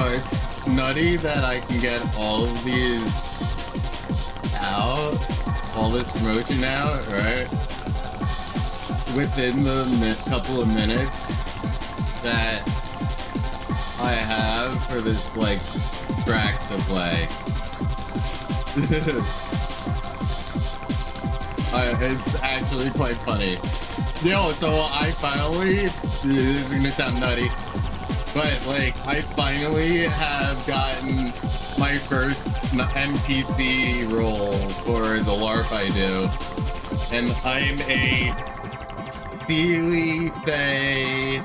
know, it's nutty that I can get all of these out, all this promotion out, right? Within the couple of minutes that I have for this, like, track to play. It's actually quite funny. Yo, so I finally, this is gonna sound nutty, but like I finally have gotten my first NPC role for the LARP I do, and I'm a Steely Fae,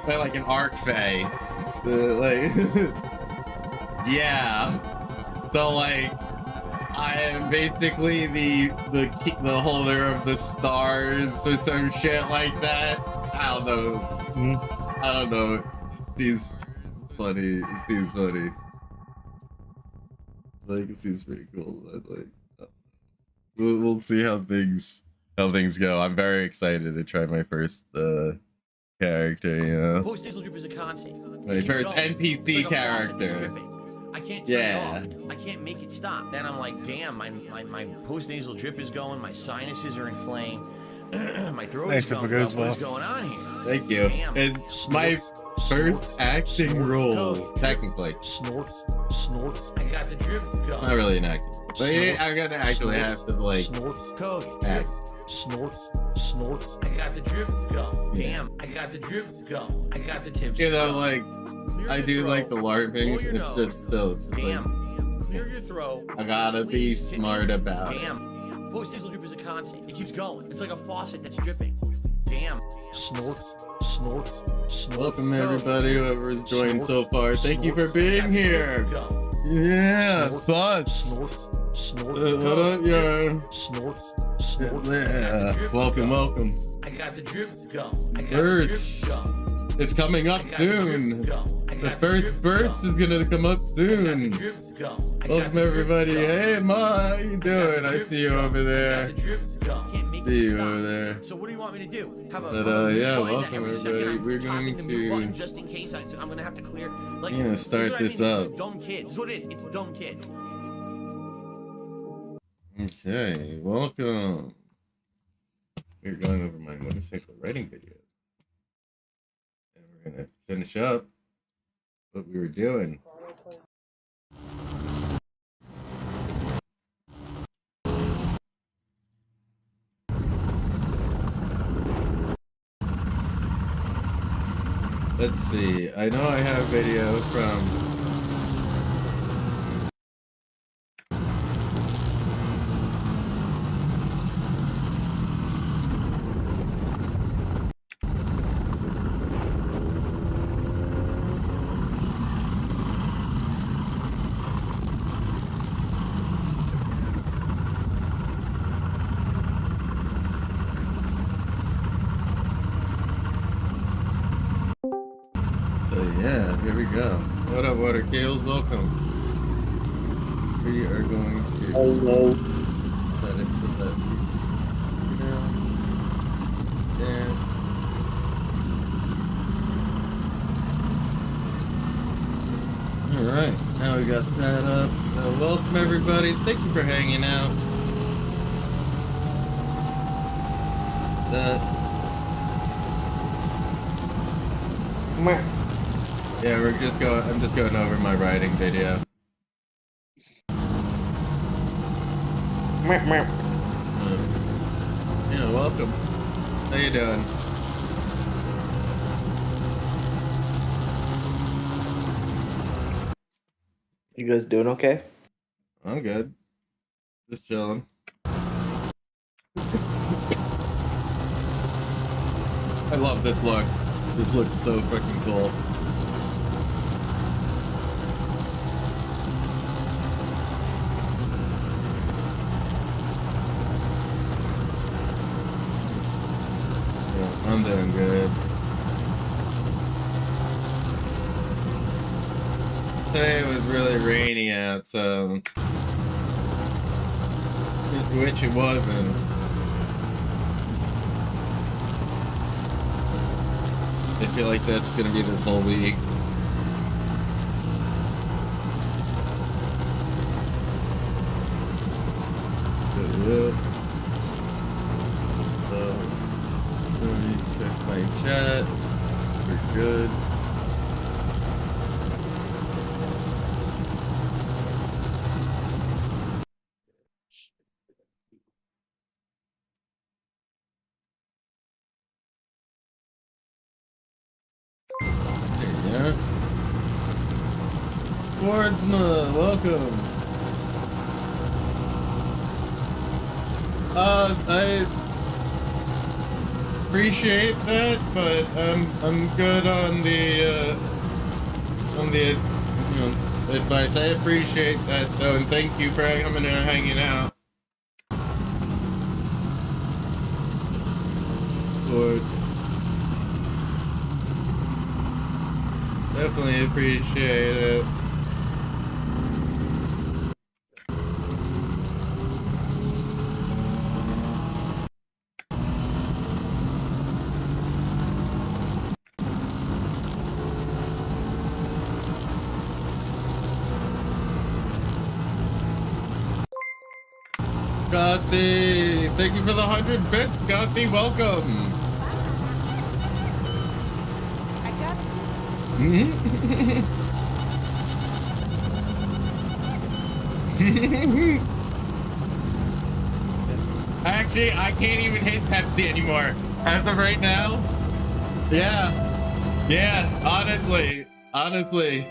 like an Arc Fae, like, yeah. So like, I am basically the holder of the stars or some shit like that. I don't know. I don't know. It seems funny. It seems funny. Like, it seems pretty cool. But like, we'll see how things go. I'm very excited to try my first character. You know, Post-nasal drip is a constant. my first NPC character. I can't turn it off. I can't make it stop. Then I'm like, damn, my post-nasal drip is going, my sinuses are inflamed, my throat is going. What's going on here? Thank you. Damn. It's my first acting role, technically. Snort, snort. I got the drip going. Not really an acting role, but yeah, I'm gonna actually have to like snort, code, act. Snort, snort. I got the drip go. Damn, I got the drip go. I got the tips. You know, like, I do like the LARPings. It's just like, clear your throat. I gotta be smart about it. Damn. Post-nasal drip is a constant. It keeps going. It's like a faucet that's dripping. Damn. Snort, snort, snort. Welcome everybody, whoever's joined so far. Thank you for being here. Yeah, bust. What up, yo? Snort. Yeah, welcome. I got the drip go. Verse. It's coming up soon. The first burst is gonna come up soon. Welcome everybody. Hey Ma, how you doing? I see you over there. See you over there. So what do you want me to do? Yeah, welcome everybody. We're going to just in case I'm gonna have to clear. Like, you know, start this up. Dumb kids. That's what it is. It's dumb kids. Okay, welcome. We're going over my motorcycle riding video. And we're gonna finish up what we were doing. Let's see. I know I have video from yeah, here we go. What up, Water Kales? Welcome. We are going to set it so that we can Alright, now we got that up. Welcome everybody. Thank you for hanging out. Yeah, I'm just going over my riding video. Yeah, welcome. How you doing? You guys doing okay? I'm good. Just chilling. I love this look. This looks so freaking cool. Yeah, I'm doing good. Today it was really rainy out, so which it wasn't. I feel like that's gonna be this whole week. Let me check my chat. We're good. There you go. Swordsma, welcome. I appreciate that, but I'm good on the advice. I appreciate that though, and thank you for coming and hanging out. Lord. Definitely appreciate it. Gothy, thank you for the 100 bits, Gothy, welcome. I got Actually, I can't even hit Pepsi anymore. As of right now, yeah, honestly,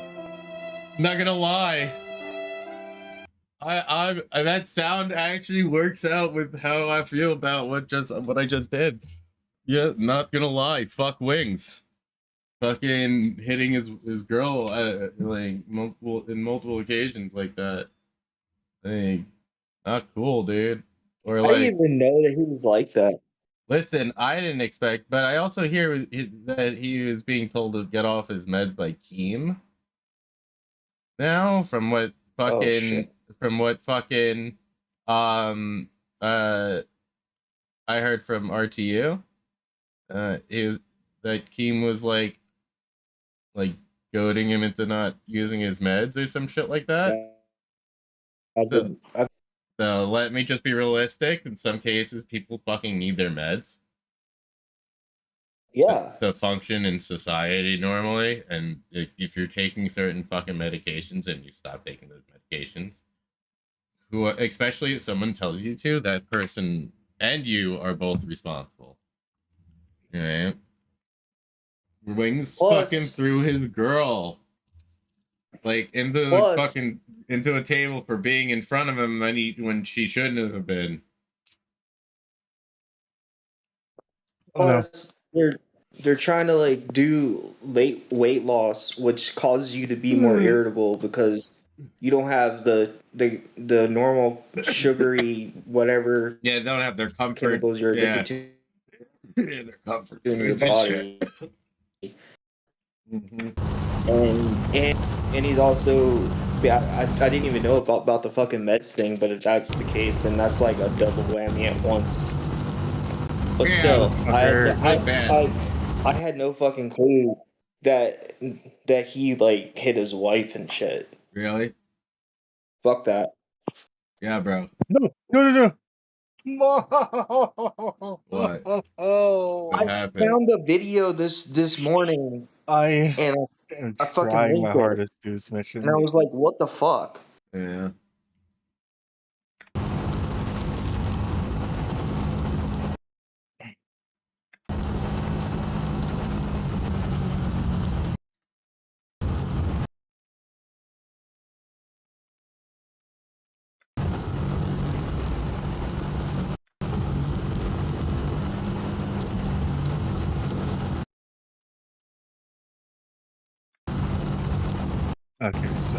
not gonna lie. I that sound actually works out with how I feel about what I just did. Yeah, not gonna lie. Fuck wings. Fucking hitting his girl like multiple occasions like that. Like, not cool, dude. Or I like, didn't even know that he was like that. listen, I didn't expect, but I also hear that he was being told to get off his meds by Keem. Now, from what Oh shit. um I heard from RTU, that Keem was like goading him into not using his meds or some shit like that. So let me just be realistic. In some cases, people fucking need their meds. Yeah. To function in society normally, and if you're taking certain fucking medications and you stop taking those medications, especially if someone tells you to, that person and you are both responsible. Right? Wings fucking threw his girl like into a table for being in front of him when she shouldn't have been. Plus, they're trying to like do weight loss, which causes you to be more irritable because you don't have the normal sugary whatever. Yeah, they don't have their comfort chemicals you're addicted to. Yeah, their comfort in your body. And he's also I didn't even know about the fucking meds thing, but if that's the case, then that's like a double whammy at once. But still, I had no fucking clue that he like hit his wife and shit. Really? Fuck that. Yeah, bro. No. What? What happened? I found a video this morning. I am trying my hardest to do this mission. And I was like, what the fuck? Yeah. Okay, so.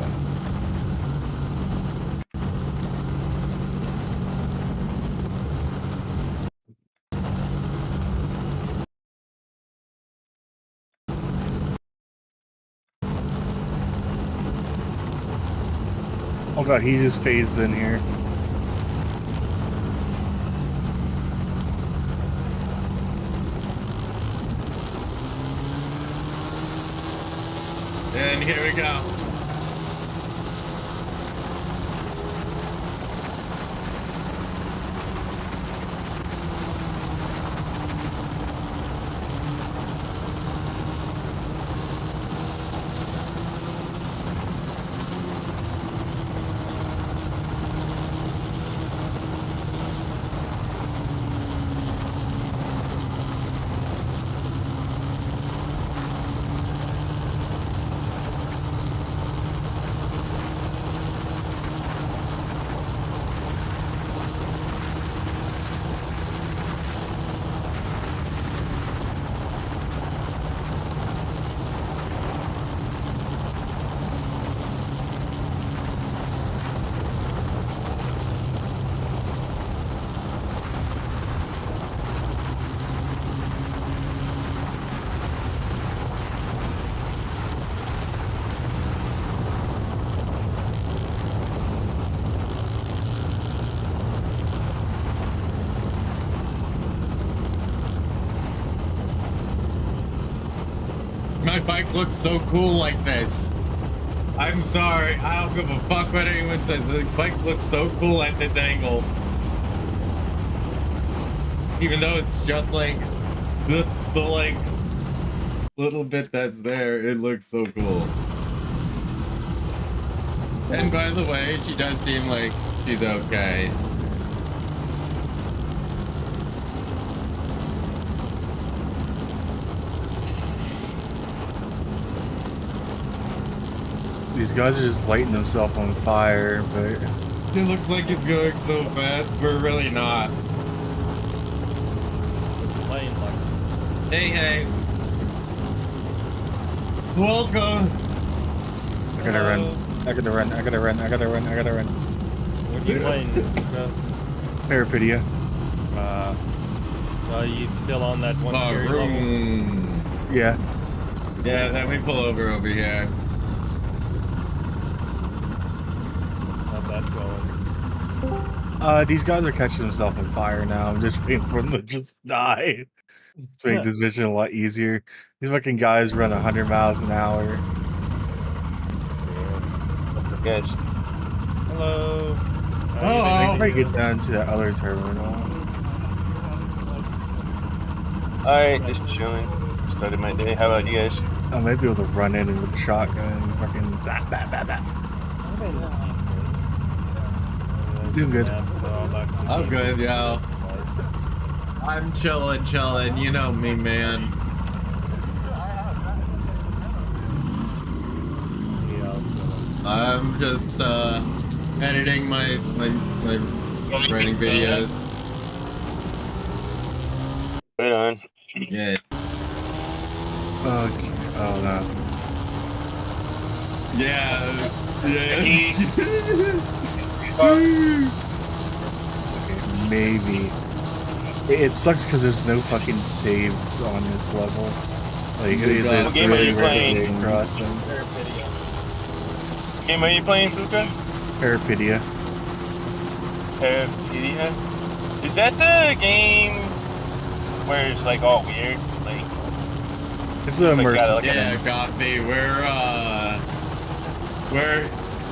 Oh god, he just phased in here. And here we go. My bike looks so cool like this. I'm sorry, I don't give a fuck what anyone says. The bike looks so cool at this angle. Even though it's just like the like little bit that's there, it looks so cool. And by the way, she does seem like she's okay. These guys are just lighting themselves on fire, but it looks like it's going so fast, but really not. Hey, hey. Welcome. I gotta run. I gotta run. I gotta run. I gotta run. I gotta run. What are you playing? Parapedia. Are you still on that one scary level? Yeah. Yeah, then we pull over here. These guys are catching themselves on fire now. I'm just waiting for them to just die. To make this mission a lot easier. These fucking guys run 100 miles an hour. Yes. Hello. I might get down to the other terminal. Alright, just chilling. Started my day. How about you guys? I might be able to run in with the shotgun. Fucking bat, bat, bat, bat. Doing good. I'm good, yo. I'm chilling. You know me, man. I'm just editing my writing videos. Right on. Yeah. Okay. Oh no. Yeah. Okay, maybe. It sucks because there's no fucking saves on this level. Like, what game are you playing? Across them. What game are you playing, Fuka? Parapedia. Parapedia? Is that the game where it's like all weird? Like, it's a immersive. Yeah, Gothy.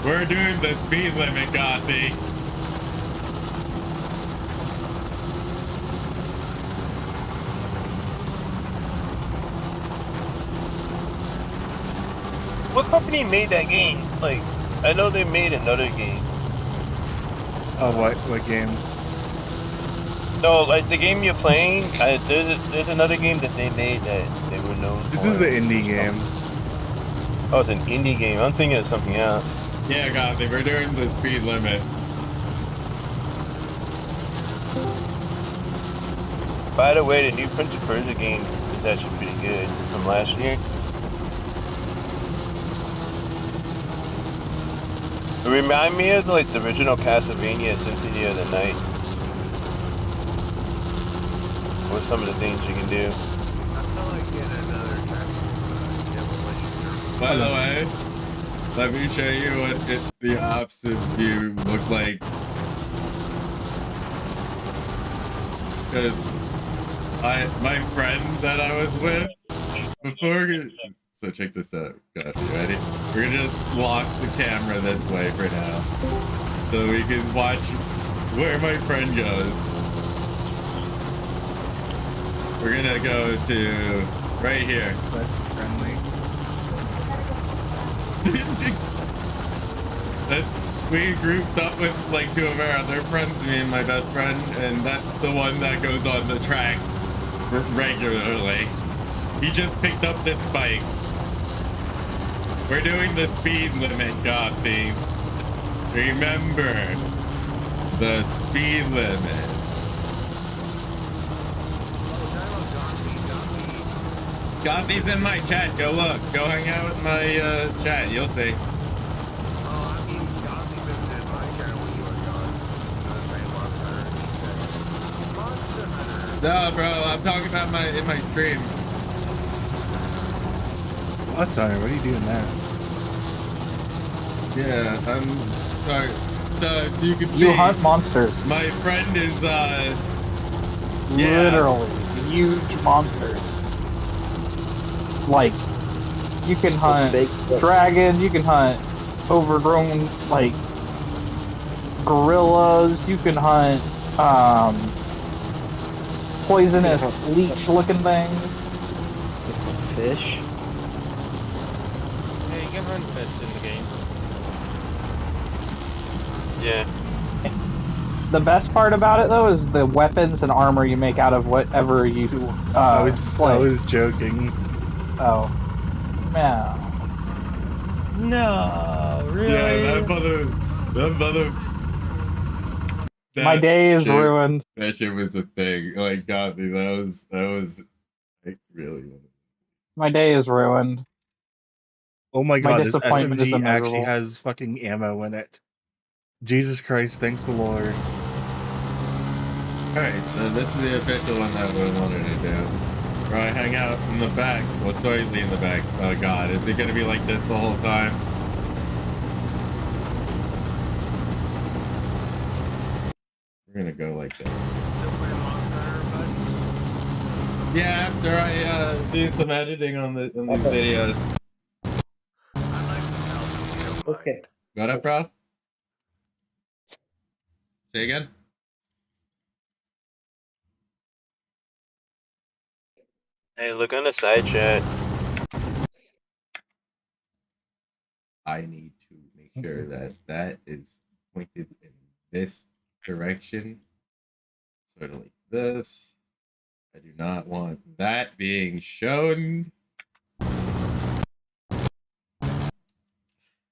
We're doing the speed limit, Gothy. what company made that game? Like, I know they made another game. Oh, what game? No, like the game you're playing, there's another game that they made that they were known for. This is an indie game. Oh, it's an indie game. I'm thinking of something else. Yeah, Gothy, we're doing the speed limit. By the way, the new Prince of Persia game is actually pretty good from last year. It reminds me of like the original Castlevania Symphony of the Night. With some of the things you can do. I feel like getting another type of demolition. By the way, let me show you what the opposite view looked like. Because my friend that I was with before So check this out. Got you ready? We're gonna just walk the camera this way for now, so we can watch where my friend goes. We're gonna go to right here. Friendly. We grouped up with like 2 of our other friends, me and my best friend, and that's the one that goes on the track regularly. He just picked up this bike. We're doing the speed limit, Gothy. Remember the speed limit. Gothy's in my chat. Go look. Go hang out with my chat. You'll see. No, bro. I'm talking about in my stream. Monster Hunter, what are you doing there? Yeah, I'm sorry. So you can see. You hunt monsters. My friend is literally huge monsters. Like you can hunt dragons, you can hunt overgrown like gorillas, you can hunt poisonous leech looking things. Fish. Yeah, you can hunt fish in the game. Yeah. The best part about it though is the weapons and armor you make out of whatever you I was joking. Oh. Yeah. No, really? Yeah, that mother. My day is ruined. That shit was a thing. Like, God, dude, that was like really. My day is ruined. Oh my god, this disappointment is SMG actually immeasurable. has fucking ammo in it. Jesus Christ, thanks the Lord. Alright, so this is the official one that we wanted to do. Where I hang out in the back. What's slightly in the back? Oh god, is it gonna be like this the whole time? We're gonna go like this. Yeah, after I do some editing on these videos. Okay. Got it, bro? Say again? Hey, look on the side chat. I need to make sure that that is pointed in this direction. Sort of like this. I do not want that being shown.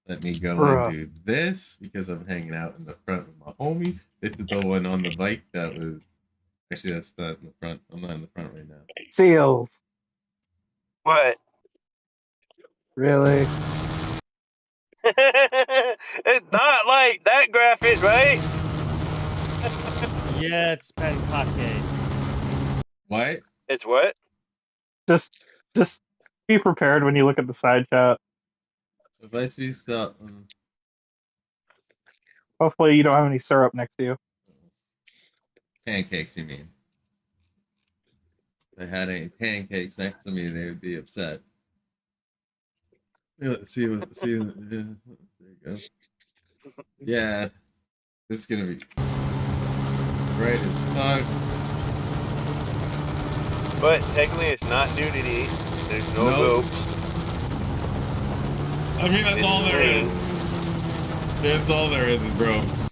Let me go and do this because I'm hanging out in the front with my homie. This is the one on the bike that was... Actually, that's not in the front. I'm not in the front right now. Seals. What? Really? It's not like that graphic, right? Yeah, it's pancake. What? It's what? Just be prepared when you look at the side chat. If I see something... Hopefully you don't have any syrup next to you. Pancakes, you mean? If I had any pancakes next to me, they would be upset. Yeah, see, yeah, there you go. Yeah, this is gonna be bright as fuck. But technically, it's not nudity. There's no ropes. I mean, that's all there is. That's all there is ropes.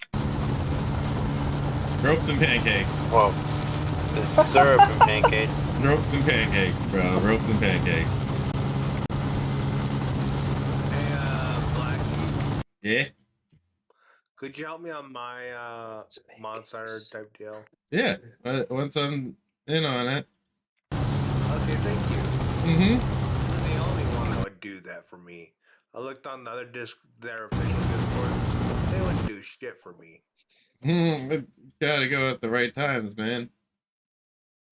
Ropes and pancakes. Well, there's syrup and pancakes. Ropes and pancakes, bro. Ropes and pancakes. Hey, Blaqksheep. Yeah? Could you help me on my Monster type deal? Yeah. Once I'm in on it. Okay, thank you. Mm-hmm. The only one that would do that for me. I looked on the other their official Discord. They wouldn't do shit for me. But gotta go at the right times, man.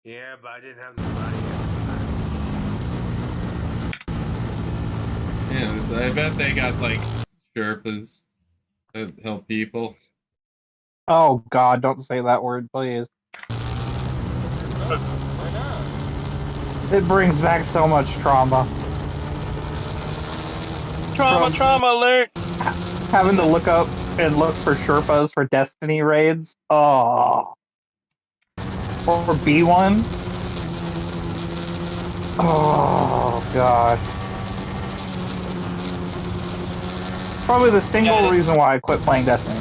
Yeah, but I didn't have the money Yeah, I bet they got like Sherpas that help people. Oh God, don't say that word, please. Why not? It brings back so much trauma. Trauma alert! Having to look up and look for Sherpas for Destiny raids. Oh. Or B1. Oh, gosh. Probably the single reason why I quit playing Destiny.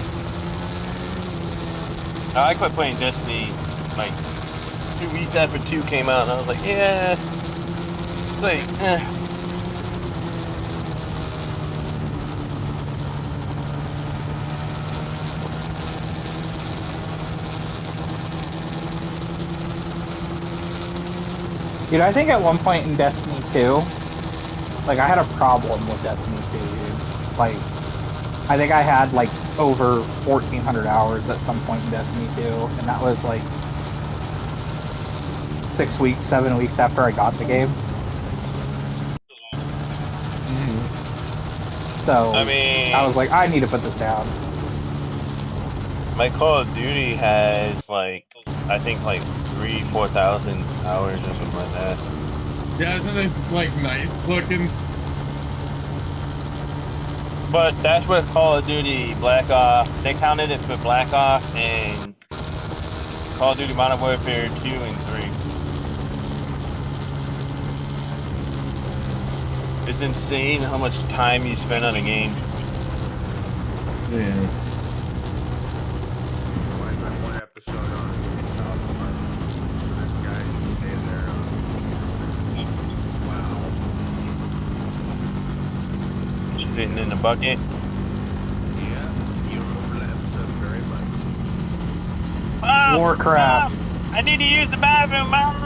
I quit playing Destiny like 2 weeks after 2 came out, and I was like, yeah. It's like, Dude, I think at one point in Destiny 2, like, I had a problem with Destiny 2, dude. Like, I think I had, like, over 1,400 hours at some point in Destiny 2, and that was, like, 6 weeks, 7 weeks after I got the game. So, I mean, I was like, I need to put this down. My Call of Duty has, like, I think, like, 4,000 hours or something like that. Yeah, isn't it, like, nice looking? But that's what Call of Duty Black Ops, they counted it for Black Ops and Call of Duty Modern Warfare 2 and 3. It's insane how much time you spend on a game. Yeah. One episode on South Park. That guy staying there. Wow. Sitting in the bucket. Yeah, you remember that episode very much. Mom, Warcraft. Mom, I need to use the bathroom, Mom.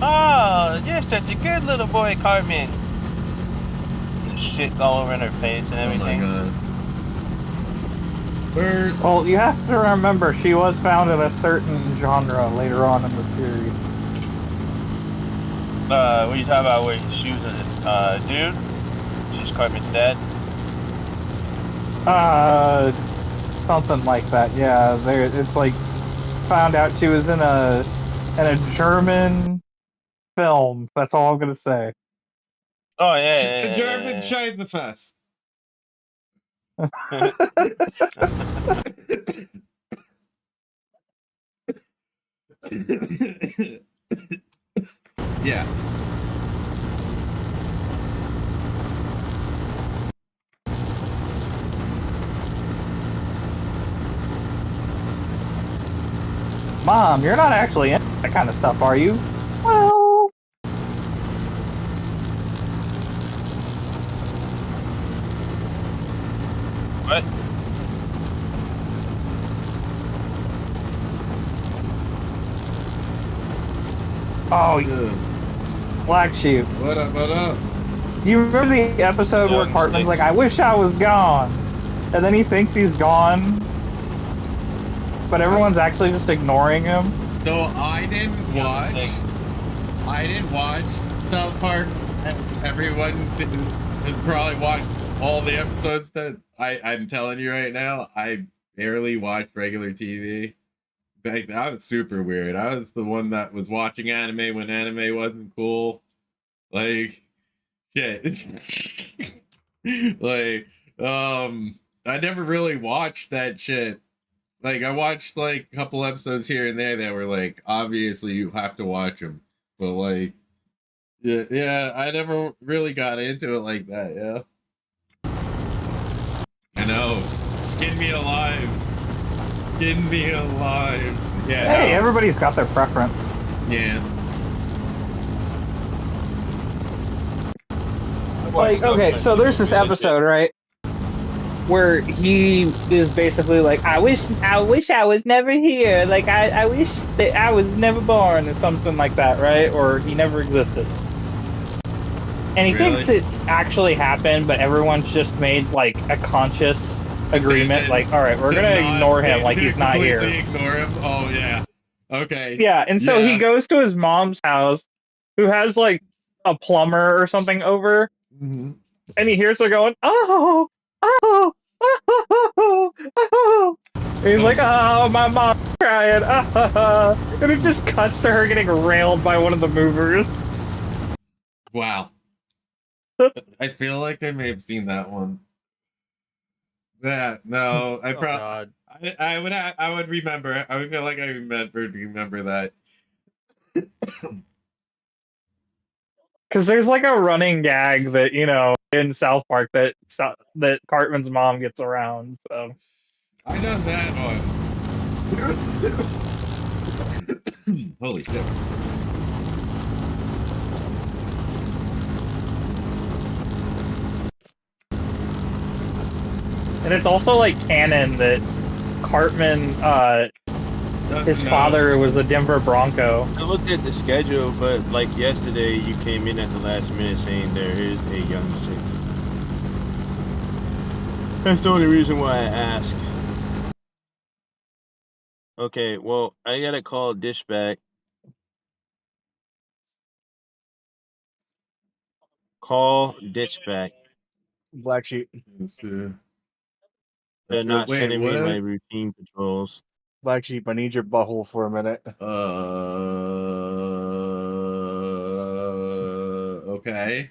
Oh, you're such a good little boy, Cartman. Shit all over in her face and everything. Oh my god. First. Well, you have to remember, she was found in a certain genre later on in the series. What are you talking about when she was a dude? She's Cartman's dad? Something like that, yeah. It's like, found out she was in a German film. That's all I'm gonna say. Oh, yeah. German Scheißefest. Yeah. Mom, you're not actually into that kind of stuff, are you? Well... What? Oh, Blaqksheep. What up, what up? Do you remember the episode where Cartman's like, I wish I was gone? And then he thinks he's gone, but everyone's actually just ignoring him? So I didn't watch South Park, as everyone has probably watched all the episodes that I'm telling you right now. I barely watched regular TV. Like, that was super weird. I was the one that was watching anime when anime wasn't cool. Like, shit. Like, I never really watched that shit. Like, I watched, like, a couple episodes here and there that were, like, obviously you have to watch them. But, like, yeah, I never really got into it like that, yeah. I know. Skin me alive. Skin me alive. Yeah. Hey, everybody's got their preference. Yeah. Like, okay, so there's this episode, right? Where he is basically like, I wish I was never here. Like, I wish that I was never born, or something like that, right? Or he never existed. And he thinks it's actually happened, but everyone's just made, like, a conscious agreement. Like, alright, we're gonna ignore him like he's not here. Ignore him? Oh, yeah. Okay. Yeah, and so he goes to his mom's house, who has, like, a plumber or something over, and he hears her going, oh, oh, oh, oh. And he's like, oh, my mom's crying, and it just cuts to her getting railed by one of the movers. Wow. I feel like I may have seen that one. Yeah, no, I probably I would remember. I would feel like I remember that. Because there's like a running gag that in South Park that Cartman's mom gets around. So I know that one. Holy shit! and it's also like canon that Cartman, his father was a Denver Bronco. I looked at the schedule, but like yesterday, you came in at the last minute saying there is a Young Six. That's the only reason why I ask. Okay, well, I gotta call Dishback. Call Dishback. Blaqksheep. They're not Wait, sending what? me my routine patrols. Blaqksheep, I need your butthole for a minute. Okay.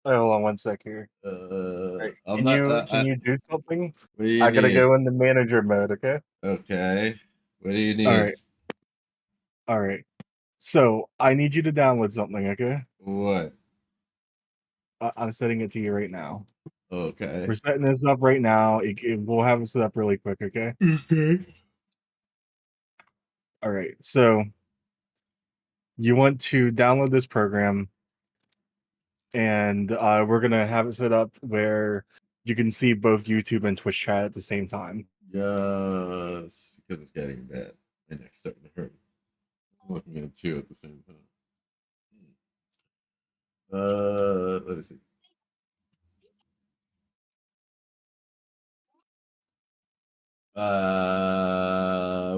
Wait, hold on one sec here. Right. Can you do something? What do you I gotta need? go into manager mode, okay? Okay. What do you need? All right. So I need you to download something, okay? What? I'm setting it to you right now. Okay. We're setting this up right now. We'll have it set up really quick, okay? Okay. All right. So you want to download this program, and we're gonna have it set up where you can see both YouTube and Twitch chat at the same time. Yes, because it's getting bad. My neck's starting to hurt. I'm looking at two at the same time. Let me see.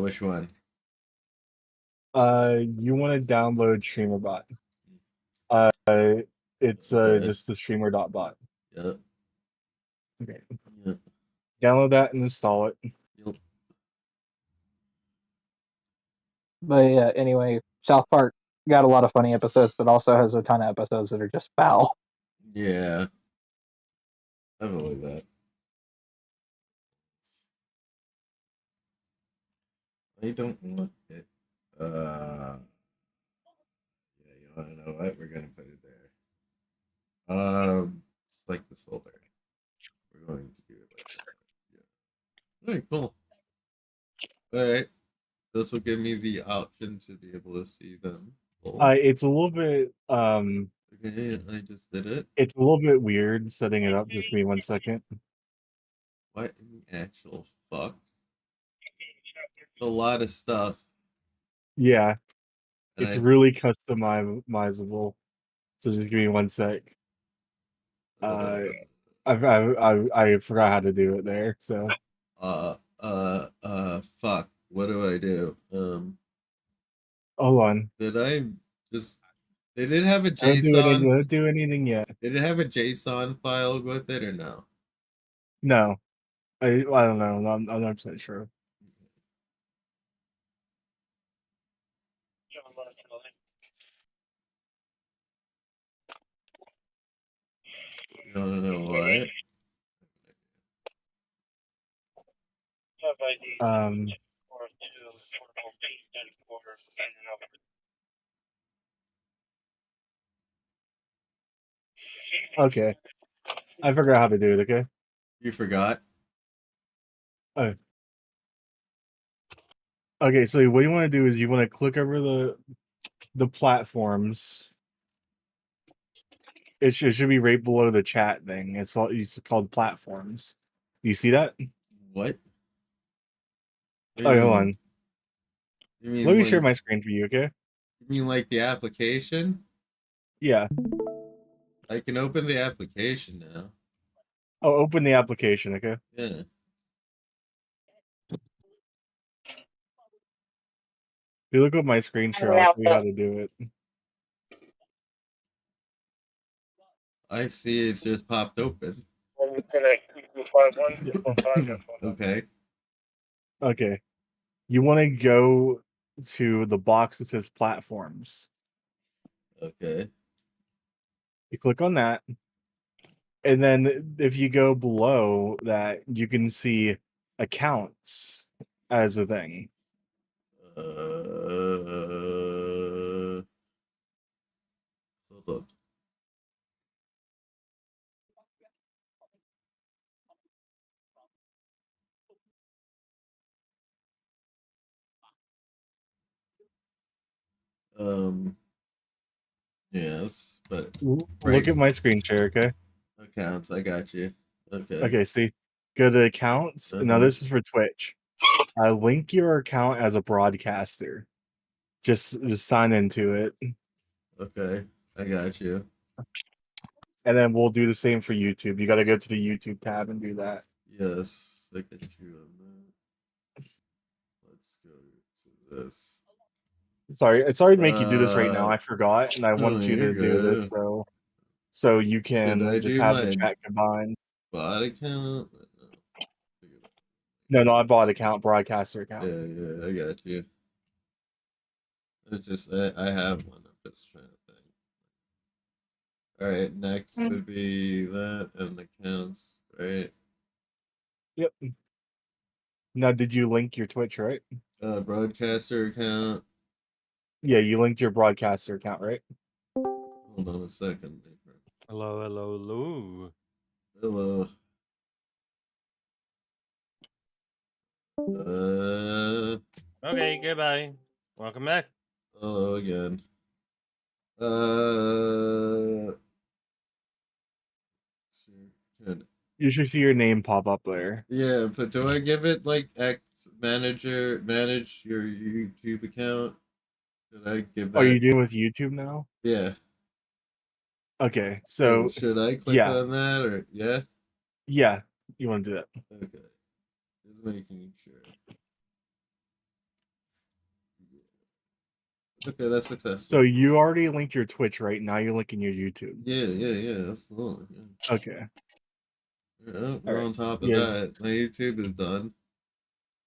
Which one? You want to download StreamerBot. It's just the streamer.bot. Yep. Okay. Yep. Download that and install it. Yep. But yeah, anyway, South Park got a lot of funny episodes, but also has a ton of episodes that are just foul. Yeah. I believe that. I don't want it. Yeah, you wanna know what? We're gonna put it there. Just like this folder. We're going to do it like that. Yeah. Alright, cool. Alright. This will give me the option to be able to see them. Cool. It's a little bit Okay, I just did it. it's a little bit weird setting it up. Just give me 1 second. What in the actual fuck? It's a lot of stuff. Yeah. And It's really customizable. So just give me 1 sec. I forgot how to do it there. So fuck. What do I do? hold on. Did I just? They didn't have a Don't JSON. do anything yet. Did it have a JSON file with it or no? No, I don't know. I'm not 100% sure. You don't know what? Okay. I forgot how to do it, okay? You forgot? Oh. Okay, so what you want to do is you want to click over the platforms. It should be right below the chat thing. It's called platforms. You see that? What? Oh, hold on. You mean Let me share my screen for you, okay? You mean like the application? Yeah. I can open the application now. Oh, open the application, okay? Yeah. If you look at my screen share, I'll show you how to do it. I see it's just popped open. Okay. Okay. You want to go to the box that says platforms. Okay. You click on that, and then if you go below that, you can see accounts as a thing. Hold up. Yes, but right. Look at my screen share, okay? Accounts, I got you. Okay. Okay, see, go to accounts. Now this is for Twitch. Link your account as a broadcaster. Just sign into it. Okay, I got you. And then we'll do the same for YouTube. You got to go to the YouTube tab and do that. Yes, I get you on that. Let's go to this. Sorry to make you do this right now. I forgot, and I wanted you to do this so you can just have the chat combined. Bot account? No, not bot account, broadcaster account. Yeah, I got you. It's just I have one. I'm just trying to think. All right, next would be that and accounts, right? Yep. Now, did you link your Twitch, right? Broadcaster account. Yeah, you linked your broadcaster account, right? Hold on a second. Hello. Hello. Okay, goodbye. Welcome back. Hello again. You should see your name pop up there. Yeah, but do I give it like manage your YouTube account? Should I give that? Are you doing with YouTube now? Yeah. Okay, so should I click on that or yeah? Yeah, you want to do that. Okay. Just making sure. Okay, that's successful. So you already linked your Twitch, right? Now you're linking your YouTube. Yeah, absolutely. Yeah. Okay. Yeah, we're on top of that. My YouTube is done.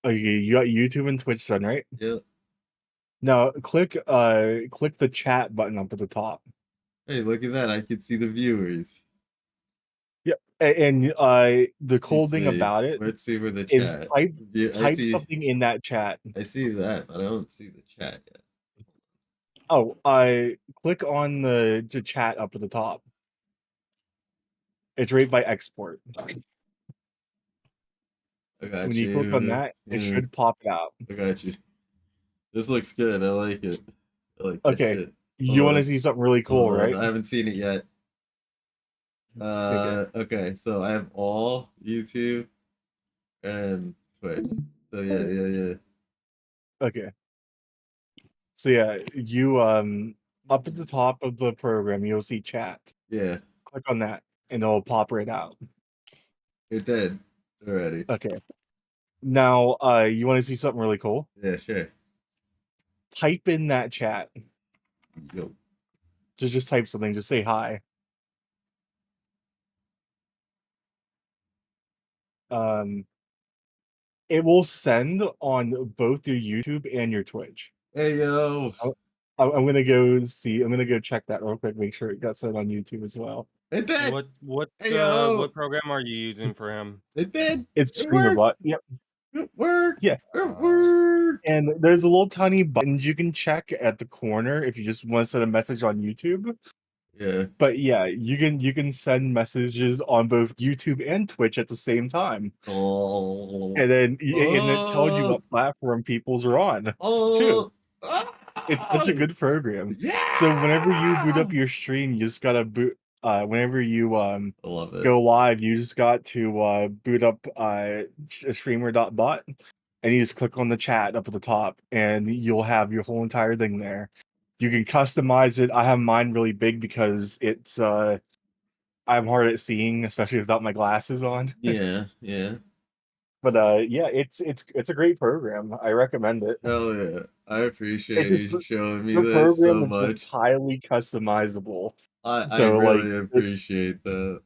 Okay, you got YouTube and Twitch done, right? Yep. Now click the chat button up at the top. Hey, look at that. I can see the viewers. Yep. And the cool thing about it let's see where the is chat. type something in that chat. I see that, but I don't see the chat yet. Oh, click on the chat up at the top. It's right by export. I got when you click on that, it should pop it out. I got you. This looks good. I like it. I like that shit. You want to see something really cool, right? I haven't seen it yet. Okay, so I have all YouTube and Twitch. So yeah. Okay. So yeah, you up at the top of the program, you'll see chat. Yeah. Click on that, and it'll pop right out. It did already. Okay. Now, you want to see something really cool? Yeah, sure. Type in that chat. Yo. Just type something. Just say hi. It will send on both your YouTube and your Twitch. Hey yo. I'm gonna go see. I'm gonna go check that real quick. Make sure it got sent on YouTube as well. It did. What program are you using for him? It did. It's StreamerBot. Yep. It worked. Yeah. It worked. And there's a little tiny buttons you can check at the corner if you just want to send a message on YouTube. Yeah. But yeah, you can send messages on both YouTube and Twitch at the same time. Oh. And then and it tells you what platform people's are on too. It's such a good program. Yeah. So whenever you boot up your stream, you just gotta boot. Whenever you I love it. go live, you just got to boot up streamer.bot, and you just click on the chat up at the top, and you'll have your whole entire thing there. You can customize it. I have mine really big because it's I'm hard at seeing, especially without my glasses on. Yeah. But yeah, it's a great program. I recommend it. Hell yeah. I appreciate you showing me the this so program is much. just highly customizable. I really appreciate that.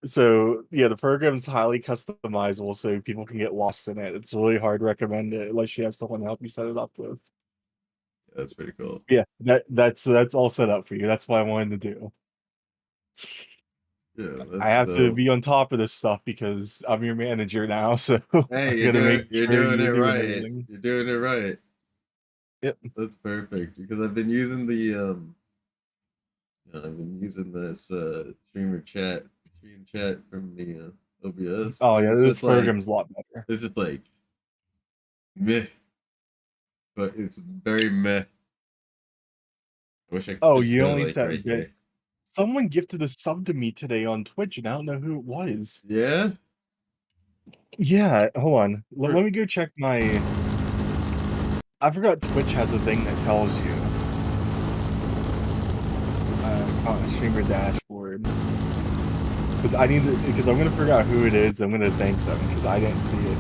So yeah, the program is highly customizable, so people can get lost in it. It's really hard to recommend it unless you have someone to help you set it up with. That's pretty cool. Yeah, that's all set up for you. That's what I wanted to do. Yeah, I have to be on top of this stuff because I'm your manager now, so hey, I gotta make you're sure doing you're it doing right. everything. You're doing it right. Yep. That's perfect because I've been using the this stream chat from the OBS. Oh And yeah, it's this just like program's a lot better. it's just like meh, but it's very meh. I wish I could just you go only like said right that. here. Someone gifted a sub to me today on Twitch, and I don't know who it was. Yeah. Yeah, hold on. Let me go check my. I forgot Twitch has a thing that tells you. Streamer dashboard. Because I'm gonna figure out who it is. I'm gonna thank them because I didn't see it.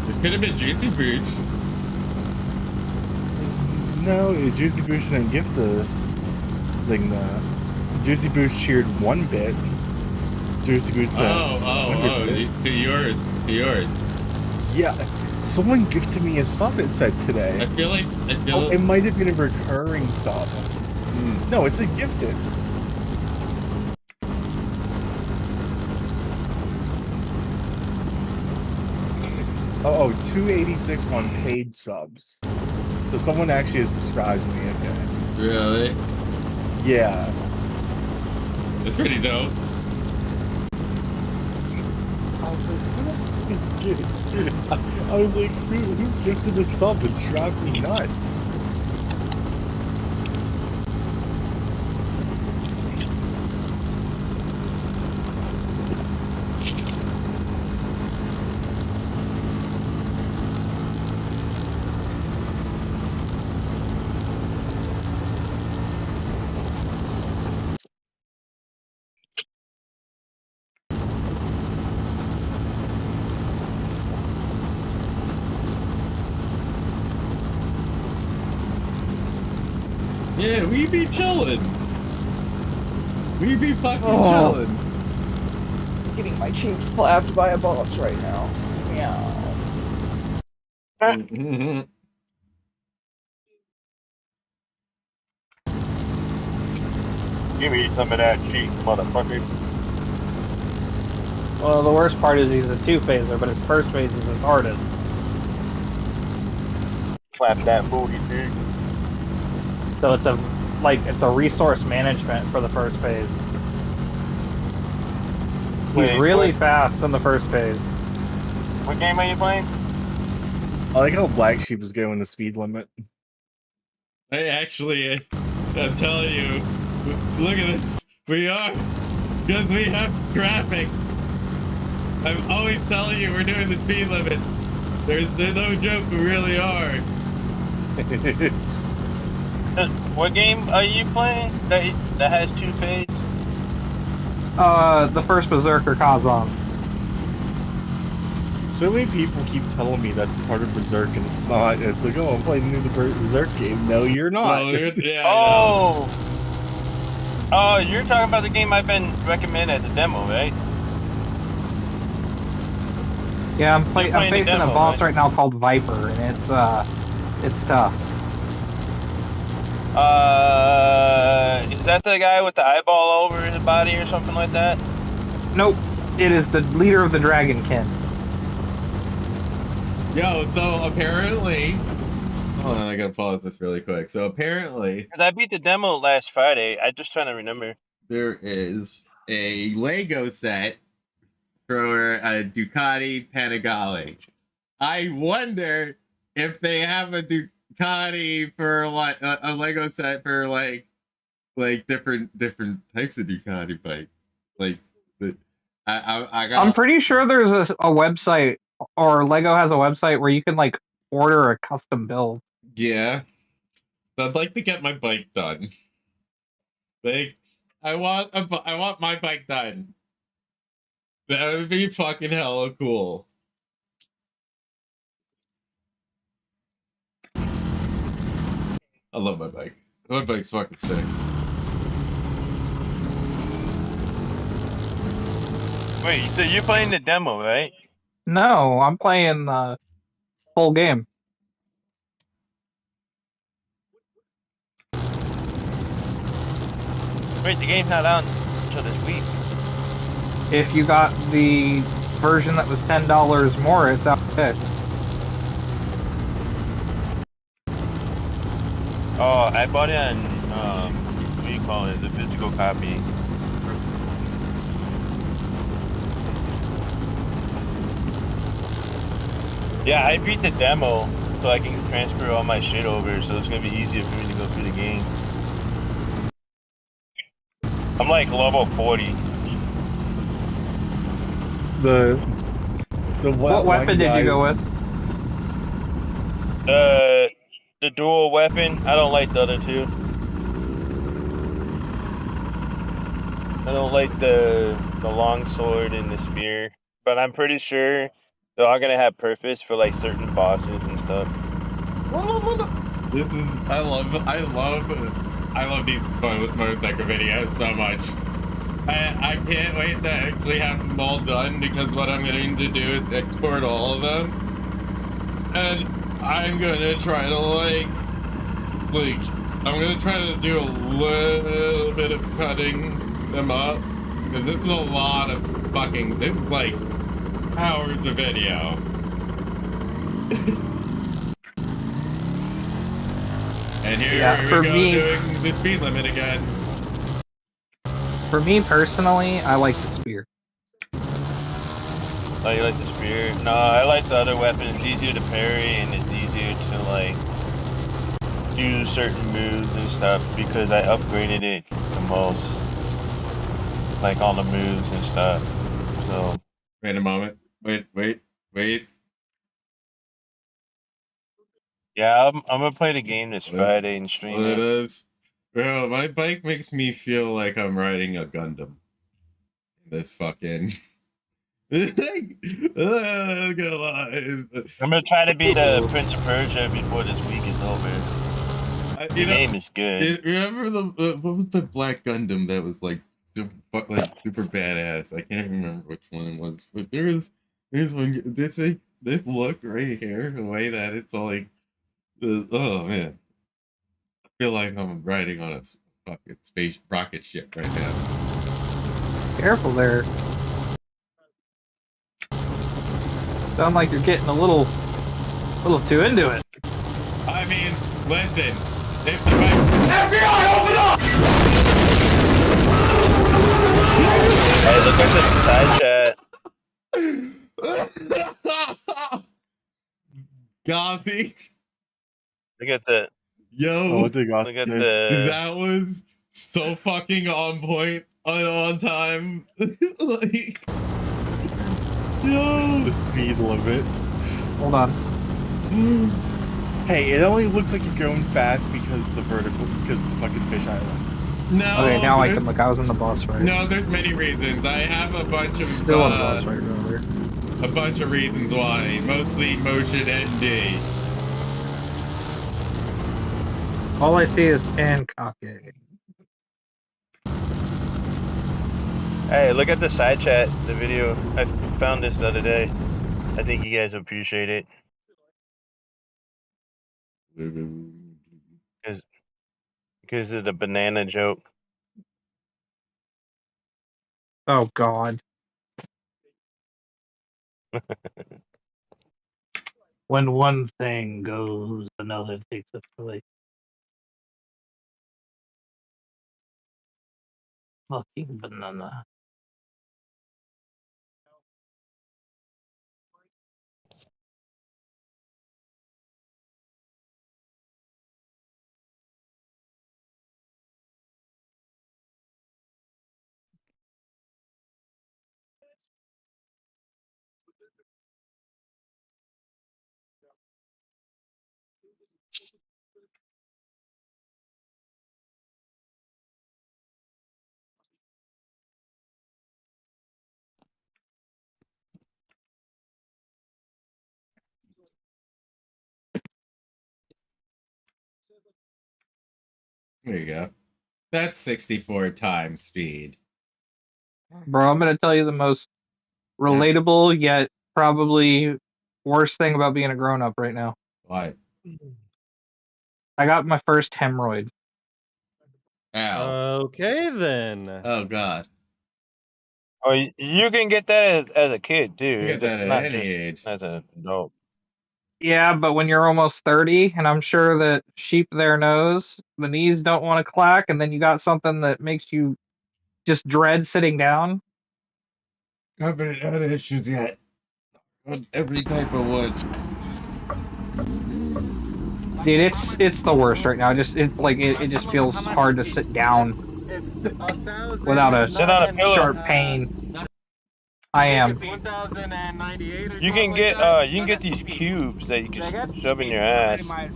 It could have been Juicy Booch. No, Juicy Booch didn't gift a thing. Juicy Booch cheered 1 bit. Juicy Booch sent. To yours. Yeah, someone gifted me a sub. It said today. I feel it might have been a recurring sub. No, it's a gifted. Oh, 286 on paid subs. So someone actually has subscribed to me. Okay. Really? Yeah. That's pretty dope. I was like, who gifted a sub? It's driving me nuts. Yeah, we be chilling. We be fucking chilling. Getting my cheeks clapped by a boss right now. Yeah. Give me some of that cheek, motherfucker. Well, the worst part is he's a 2-phaser, but his first phase is his hardest. Clap that booty, dude. So it's a resource management for the first phase. He's really fast in the first phase. What game are you playing? I like how Blaqksheep is going the speed limit. Hey, actually, I'm telling you, look at this. We are, because we have traffic. I'm always telling you we're doing the speed limit. There's no joke, we really are. What game are you playing that has 2 fades? The first Berserker Kazan. So many people keep telling me that's part of Berserk, and it's not. It's like, oh, I'm playing the new Berserk game. No, you're not. Oh, you're talking about the game I've been recommending as a demo, right? Yeah, I'm facing a boss right now called Viper, and it's tough. Is that the guy with the eyeball over his body or something like that? Nope. It is the leader of the Dragonkin. Yo, so apparently, hold on, I gotta pause this really quick. So apparently, because I beat the demo last Friday. I'm just trying to remember. There is a Lego set for a Ducati Panigale. I wonder if they have a Ducati for like a Lego set for like different types of Ducati bikes. Like I'm pretty sure there's a website, or Lego has a website where you can like order a custom build. Yeah, so I'd like to get my bike done. Like, I want my bike done. That would be fucking hella cool. I love my bike. My bike's fucking sick. Wait, so you're playing the demo, right? No, I'm playing the full game. Wait, the game's not out until this week. If you got the version that was $10 more, it's out today. Oh, I bought it on what do you call it? The physical copy. Yeah, I beat the demo so I can transfer all my shit over, so it's gonna be easier for me to go through the game. I'm like level 40. What weapon did you go with? The dual weapon. I don't like the other two. I don't like the long sword and the spear, but I'm pretty sure they're all gonna have purpose for like certain bosses and stuff. This is I love these motorcycle videos so much. I can't wait to actually have them all done, because what I'm going to do is export all of them, and I'm gonna try to I'm gonna try to do a little bit of cutting them up, because this is a lot of fucking, this is like hours of video. And here we go, doing the speed limit again. For me personally, I like the spear. Oh, you like the spear? No, I like the other weapon. It's easier to parry and it's easier to like do certain moves and stuff because I upgraded it the most. Like all the moves and stuff. So wait a moment. Wait. Yeah, I'm gonna play the game this Friday and stream it. It is. Bro, my bike makes me feel like I'm riding a Gundam. This fucking I'm gonna lie. I'm gonna try to beat Prince of Persia before this week is over. The game is good. Remember what was the black Gundam that was like super badass? I can't remember which one it was, but there's one. This look right here, the way that it's all like, oh man, I feel like I'm riding on a fucking space rocket ship right now. Careful there. Sound like you're getting a little too into it. I mean, listen. FBI, open up! Hey, look at this side chat. Gothy. Look at that. Yo, that was so fucking on point and on time. Like, yo, the speed limit. Hold on. Hey, it only looks like you're going fast because the fucking fish islands. No. Okay, now I can look. I was in the boss fight. No, there's many reasons. I have a bunch of still in the boss fight earlier. A bunch of reasons why, mostly motion ND. All I see is pancake. Hey, look at the side chat, the video. I found this the other day. I think you guys appreciate it. Because of the banana joke. Oh God. When one thing goes, another takes its place. Fucking banana. There you go. That's 64 times speed. Bro, I'm gonna tell you the most relatable yet probably worst thing about being a grown-up right now. Why? I got my first hemorrhoid. Ow. Okay then. Oh God. Oh, you can get that as a kid too. You get that at not any just age. as an adult. Yeah, but when you're almost 30, and I'm sure that Sheep there knows, the knees don't want to clack, and then you got something that makes you just dread sitting down. I haven't had issues yet. On every type of wood. Dude, it's the worst right now. It just feels hard to sit down without a Sit on a pillow. sharp pain. I am. You can get these cubes that you can shove in your ass. I'm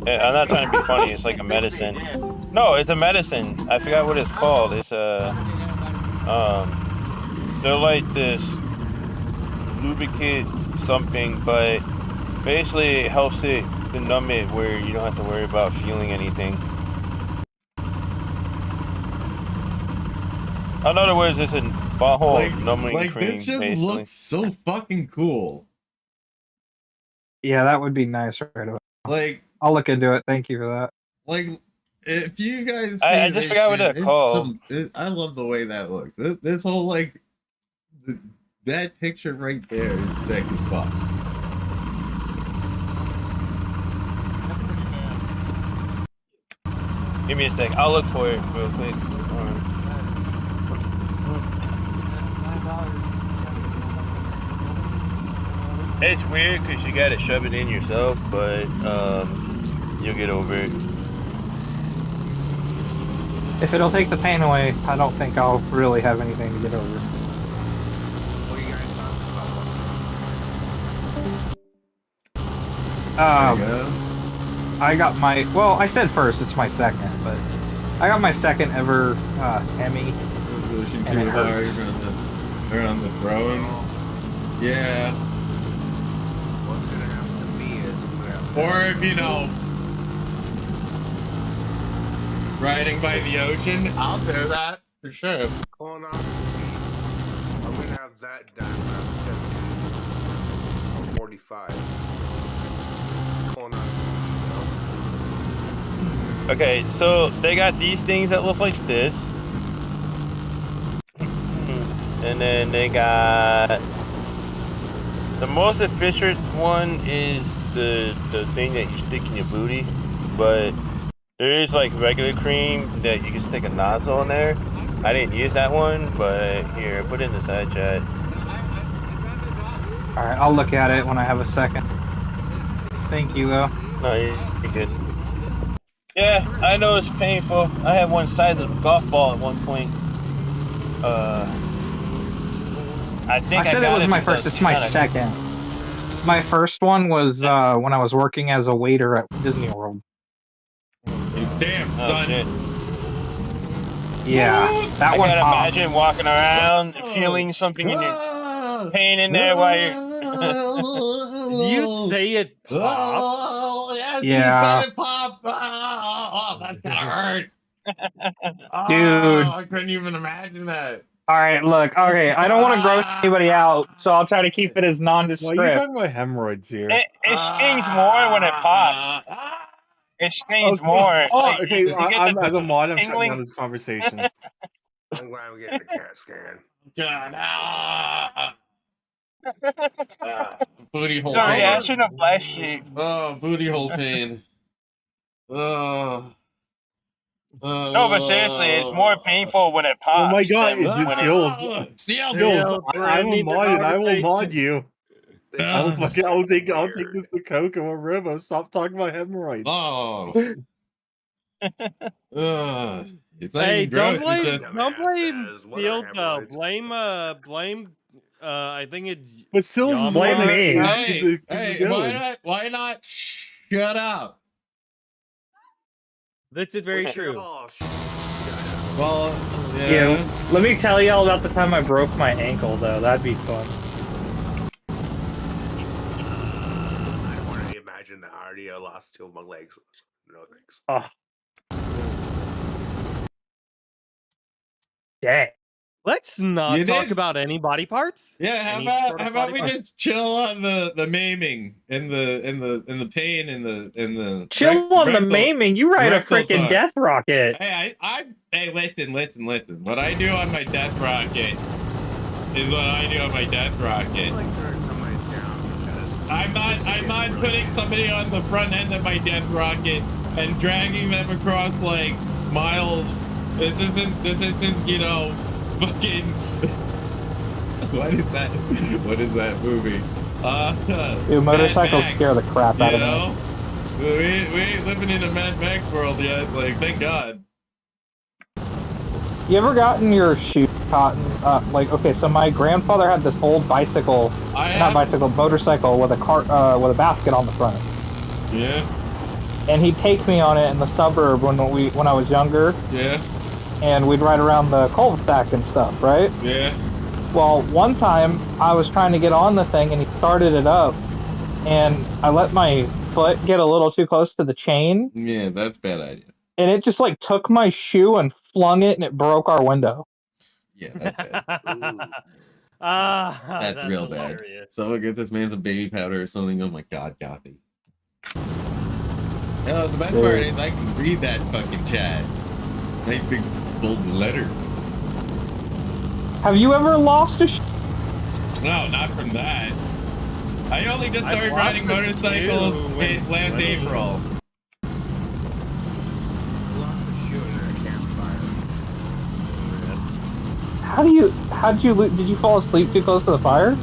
not trying to be funny. It's like a medicine. No, it's a medicine. I forgot what it's called. It's they're like this lubricant something, but basically it helps it to numb it where you don't have to worry about feeling anything. In other words, it's a butthole numbing cream. This just basically. looks so fucking cool. Yeah, that would be nice right away. Like, I'll look into it. Thank you for that. like, if you guys see I just forgot what they're called. I love the way that looks. This whole like that picture right there is sick as fuck. Give me a sec. I'll look for it real quick. It's weird because you gotta shove it in yourself, but you'll get over it. If it'll take the pain away, I don't think I'll really have anything to get over. What are you guys There you go. I got my, well, I said first, it's my second, but I got my second ever Emmy. Pushing too hard around the throwing. Yeah. What's gonna happen to me is I'm gonna have Or if you know, riding by the ocean, I'll do that for sure. colonoscopy. I'm gonna have that done when I'm 45. Colonoscopy. Okay, so they got these things that look like this. And then they got the most efficient one is the thing that you stick in your booty, but there is like regular cream that you can stick a nozzle in there. I didn't use that one, but here, put it in the side chat. Alright, I'll look at it when I have a second. Thank you, though. No, you're good. Yeah, I know it's painful. I had one size of a golf ball at one point. I said it was my first, it's my second. My first one was when I was working as a waiter at Disney World. Damn, son. Yeah, that one. I can't imagine walking around feeling something in your pain in there while you're. Did you say it popped? Oh, yes, Yeah. he said it pop. Oh, that's gonna hurt. Dude. I couldn't even imagine that. Alright, look, okay, I don't want to gross anybody out, so I'll try to keep it as nondescript. Well, you're talking about hemorrhoids here. It stings more when it pops. It stings more. Oh, okay, I'm as a mod, I'm shutting down this conversation. I'm glad I'm getting the CAT scan. Booty hole Sorry, pain. I should have Blaqksheep. Oh, booty hole pain. Oh. No, but seriously, it's more painful when it pops. Oh my god, than it's when Seals. I'm a mod and I will mod you. I'll take this to Coke and we'll Robo. Stop talking about hemorrhoids. Oh. It's not Hey, even gross. don't blame Field though. Blame I think it's But Sills is blame me. Hey, why not shut up? That's very true. Well, Yeah, let me tell y'all about the time I broke my ankle, though. That'd be fun. I don't want to imagine that. I already lost 2 of my legs. No thanks. Oh. Dang. Let's not talk about any body parts. Yeah, how about we just chill on the maiming and the pain and the chill on the maiming. You ride a freaking death rocket. Hey, listen. What I do on my death rocket is what I do on my death rocket. I'm not putting somebody on the front end of my death rocket and dragging them across like miles. This isn't, you know, fucking. What is that? What is that movie? Dude, motorcycles scare the crap out of me. We ain't living in a Mad Max world yet. Like, thank God. You ever gotten your shoe caught in, like, okay, so my grandfather had this old motorcycle with a cart, with a basket on the front. Yeah. And he'd take me on it in the suburb when I was younger. Yeah. And we'd ride around the cul-de-sac and stuff, right? Yeah. Well, one time I was trying to get on the thing and he started it up, and I let my foot get a little too close to the chain. Yeah, that's a bad idea. And it just like took my shoe and flung it, and it broke our window. Yeah, that's bad. That's real bad. Someone get this man some baby powder or something. Oh my God, Gothy. No, the best part is I can read that fucking chat. Nice big bold letters. Have you ever lost a No, not from that. I only just started riding motorcycles last April. Did you fall asleep too close to the fire?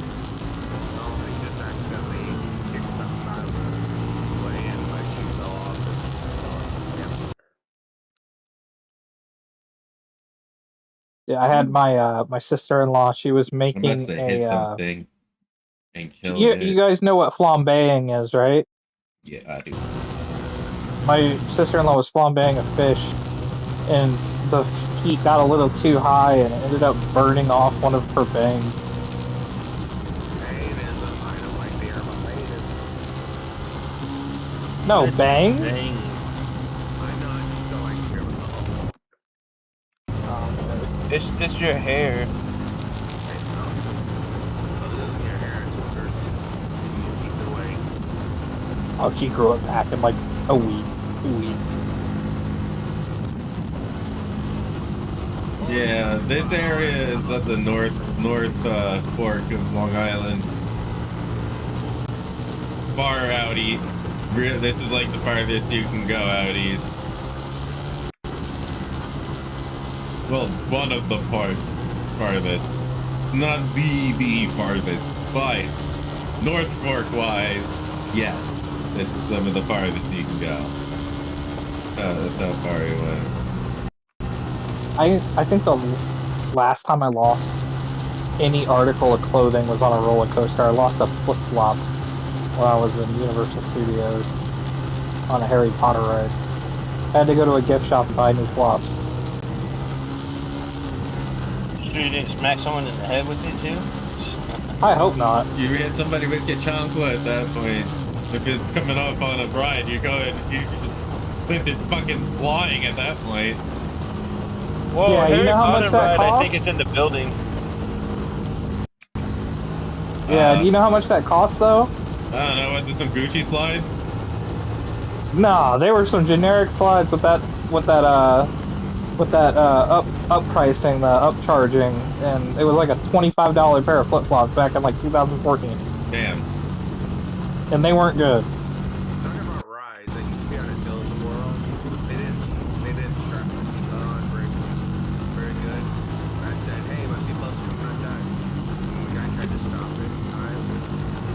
Yeah, I had my sister-in-law. She was making hit something and killed it. You guys know what flambeing is, right? Yeah, I do. My sister-in-law was flambeing a fish, and the heat got a little too high, and it ended up burning off one of her bangs. No, bangs? It's just your hair. Oh, she grew it back in like a week, 2 weeks. Yeah, this area is at the north fork of Long Island. Far out east. This is like the farthest you can go out east. Well, one of the farthest. Not the farthest, but North Fork wise, yes. This is some of the farthest you can go. Oh, that's how far he went. I think the last time I lost any article of clothing was on a roller coaster. I lost a flip-flop when I was in Universal Studios on a Harry Potter ride. I had to go to a gift shop and buy new flops. Sure you didn't smack someone in the head with it too? I hope not. You hit somebody with your chancla at that point. If it's coming off on a bride, you just sent it fucking flying at that point. Whoa, yeah, Harry you know how Potter much that ride, I costs? think it's in the building. Yeah, do you know how much that cost though? I don't know, was it some Gucci slides? Nah, they were some generic slides with that up pricing, the up charging, and it was like a $25 pair of flip flops back in like 2014. Damn. And they weren't good. Talking about rides, I used to be on a Dillon's World. They didn't strap my seatbelt on very good. And I said, hey, my seatbelt's coming undone. And the guy tried to stop it. I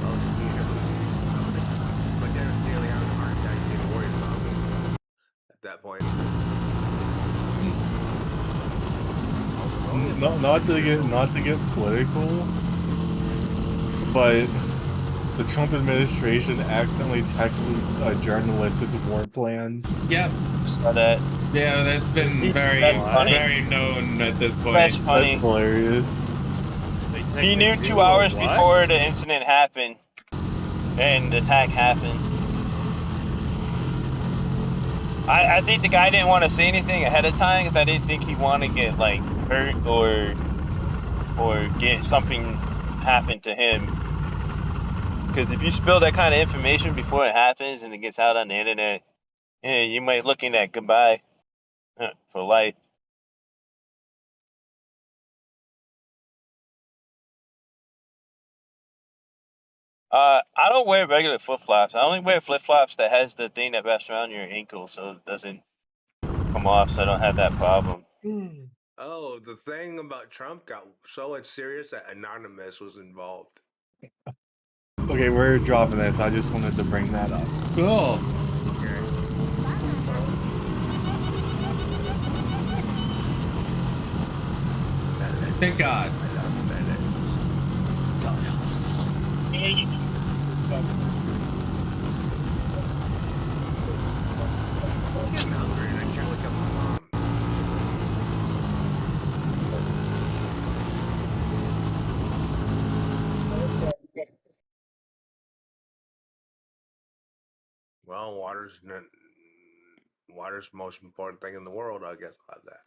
was immediately my dad was nearly having a heart attack, getting worried about me at that point. Not to get political, but the Trump administration accidentally texted a journalist its war plans. Yep. Saw that. Yeah, that's been very known at this point. That's funny. That's hilarious. He knew 2 hours before the incident happened, and the attack happened. I think the guy didn't want to say anything ahead of time because I didn't think he'd want to get like hurt or or get something happen to him. Because if you spill that kind of information before it happens and it gets out on the internet, yeah, you might looking at goodbye for life. I don't wear regular flip-flops. I only wear flip-flops that has the thing that wraps around your ankle so it doesn't come off, so I don't have that problem. Oh, the thing about Trump got so much serious that Anonymous was involved. Okay, we're dropping this. I just wanted to bring that up. Cool. Okay. Thank God. God help us all. I'm getting hungry and I can't look at my mom. Well, water's the most important thing in the world, I guess, about that.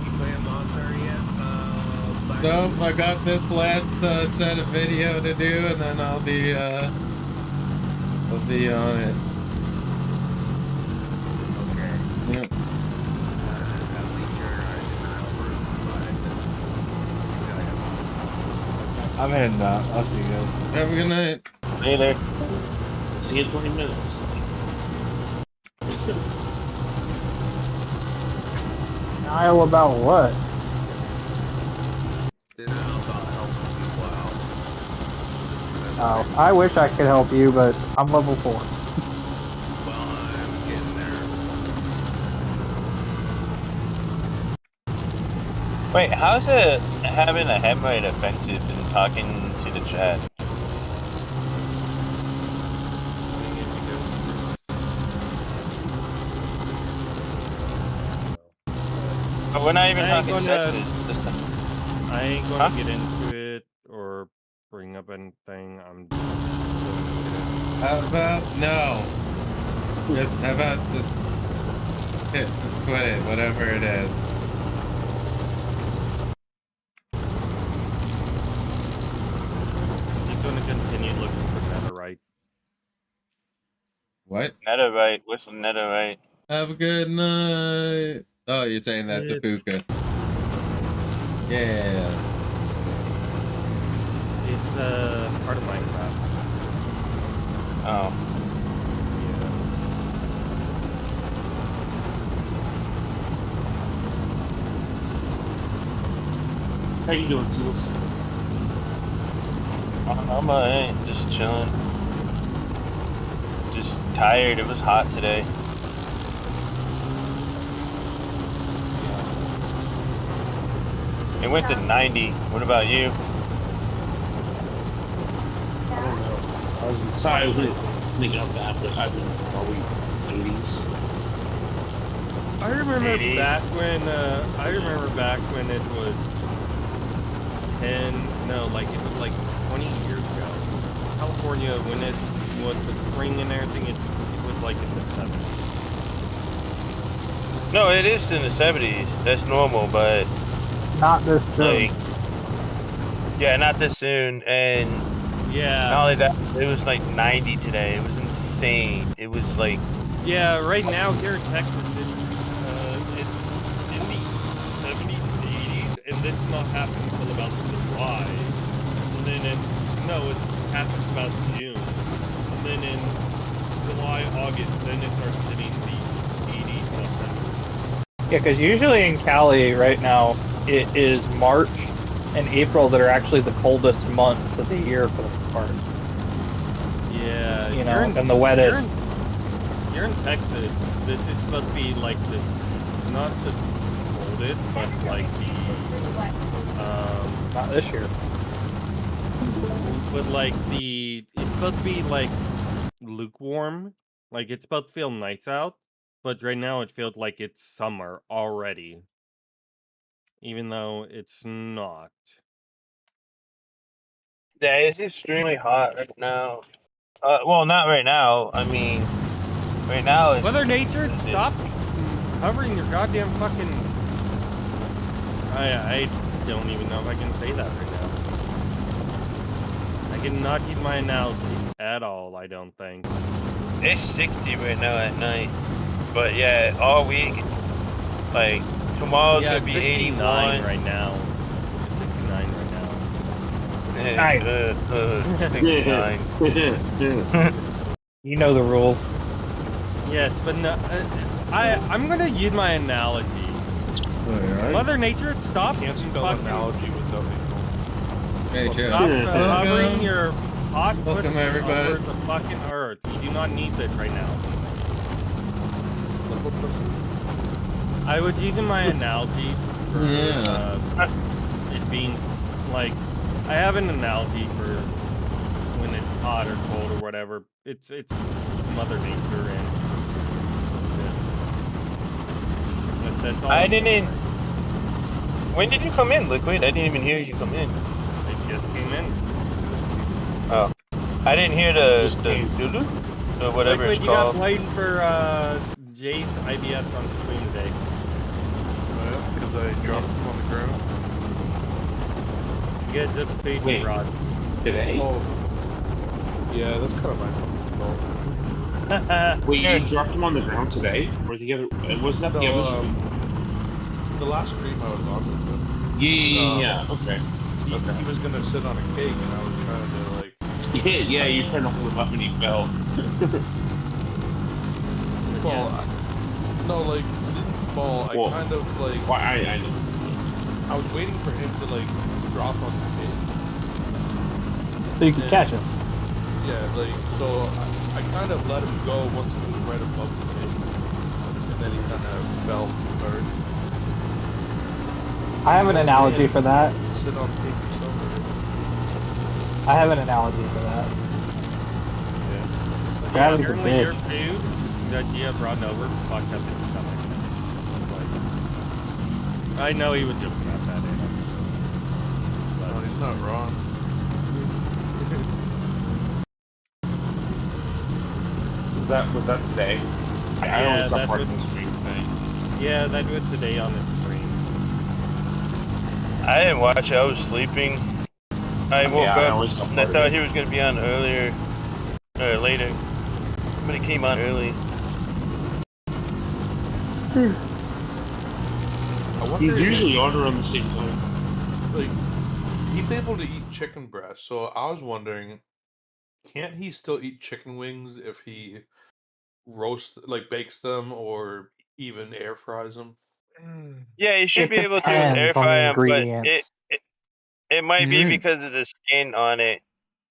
You playing Monster yet? Nope, I got this last set of video to do, and then I'll be on it. Okay. Yep. At least you're not a denial person about it. I'm heading out. I'll see you guys. Have a good night. Later. See you in 20 minutes. Denial about what? Denial about helping people out. Oh, I wish I could help you, but I'm level 4. Well, I'm getting there. Wait, how's it having a hemorrhoid offensive and talking to the chat? But we're not even talking sexist. I ain't gonna get into it or bring up anything. I'm. How about no? Just how about just quit it, whatever it is. I'm gonna continue looking for netherite. What? Netherite. What's netherite? Have a good night. Oh, you're saying that to Puka. Yeah. It's part of Minecraft. Oh. How you doing, Seals? I'm alright, just chilling. Just tired. It was hot today. It went to 90. What about you? I don't know. I was inside thinking of that, but I've been probably 80s. I remember 80. back when it was 10. No, like it was like 20 years ago. California, when it was the spring and everything, it was like in the 70s. No, it is in the 70s. That's normal, but Not this soon. like, yeah, not this soon. And yeah, not only that, it was like 90 today. It was insane. It was like, yeah. Right now here in Texas, it's in the 70s, 80s, and it's not happening until about July. And then it happens about June, and then in July, August, then it starts hitting the 80s. Yeah, because usually in Cali right now, it is March and April that are actually the coldest months of the year for the most part. Yeah, you know, and the wettest. You're in Texas. It's supposed to be like not the coldest, but like the not this year. But like it's supposed to be like lukewarm, Like, it's about to feel nice out, but right now it feels like it's summer already. Even though it's not. Yeah, it's extremely hot right now. Well, not right now. I mean, right now it's... Mother Nature, stop covering your goddamn fucking... I don't even know if I can say that right now. I cannot use my analogy at all, I don't think. It's 60 right now at night. But yeah, all week, like, tomorrow's gonna be 81 right now. It's 69 right now. Nice. 69. You know the rules. Yeah, it's been... I'm gonna use my analogy. Right. Mother Nature, stop Can't spell fucking... analogy without it. Hey, Joe. Stop covering your hot Welcome, pussy everybody. over the fucking earth. You do not need this right now. I was using my analogy for it being like, I have an analogy for when it's hot or cold or whatever. It's Mother Nature and that's all. I didn't. When did you come in, Liquid? I didn't even hear you come in. I just came in. Oh, I didn't hear the Lulu or whatever Liquid, it's you got called. blamed for Jade's IBS on stream today. Because I dropped him on the ground. You guys at the fade rod. Today? Oh. Yeah, that's kind of my fault. Wait, you dropped him on the ground today? Or the other? Wasn't that the other stream? The last stream I was on with him. Yeah. Okay. He was gonna sit on a cake, and I was trying to like. Yeah, you're trying to hold him up, and he fell. Well, no, like he didn't fall. I kind of like. Well, I know. I was waiting for him to like drop on the cake. So you can catch him. Yeah, like so I kind of let him go once he was right above the cake, and then he kind of fell too hard. I have an analogy for that. Sit on cake yourself. I have an analogy for that. Yeah. Gravity's a Apparently bitch. your food that Gia brought over fucked up his stomach. Like, I know he was joking about that. No, he's not wrong. Was that today? I only saw part of the stream today. Yeah, that was today on its stream. I didn't watch it. I was sleeping. I woke up and I thought he was gonna be on earlier or later, but he came on early. He's usually on around the same time. Like, he's able to eat chicken breast, so I was wondering, can't he still eat chicken wings if he bakes them or even air fries them? Yeah, you should It be able to air depends on the fry them, but ingredients. it might be because of the skin on it,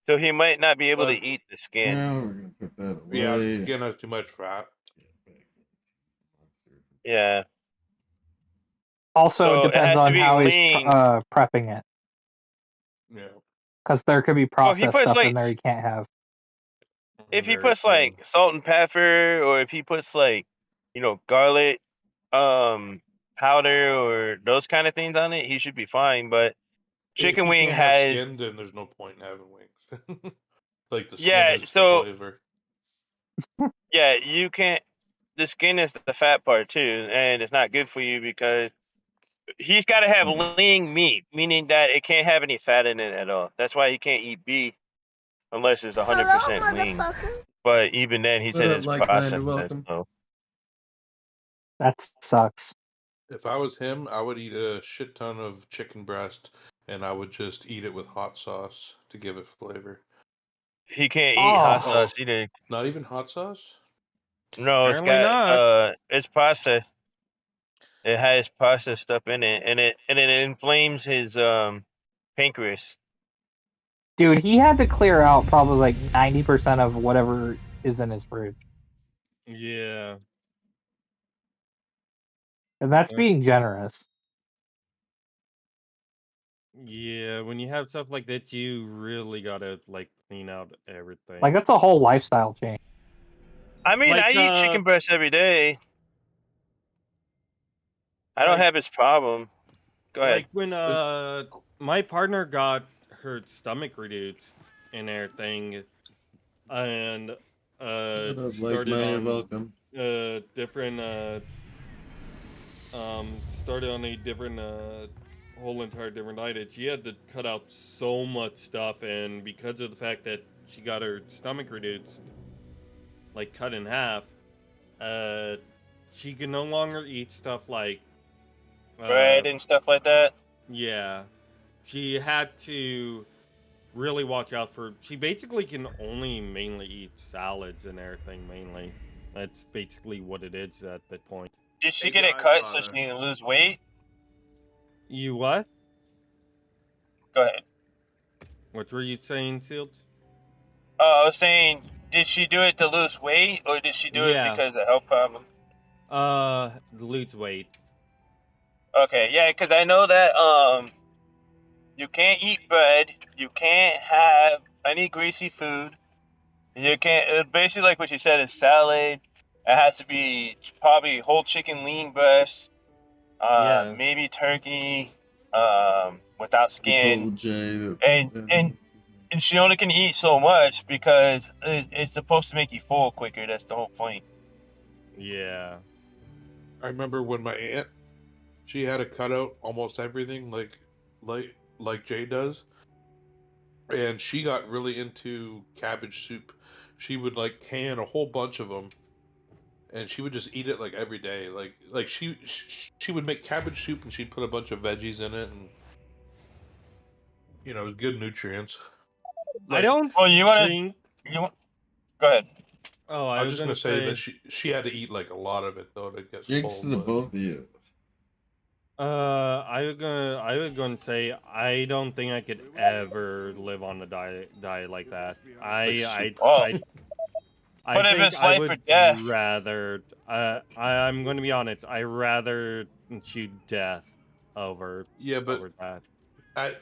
so he might not be able to eat the skin. Yeah, we're gonna put that away. Yeah, the skin has too much fat. Yeah. Also, So it it depends has to on be how he's lean. prepping it. Yeah. Because there could be Well, if he processed puts stuff in like there you can't have. if he puts like salt and pepper, or if he puts like, garlic, powder, or those kind of things on it, he should be fine. But chicken If you wing can't have has skin, then there's no point in having wings. Like the skin yeah. is So for flavor. yeah, you can't. The skin is the fat part too, and it's not good for you because he's got to have lean meat, meaning that it can't have any fat in it at all. That's why he can't eat beef unless it's 100% lean. But even then, he said it's processed. So. That sucks. If I was him, I would eat a shit ton of chicken breast, and I would just eat it with hot sauce to give it flavor. He can't eat hot sauce either. Not even hot sauce? No, it's got it's processed. It has processed stuff in it, and it inflames his pancreas. Dude, he had to clear out probably like 90% of whatever is in his fridge. Yeah. And that's being generous. Yeah, when you have stuff like that, you really gotta like clean out everything. Like, that's a whole lifestyle change. I mean, like, I eat chicken breast every day. I don't have this problem. Go ahead. Like when my partner got her stomach reduced and everything, and started on welcome. different started on a different whole entire different diet. She had to cut out so much stuff, and because of the fact that she got her stomach reduced, like cut in half, uh, she can no longer eat stuff like Bread and stuff like that. yeah. She had to really watch out for. She basically can only mainly eat salads and everything. Mainly, that's basically what it is at that point. Did she get it cut so she can lose weight? You what? Go ahead. What were you saying, Sealed? I was saying, did she do it to lose weight, or did she do it Yeah. because of health problem? Lose weight. Okay, yeah, because I know that you can't eat bread, you can't have any greasy food, you can't. Basically, like what you said, is salad. It has to be probably whole chicken lean breast, Yeah. maybe turkey, without I skin, told Jay and she only can eat so much because it's supposed to make you full quicker. That's the whole point. Yeah. I remember when my aunt, she had to cut out almost everything, like Jay does, and she got really into cabbage soup. She would like can a whole bunch of them, and she would just eat it like every day. Like she would make cabbage soup and she'd put a bunch of veggies in it, and good nutrients. I don't Well, you want think. to go ahead. Oh, I I was was just gonna gonna say say. that she had to eat like a lot of it though to get Jinx to full. the But both of you. I was gonna say I don't think I could ever live on a diet like that. I But if think it's I life or would death, rather. I'm going to be honest. I rather choose death over yeah, but over that.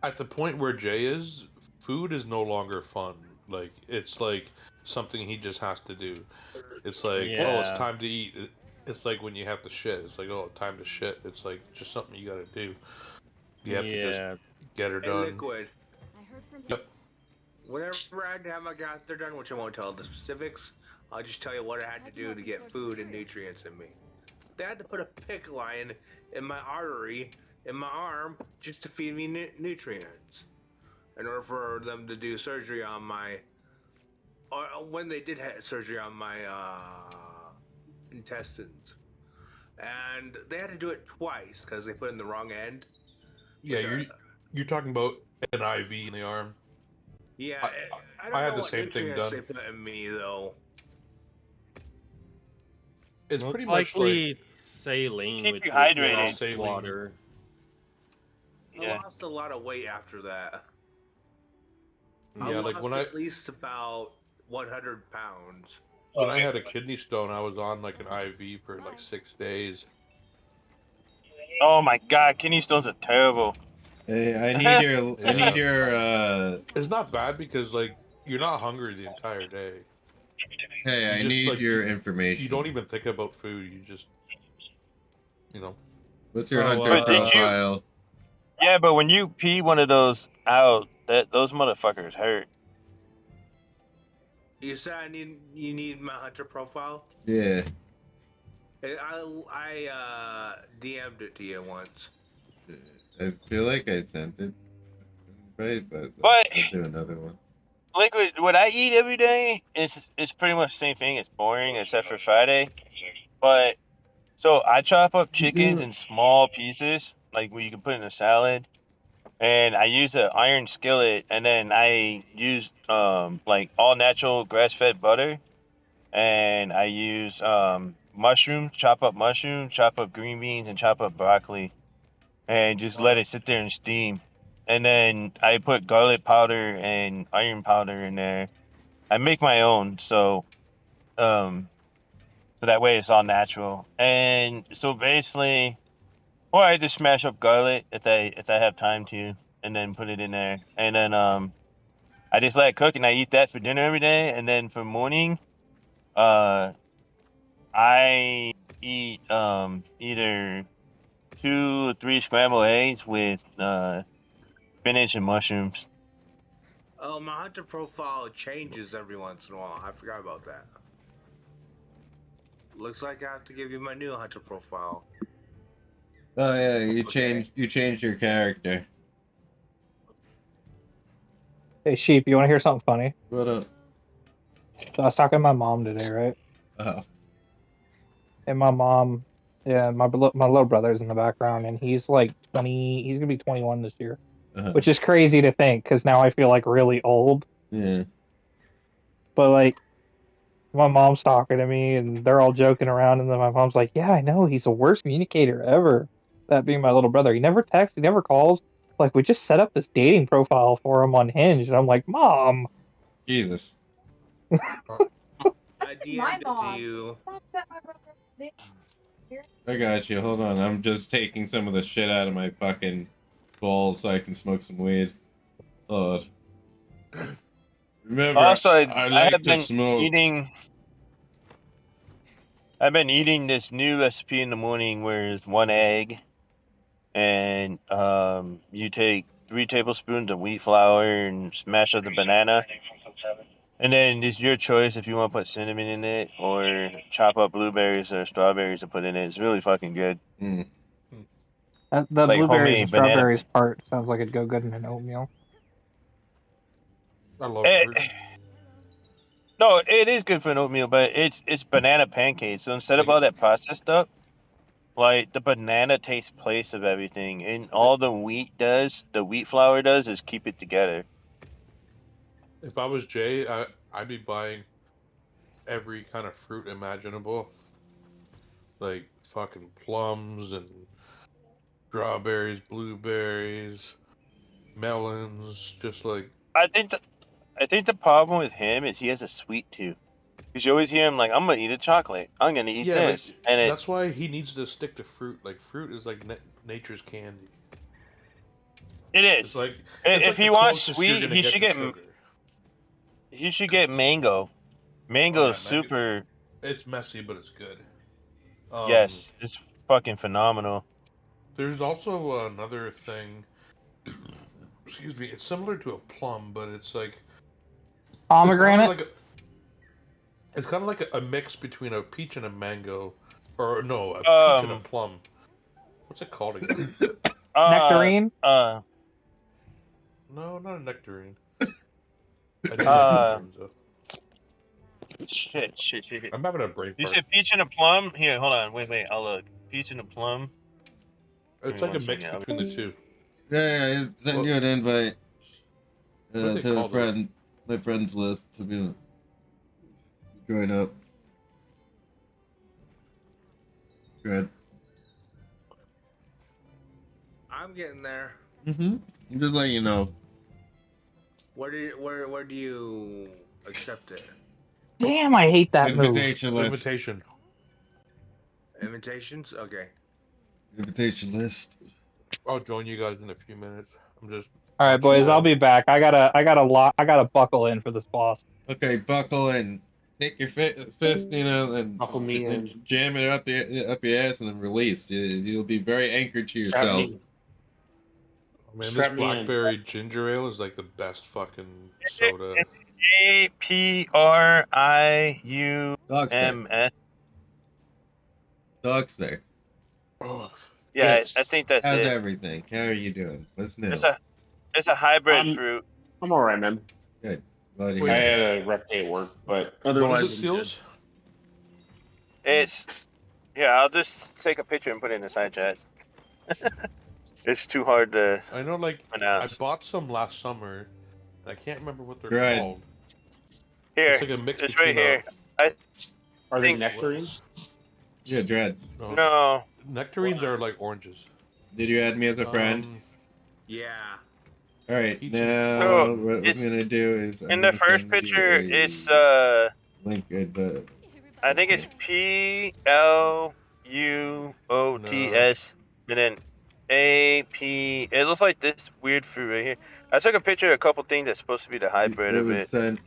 at the point where Jay is, food is no longer fun. Like it's like something he just has to do. It's like, oh, it's Yeah. time to eat. It's like when you have to shit. It's like, oh, time to shit. It's like just something you got to do. You have to just Yeah. get her Hey, done. Liquid. Yep. Whenever I had to have my gather done, which I won't tell the specifics, I'll just tell you what I had to do to get food and nutrients in me. They had to put a PICC line in my artery in my arm just to feed me nutrients. In order for them to do surgery on my, or when they did have surgery on my intestines, and they had to do it twice because they put in the wrong end. Yeah, you're talking about an IV in the arm. Yeah, I don't had know the what same thing nutrients done. they put in me though. It's Most pretty much likely like saline, keep which you would hydrated. be water. I lost a lot of weight after that. Yeah, I like lost when at least about 100 pounds. when I had a kidney stone, I was on like an IV for like 6 days. Oh my god, kidney stones are terrible. Hey, I need your It's not bad because like you're not hungry the entire day. Hey, I need your information. You don't even think about food. You just, What's your hunter profile? Yeah, but when you pee one of those out, those motherfuckers hurt. You said you need my hunter profile? Yeah. I DM'd it to you once. I feel like I sent it, right? But But I'll do another one. Liquid, what I eat every day is pretty much the same thing. It's boring except for Friday. But so I chop up chickens in small pieces, like where you can put in a salad. And I use an iron skillet, and then I use like all natural grass fed butter, and I use mushrooms, chop up green beans, and chop up broccoli, and just let it sit there and steam. And then I put garlic powder and iron powder in there. I make my own, so that way it's all natural. And so basically, or I just smash up garlic if I have time to, and then put it in there. And then I just let it cook, and I eat that for dinner every day. And then for morning, I eat either 2 or 3 scrambled eggs with spinach and mushrooms. Oh, my hunter profile changes every once in a while. I forgot about that. Looks like I have to give you my new hunter profile. Oh yeah, you changed your character. Hey, Sheep, you want to hear something funny? What up? So I was talking to my mom today, right? Oh. And my mom, yeah, my little brother's in the background, and he's like 20. He's gonna be 21 this year, which is crazy to think because now I feel like really old. Yeah. But like, my mom's talking to me, and they're all joking around, and then my mom's like, "Yeah, I know. He's the worst communicator ever." That being my little brother. He never texts. He never calls. Like, we just set up this dating profile for him on Hinge, and I'm like, Mom. Jesus. I DM'd it to you. I got you. Hold on. I'm just taking some of the shit out of my fucking balls so I can smoke some weed. Lord. Remember, Also, I like have to been smoke. I've been eating this new recipe in the morning where it's 1 egg, and you take 3 tablespoons of wheat flour and smash up the banana. And then it's your choice if you want to put cinnamon in it or chop up blueberries or strawberries to put in it. It's really fucking good. Mm. The Like blueberries and homemade banana. strawberries part sounds like it'd go good in an oatmeal. I love It, fruit. no, it is good for an oatmeal, but it's banana pancakes. So instead of all that processed stuff, like the banana takes place of everything, and all the wheat flour does, is keep it together. If I was Jay, I'd be buying every kind of fruit imaginable, like fucking plums and strawberries, blueberries, melons, just like. I think the problem with him is he has a sweet tooth. Because you always hear him like, "I'm gonna eat a chocolate. I'm gonna eat this," Like, and that's why he needs to stick to fruit. Like fruit is like nature's candy. it is. It's like If he wants you're sweet, gonna he should get sugar. he should get mango. Mango is super. It's messy, but it's good. Yes, it's fucking phenomenal. There's also another thing. Excuse me. It's similar to a plum, but it's like Pomegranate. It's kind of like a mix between a peach and a mango, or no, a peach and a plum. What's it called again? Nectarine. No, not a nectarine. I do like nectarines though. Shit. I'm having a brain You fart. said peach and a plum? Here, hold on. Wait. I'll look. Peach and a plum. It's like a mix between the two. Yeah, I send you an invite to call my friends list to be join up. Good. I'm getting there. I'm just letting you know. Where do you accept it? Damn, I hate that Invitation move. list. Invitations? Okay. Invitation list. I'll join you guys in a few minutes. I'm just. All right, boys, I'll be back. I gotta buckle in for this boss. Okay, buckle in. Take your fist, and buckle me in. Jam it up your ass, and then release. You'll be very anchored to yourself. Oh, man, this blackberry ginger ale is like the best fucking soda. APRIUMS. Dogster. Oh. Yeah, I think that's How's it. everything? How are you doing? What's new? It's a hybrid fruit. I'm alright, man. Good. I had a rough day at work, but otherwise What is it, Seals? It's I'll just take a picture and put it in the side chat. It's too hard to. I know, like pronounce. I bought some last summer. I can't remember what they're Right. called. Here, It's like a mix it's right here. Are they nectarines? Yeah, Dread. No. Nectarines are like oranges. Did you add me as a friend? Yeah. All right. Now So, what I'm gonna do is in the first picture, it's link it, but I think it's PLUOTS and then AP. It looks like this weird fruit right here. I took a picture of a couple things that's supposed to be the hybrid it of was it. sent.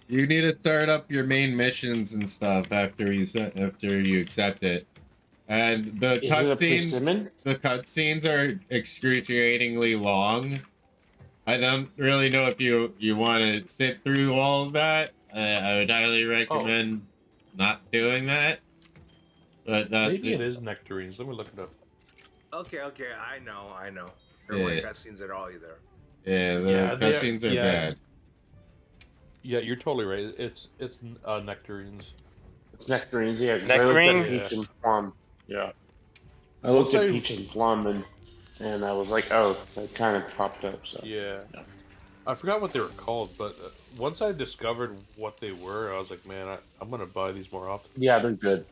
You need to start up your main missions and stuff after you accept it. And the cutscenes are excruciatingly long. I don't really know if you want to sit through all of that. I would highly recommend not doing that. But maybe it is nectarines. Let me look it up. Okay, I know. There weren't cutscenes at all either. Yeah, the cutscenes are bad. Yeah, you're totally right. It's nectarines. It's nectarines, yeah. Nectarine? I looked at Peach and Plum. Yeah. I looked at Peach and Plum and I was like, oh, that kind of popped up. So yeah. I forgot what they were called, but once I discovered what they were, I was like, man, I'm gonna buy these more often. Yeah, they're good.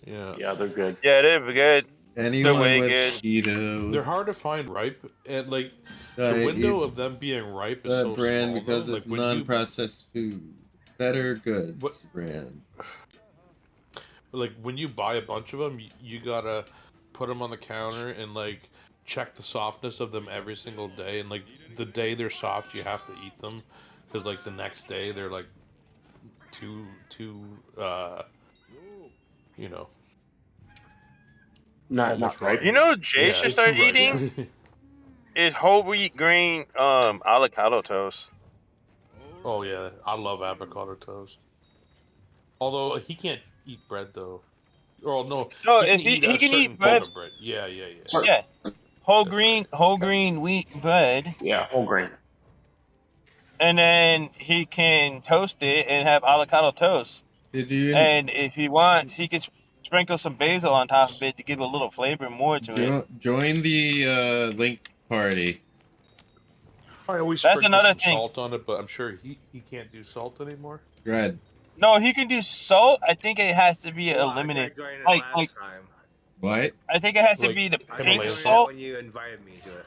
Yeah, they're good. Yeah, they're good. Anyone they're way with good. keto. They're hard to find ripe, and like the window of them being ripe is so brand small. Because though. it's like, non-processed food. Better Goods brand. Like when you buy a bunch of them, you gotta put them on the counter and like check the softness of them every single day. And like the day they're soft, you have to eat them because like the next day they're like too you know. Not right. You know, Jay should start eating is whole wheat grain avocado toast. Oh yeah, I love avocado toast. Although he can't eat bread though. Oh no, he can eat bread. Yeah. Yeah, whole green wheat bread. Yeah, whole grain. And then he can toast it and have avocado toast. And if he wants, he can sprinkle some basil on top of it to give a little flavor more to it. Join the link party. I always That's sprinkle another some thing. salt on it, but I'm sure he can't do salt anymore. Red. No, he can do salt. I think it has to be a limited. Like what? I think it has to be the pink salt. When you invited me to it.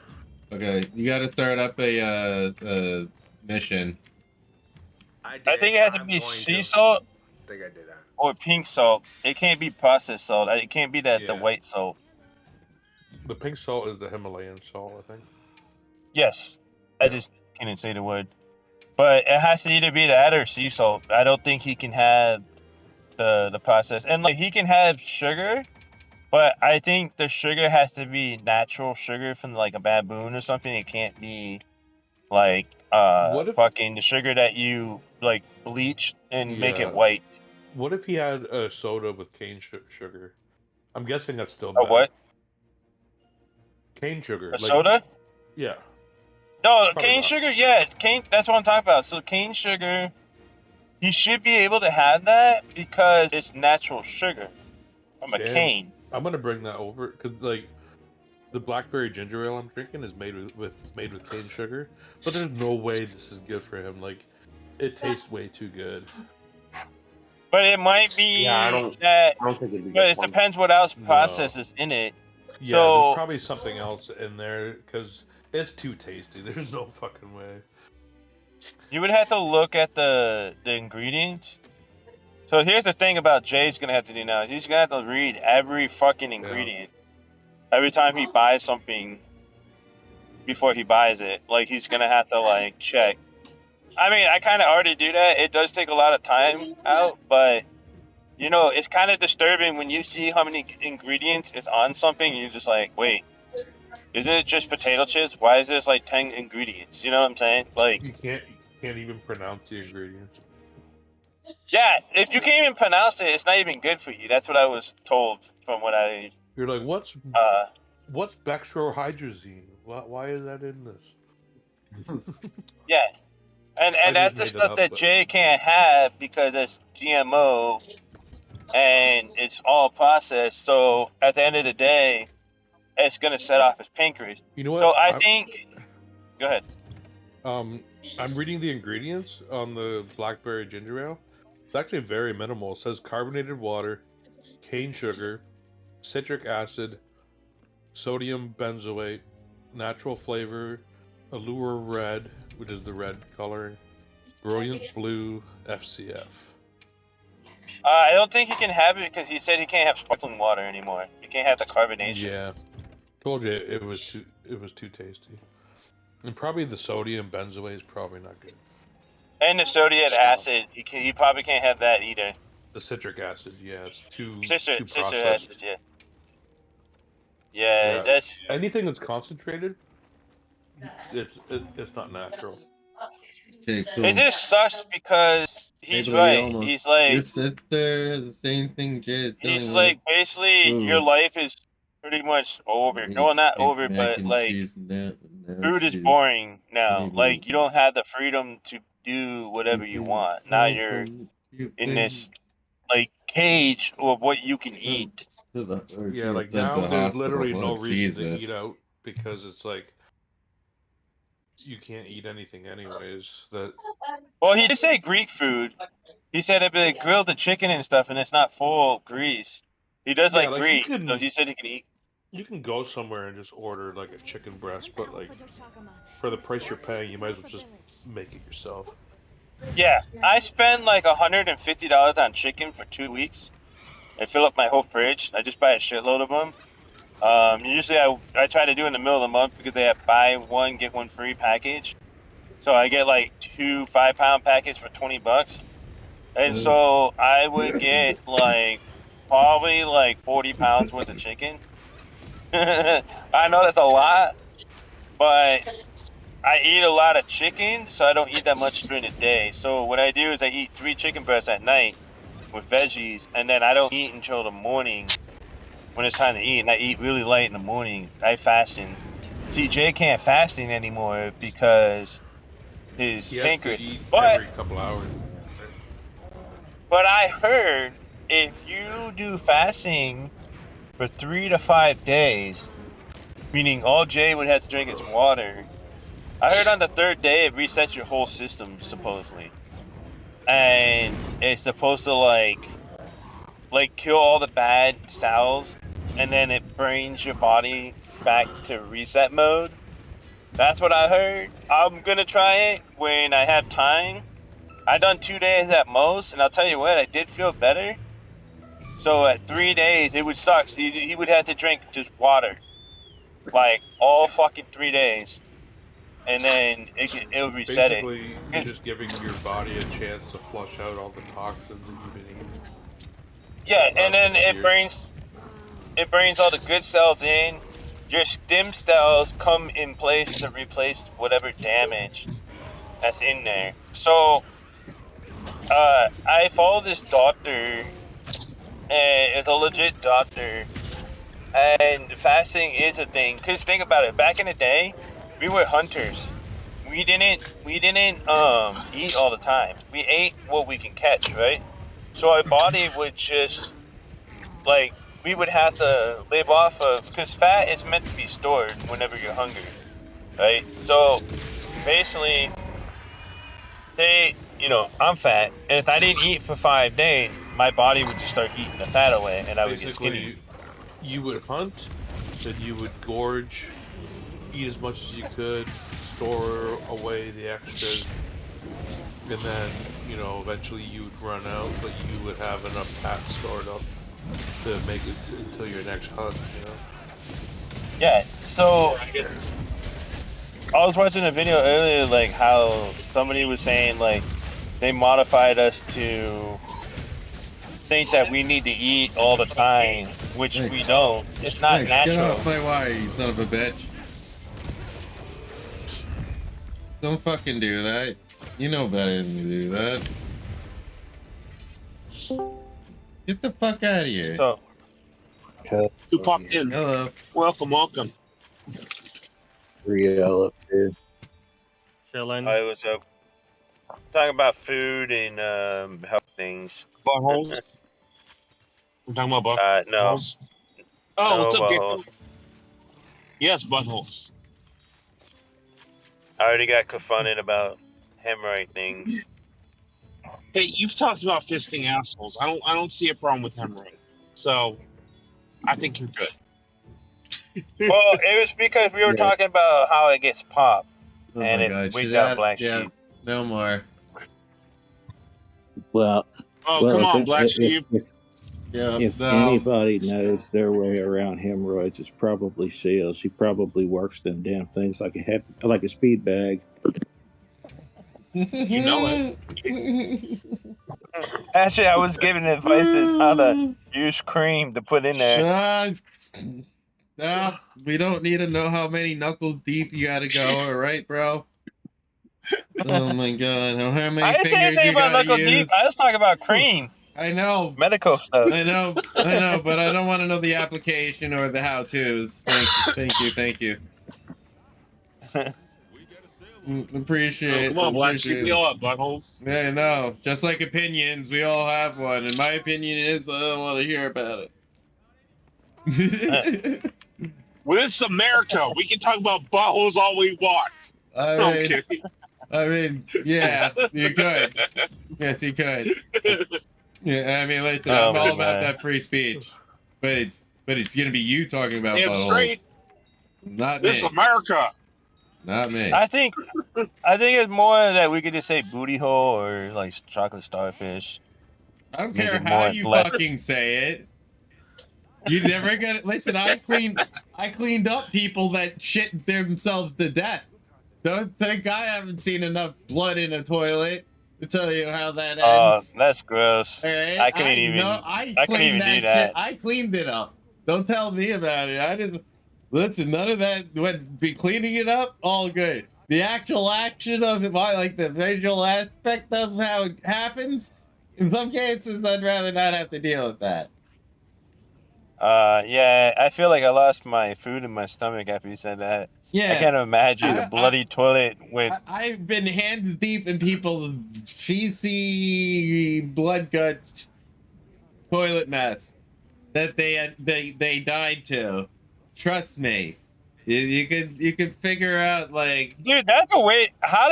Okay, you got to start up a mission. I think it has to be sea salt. I think I did that. Or pink salt. It can't be processed salt. It can't be the white salt. The pink salt is the Himalayan salt, I think. Yes, I just couldn't say the word. But it has to either be that or sea salt. I don't think he can have the process. And like he can have sugar, but I think the sugar has to be natural sugar from like a baboon or something. It can't be like fucking the sugar that you like bleach and make it white. What if he had a soda with cane sugar? I'm guessing that's still bad. A what? Cane sugar. A soda? Yeah. No, Probably cane not. sugar, yeah, cane. That's what I'm talking about. So cane sugar, you should be able to have that because it's natural sugar from a cane. I'm gonna bring that over because like the blackberry ginger ale I'm drinking is made with cane sugar, but there's no way this is good for him. Like, it tastes way too good. But it might be I don't think it'd be but good. it depends what else process is in it. Yeah, so there's probably something else in there because it's too tasty. There's no fucking way. You would have to look at the ingredients. So here's the thing about Jay's gonna have to do now. He's gonna have to read every fucking ingredient. Every time he buys something before he buys it. Like he's gonna have to like check. I mean, I kinda already do that. It does take a lot of time out, but you know, it's kind of disturbing when you see how many ingredients is on something and you're just like, wait, isn't it just potato chips? Why is there like 10 ingredients? You know what I'm saying? Like You can't even pronounce the ingredients. yeah, if you can't even pronounce it, it's not even good for you. That's what I was told from what I. You're like, what's Bextrohydrazine? Why is that in this? Yeah, and that's the stuff that Jay can't have because it's GMO, and it's all processed. So at the end of the day, it's gonna set off his pancreas. You know what? So I think. Go ahead. I'm reading the ingredients on the blackberry ginger ale. It's actually very minimal. It says carbonated water, cane sugar, citric acid, sodium benzoate, natural flavor, allure red, which is the red coloring, brilliant blue, FCF. I don't think he can have it because he said he can't have sparkling water anymore. He can't have the carbonation. Yeah, told you it was too tasty. And probably the sodium benzoate is probably not good. And the sodium acid, you probably can't have that either. The citric acid, yeah, it's too Citric processed. acid, yeah. Yeah, that's anything that's concentrated. It's not natural. Okay, cool. It just sucks because he's Maybe right. almost. He's like Your sister has the same thing Jay is dealing he's with. like basically your life is pretty much over. No, not over, mac but and like cheese and that, food is boring now. Like you don't have the freedom to do whatever you want. Now you're in this like cage of what you can eat. Yeah, like now there's literally no reason to eat out because it's like you can't eat anything anyways. Well, he did say Greek food. He said it'd be like grilled the chicken and stuff, and it's not full of grease. He does like Greek, so he said he can eat. You can go somewhere and just order like a chicken breast, but like for the price you're paying, you might as well just make it yourself. Yeah, I spend like $150 on chicken for 2 weeks. I fill up my whole fridge. I just buy a shitload of them. Usually I try to do in the middle of the month because they have buy one get one free package. So I get like 2 5-pound packets for $20, and so I would get like probably like 40 pounds worth of chicken. I know that's a lot, but I eat a lot of chicken, so I don't eat that much during the day. So what I do is I eat 3 chicken breasts at night with veggies, and then I don't eat until the morning when it's time to eat. And I eat really light in the morning. I fasting. See, Jay can't fasting anymore because his pancreas. Every couple hours. But I heard if you do fasting for 3 to 5 days, meaning all Jay would have to drink is water. I heard on the 3rd day it resets your whole system supposedly, and it's supposed to like kill all the bad cells, and then it brings your body back to reset mode. That's what I heard. I'm gonna try it when I have time. I done 2 days at most, and I'll tell you what, I did feel better. So at 3 days, it would suck. So he would have to drink just water, like all fucking 3 days, and then it would reset Basically, you're just giving your body a chance to flush out all the toxins that you've been eating. Yeah, and then it brings all the good cells in. Your stem cells come in place to replace whatever damage that's in there. So I follow this doctor, and it's a legit doctor, and fasting is a thing. Cause think about it, back in the day, we were hunters. We didn't eat all the time. We ate what we can catch, right? So our body would just like we would have to live off of, because fat is meant to be stored whenever you're hungry, right? So basically, say I'm fat, and if I didn't eat for 5 days, my body would just start eating the fat away, and I would get skinny. You would hunt, then you would gorge, eat as much as you could, store away the extras, and then eventually you would run out, but you would have enough fat stored up to make it until your next hunt. Yeah. So I was watching a video earlier, like how somebody was saying like they modified us to think that we need to eat all the time, which we don't. It's not natural. Get off my wire, you son of a bitch. Don't fucking do that. You know better than to do that. Get the fuck out of here. So, who popped in? Hello. Welcome. Real up there. Chilling. I was talking about food and health things. Buttholes? We're talking about buttholes? No. Oh, no what's up, buttholes. Yes, buttholes. I already got confronted about hemorrhoid things. Hey, you've talked about fisting assholes. I don't see a problem with hemorrhoid. So I think you're good. Well, it was because we were talking about how it gets popped. Oh and my it God. wakes up Blaqksheep. Yeah, no more. Well, come on, Blaqksheep. If anybody knows their way around hemorrhoids, it's probably Seals. He probably works them damn things like a speed bag. You know it. Actually, I was giving advice on how to use cream to put in there. We don't need to know how many knuckles deep you gotta go, alright, bro? Oh my god, how I many didn't say fingers anything you about gotta knuckle deep. use? I was talking about cream. I know. Medical stuff. I know, but I don't want to know the application or the how-tos. Thank you. Appreciate Come on, Black Sheep, we it. all have buttholes. Yeah, I know. Just like opinions, we all have one. And my opinion is I don't want to hear about it. Well, this is America. We can talk about buttholes all we want. I'm kidding. I mean, yeah, you could. Yes, you could. Yeah, I mean, listen, I'm all about that free speech, but it's gonna be you talking about Damn buttholes, straight. not me. This is America. Not me. I think it's more that we could just say booty hole or like chocolate starfish. I don't care how you fucking say it. You never gonna listen. I cleaned up people that shit themselves to death. Don't think I haven't seen enough blood in a toilet to tell you how that ends. That's gross. Right? I couldn't even do that. Shit. I cleaned it up. Don't tell me about it. I just listen. None of that. Would be cleaning it up. All good. The actual action of it, like the visual aspect of how it happens. In some cases, I'd rather not have to deal with that. Yeah, I feel like I lost my food in my stomach after you said that. Yeah. I can't imagine a bloody toilet with. I've been hands deep in people's feces, blood guts, toilet mess that they died to. Trust me, you could figure out like. Dude, that's a way. How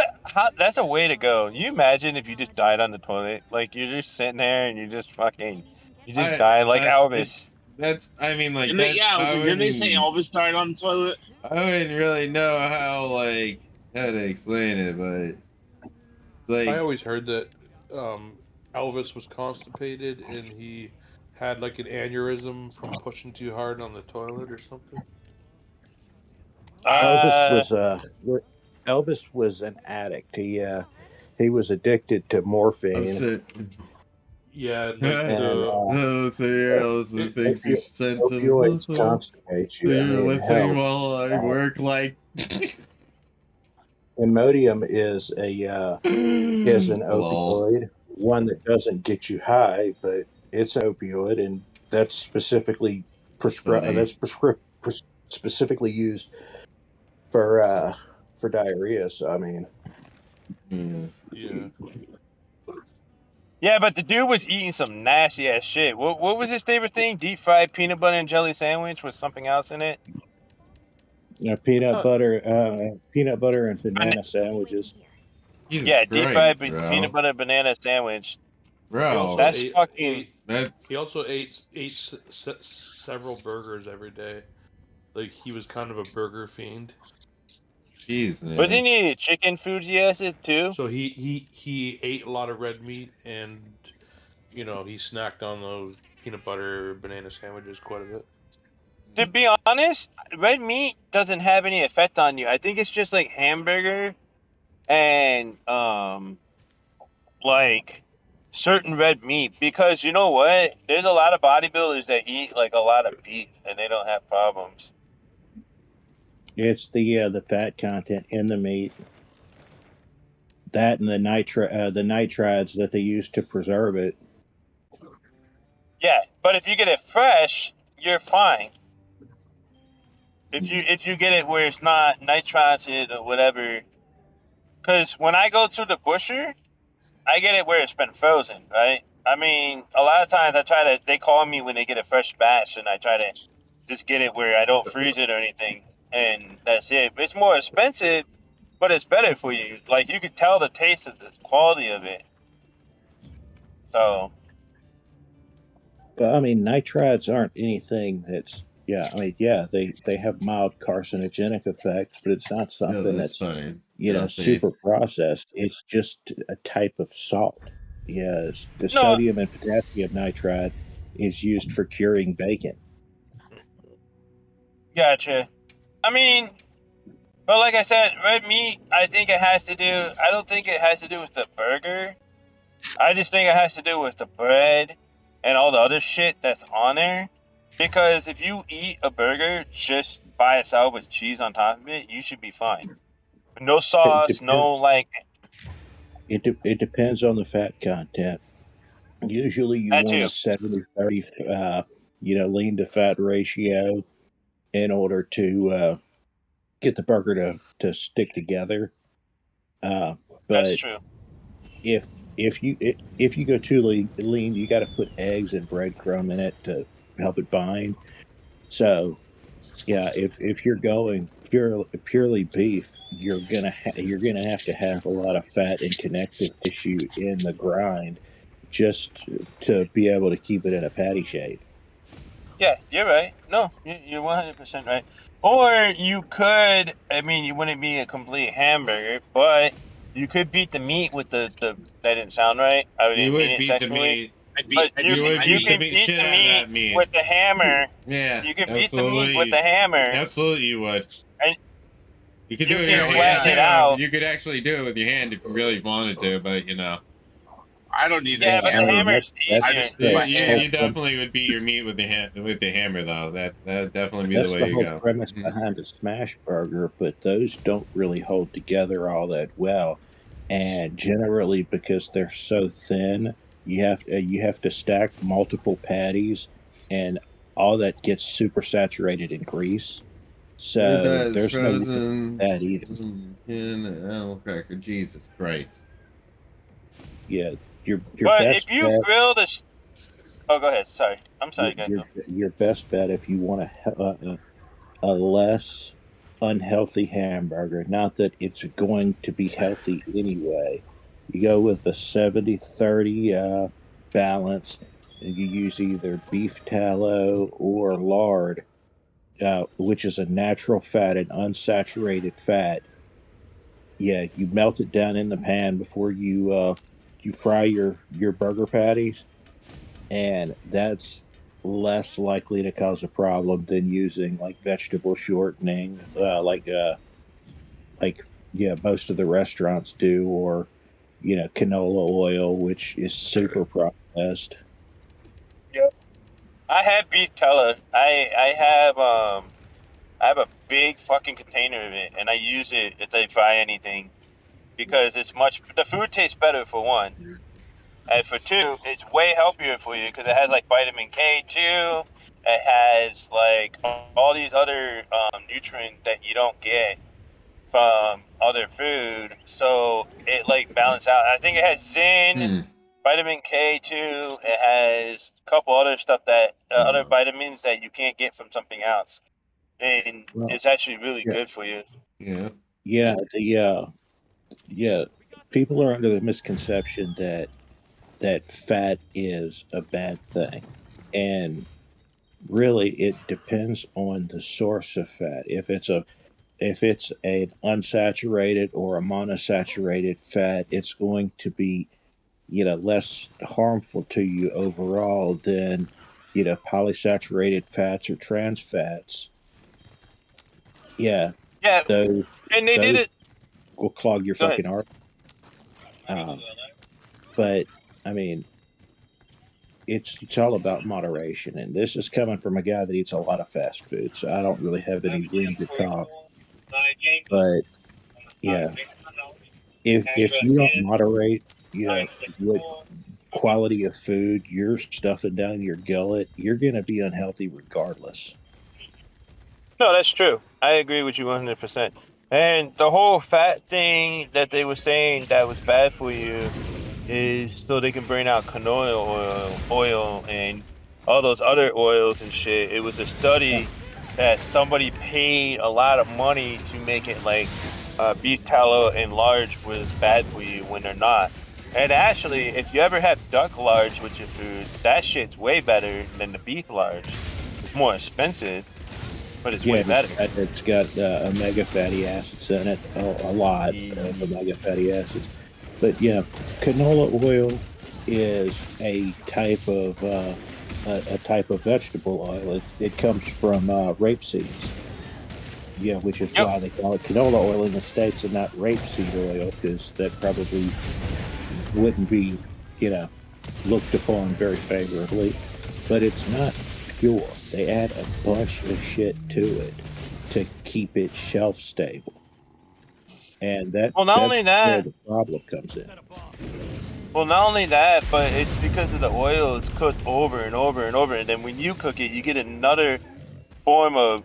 that's a way to go. You imagine if you just died on the toilet, like you're just sitting there and you just died like Elvis. Didn't they say Elvis died on the toilet? I wouldn't really know how to explain it, but I always heard that Elvis was constipated and he had like an aneurysm from pushing too hard on the toilet or something. Elvis was an addict. He was addicted to morphine. Yeah, things you sent to opioids constipate you. Listening while I work like. Imodium is an opioid, one that doesn't get you high, but it's an opioid, and that's specifically specifically used for diarrhea. So I mean, yeah. Yeah, but the dude was eating some nasty ass shit. What was his favorite thing? Deep fried peanut butter and jelly sandwich with something else in it? Peanut butter and banana sandwiches. Jesus yeah, deep fried Christ, peanut butter banana sandwich. Bro, He also ate several burgers every day. Like he was kind of a burger fiend. Jeez, man. But didn't he eat chicken food acid too? So he ate a lot of red meat, and he snacked on those peanut butter banana sandwiches quite a bit. To be honest, red meat doesn't have any effect on you. I think it's just like hamburger and like certain red meat, because you know what? There's a lot of bodybuilders that eat like a lot of beef and they don't have problems. It's the fat content in the meat, that and the nitrites that they use to preserve it. Yeah, but if you get it fresh, you're fine. If you get it where it's not nitrated or whatever, because when I go to the butcher, I get it where it's been frozen, right? I mean, a lot of times they call me when they get a fresh batch, and I try to just get it where I don't freeze it or anything, and that's it. It's more expensive, but it's better for you. Like, you can tell the taste of the quality of it. So. I mean, nitrites aren't anything that's, they have mild carcinogenic effects, but it's not something that's funny. Super processed. It's just a type of salt. Yes, the sodium and potassium nitrite is used for curing bacon. Gotcha. I mean, But like I said, red meat, I think it has to do, I don't think it has to do with the burger. I just think it has to do with the bread and all the other shit that's on there. Because if you eat a burger just by itself with cheese on top of it, you should be fine. No sauce, no like. It depends on the fat content. Usually you That want too. a 70-30, lean to fat ratio in order to get the burger to stick together. That's But true. if you go too lean, you got to put eggs and breadcrumb in it to help it bind. So yeah, if you're going purely beef, you're gonna have to have a lot of fat and connective tissue in the grind just to be able to keep it in a patty shape. Yeah, you're right. No, you're 100% right. Or you could, I mean, you wouldn't be a complete hamburger, but you could beat the meat with that didn't sound right. I You didn't mean would it beat the sexually. meat. But You would you beat the can meat beat shit the out of meat that meat. with the hammer. Yeah, You can beat the meat with absolutely. the hammer. Absolutely, you would. And You could do it with can your hand flatten it out. too. You could actually do it with your hand if you really wanted to, but you know. I don't need Yeah, a but the hammer. hammer is That's I easier. just use my hand. You definitely would beat your meat with the hammer though. That would definitely be the That's way the to whole go. premise behind a smash burger, but those don't really hold together all that well. And generally, because they're so thin, you have to stack multiple patties, and all that gets super saturated in grease. It So does there's no way to frozen that either. in animal cracker. Jesus Christ. Yeah, your But best if you bet grill the, oh, go ahead. Sorry, I'm sorry, guys. your best bet if you want a less unhealthy hamburger, not that it's going to be healthy anyway, you go with a 70-30 balance, and you use either beef tallow or lard, which is a natural fat and unsaturated fat. Yeah, you melt it down in the pan before you fry your burger patties, and that's less likely to cause a problem than using like vegetable shortening, like yeah, most of the restaurants do, or canola oil, which is super processed. Yep. I have beef tallow. I have a big fucking container of it, and I use it if I fry anything because the food tastes better for one, and for two, it's way healthier for you because it has like vitamin K2. It has like all these other nutrients that you don't get from other food, so it like balances out. I think it has zinc, vitamin K2. It has a couple other stuff that other vitamins that you can't get from something else, and Well, it's actually really yeah, good for you. Yeah. yeah. People are under the misconception that fat is a bad thing, and really it depends on the source of fat. If it's an unsaturated or a monosaturated fat, it's going to be less harmful to you overall than polysaturated fats or trans fats. Yeah, Yeah, those and they did those it. will clog your Go ahead. fucking heart. But I mean, it's all about moderation, and this is coming from a guy that eats a lot of fast food, so I don't really have any room to talk. But yeah, if you don't moderate, what quality of food you're stuffing down your gullet, you're going to be unhealthy regardless. No, that's true. I agree with you 100%. And the whole fat thing that they were saying that was bad for you is so they can bring out canola oil and all those other oils and shit. It was a study that somebody paid a lot of money to make it like beef tallow and large was bad for you when they're not. And actually, if you ever have duck large with your food, that shit's way better than the beef large. It's more expensive, but it's way better. It's got omega fatty acids in it, a lot of omega fatty acids. But yeah, canola oil is a type of vegetable oil. It comes from rape seeds. Yeah, which is why they call it canola oil in the States and not rapeseed oil, because that probably wouldn't be, looked upon very favorably. But it's not pure. They add a bunch of shit to it to keep it shelf stable. And Well, not only that's where that, the problem comes in. Well, not only that, but it's because of the oil is cooked over and over and over, and then when you cook it, you get another form of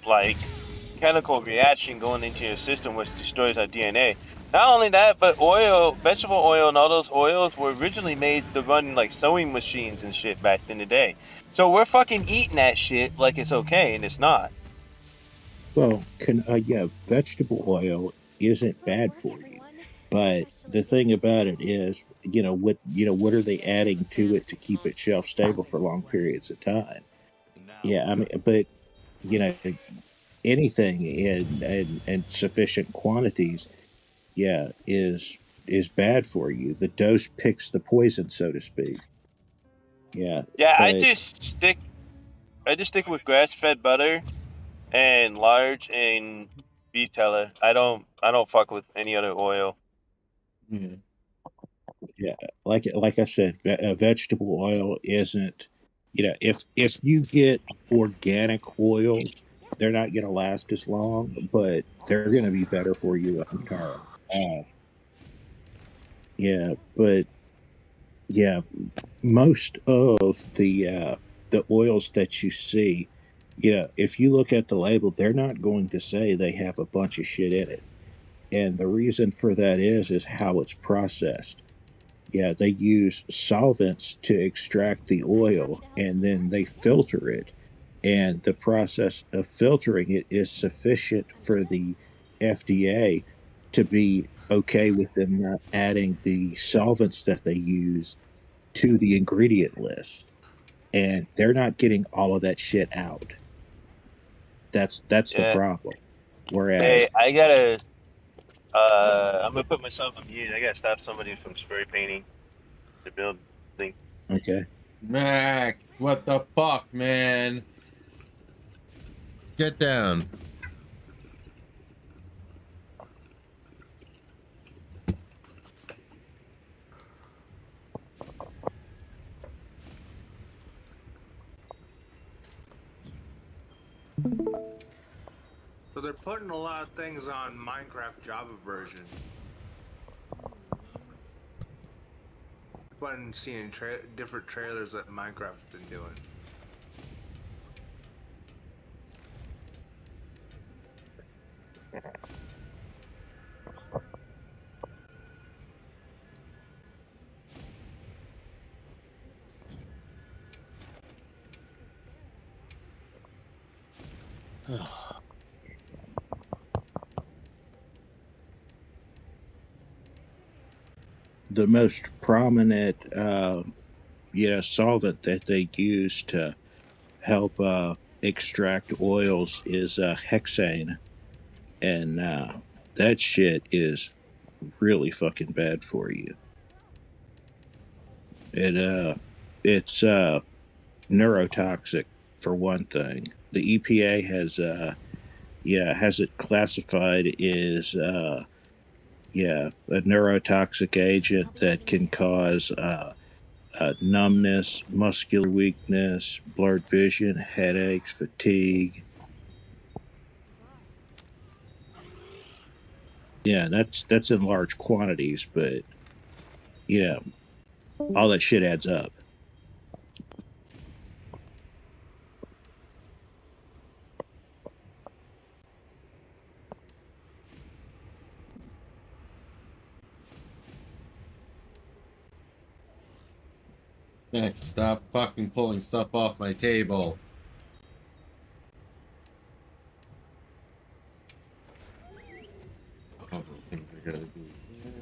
like chemical reaction going into your system, which destroys our DNA. Not only that, but oil, vegetable oil, and all those oils were originally made to run like sewing machines and shit back in the day. So we're fucking eating that shit like it's okay, and it's not. Well, yeah, vegetable oil isn't bad for you, but the thing about it is, what are they adding to it to keep it shelf stable for long periods of time? Yeah, I mean, but you know, anything in sufficient quantities, yeah, is bad for you. The dose picks the poison, so to speak. Yeah, Yeah, but I just stick with grass-fed butter and large and beef tallow. I don't fuck with any other oil. yeah, yeah, like I said, vegetable oil isn't. If you get organic oils, they're not going to last as long, but they're going to be better for you long term. Yeah, but yeah, most of the oils that you see, if you look at the label, they're not going to say they have a bunch of shit in it. And the reason for that is how it's processed. Yeah, they use solvents to extract the oil and then they filter it. And the process of filtering it is sufficient for the FDA to be okay with them not adding the solvents that they use to the ingredient list. And they're not getting all of that shit out. That's the Yeah. problem. Hey, Whereas, I'm gonna put myself on mute. I gotta stop somebody from spray painting the building. okay, Max, what the fuck, man? Get down. So they're putting a lot of things on Minecraft Java version. I've been seeing different trailers that Minecraft's been doing. the most prominent, solvent that they use to help extract oils is hexane, and that shit is really fucking bad for you. It's neurotoxic for one thing. The EPA has it classified as a neurotoxic agent that can cause numbness, muscular weakness, blurred vision, headaches, fatigue. Yeah, that's in large quantities, but all that shit adds up. Max, stop fucking pulling stuff off my table. A couple of things I gotta do here.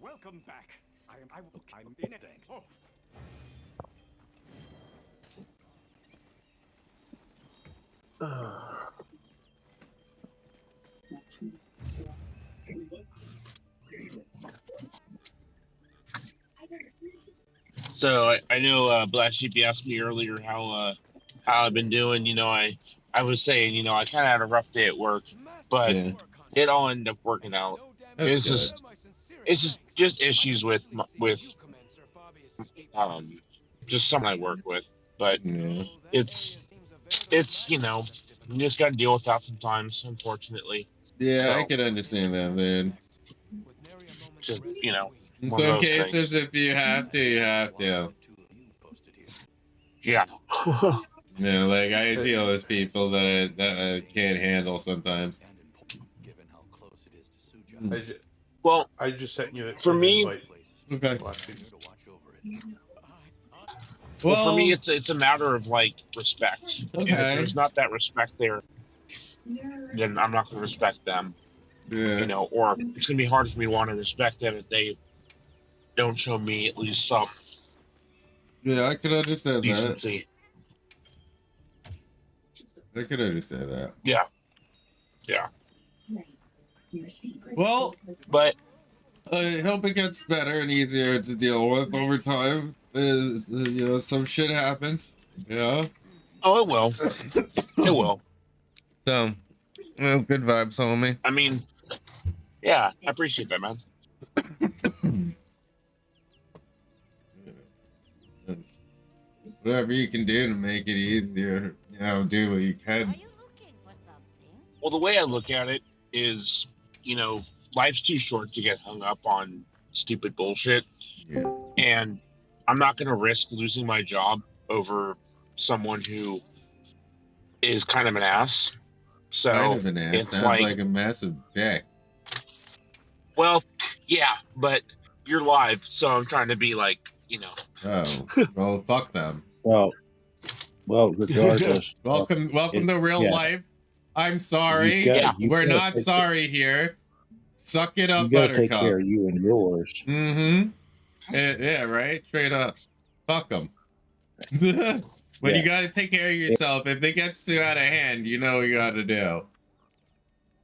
Welcome back. I'm in it. Oh. So I know Blaqksheep asked me earlier how I've been doing. I was saying I kind of had a rough day at work, but Yeah, it all ended up working out. that's It's good. just issues with just someone I work with, but Yeah, it's you just got to deal with that sometimes, unfortunately. yeah, I So can understand that, man. just In one of some those cases, things. if you have to, you have to. Yeah. Yeah, like I deal with people that I can't handle sometimes. Well, I just sent you for an me, invite. Okay. well, for me, Well, it's a matter of like respect, and if okay. there's not that respect there, then I'm not going to respect them. Yeah. Or it's going to be hard for me to want to respect them if they don't show me at least some Yeah, I can understand that. decency. I can understand that. Yeah, yeah. Well, But I hope it gets better and easier to deal with over time. Some shit happens. Yeah. oh, it will. It will. So, well, good vibes, homie. I mean, yeah, I appreciate that, man. It's whatever you can do to make it easier, do what you can. Well, the way I look at it is, life's too short to get hung up on stupid bullshit. Yeah. And I'm not going to risk losing my job over someone who is kind of an ass. So Kind of an ass. it's Sounds like a massive dick. well, yeah, but you're live, so I'm trying to be like, Oh, well, fuck them. Well, regardless. welcome to real life. I'm sorry. We're not sorry here. Suck it up, you gotta take Buttercup. care of you and yours. Mm-hmm. Yeah, right? Straight up. Fuck them. When you gotta take care of yourself, if it gets too out of hand, you know what you gotta do.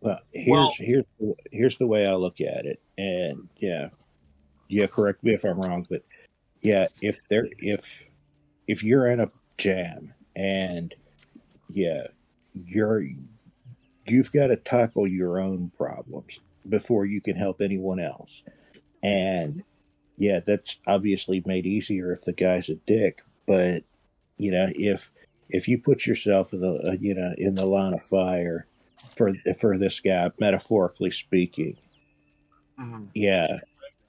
Well, here's the way I look at it, and correct me if I'm wrong, but if you're in a jam and you've got to tackle your own problems before you can help anyone else, and that's obviously made easier if the guy's a dick, but if you put yourself in the in the line of fire for this guy, metaphorically speaking,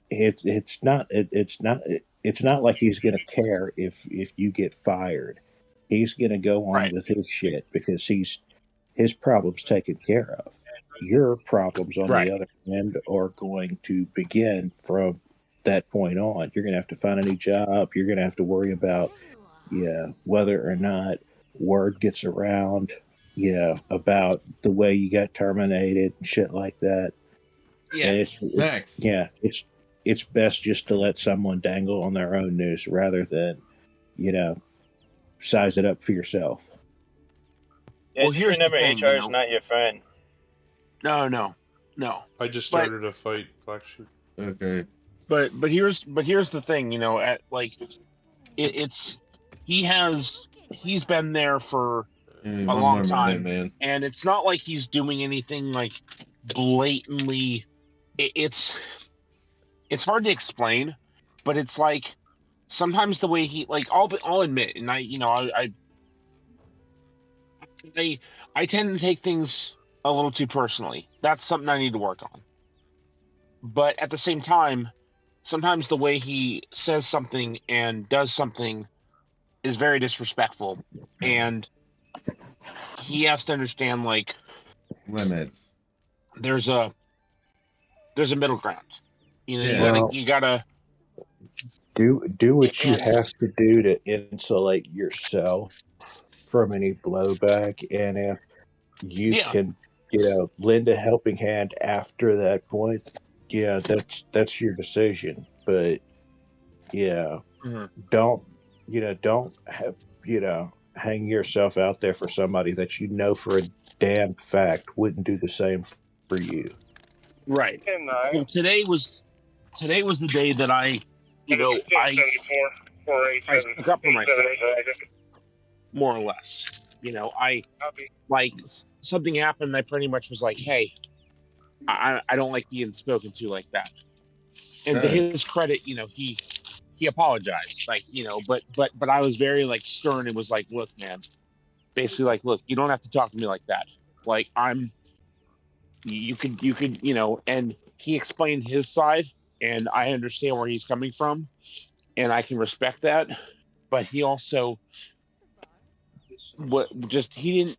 it's not like he's gonna care if you get fired. He's gonna go on with his shit because his problem's taken care of. Your problems on the other end are going to begin from that point on. You're gonna have to find a new job. You're gonna have to worry about whether or not word gets around about the way you got terminated and shit like that. Yeah. It's best just to let someone dangle on their own noose rather than size it up for yourself. Yeah, well, just remember, HR is not your friend. No. I just started a fight, Blaqksheep. Okay. But here's the thing, he's been there for a long time, man. And it's not like he's doing anything like blatantly. It's hard to explain, but it's like sometimes the way he I'll admit, and I tend to take things a little too personally. That's something I need to work on. But at the same time, sometimes the way he says something and does something is very disrespectful, and he has to understand limits. There's a middle ground. You gotta do what you have to do to insulate yourself from any blowback, and if you can lend a helping hand after that point, that's your decision. But don't have hang yourself out there for somebody that for a damn fact wouldn't do the same for you. Right. Well, today was the day that I I stuck up for myself, more or less. I like something happened. I pretty much was like, "Hey, I don't like being spoken to like that." And to Right. his credit, he apologized, like, but I was very like stern and was like, "Look, man, basically like, look, you don't have to talk to me like that. Like, you could, and he explained his side, and I understand where he's coming from, and I can respect that. But he also, what just he didn't,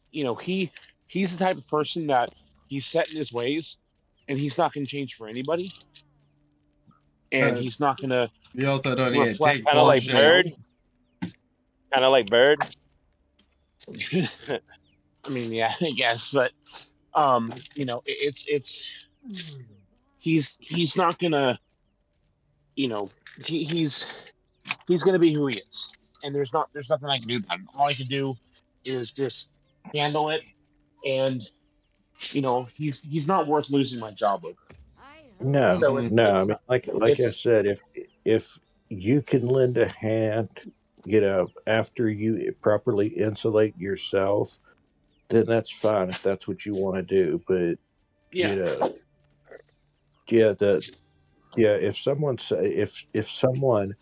he's the type of person that he's set in his ways, and he's not going to change for anybody, and he's not going to You also don't need to reflect take Kind of like bullshit. Bird. Kind of like Bird. I mean, yeah, I guess, but it's he's not gonna, you know, he's gonna be who he is, and there's nothing I can do about it. All I can do is just handle it, and he's not worth losing my job over. No, So no. I it's mean, like I it's said, if you can lend a hand, after you properly insulate yourself, then that's fine if that's what you want to do. But yeah, you know, yeah, if if someone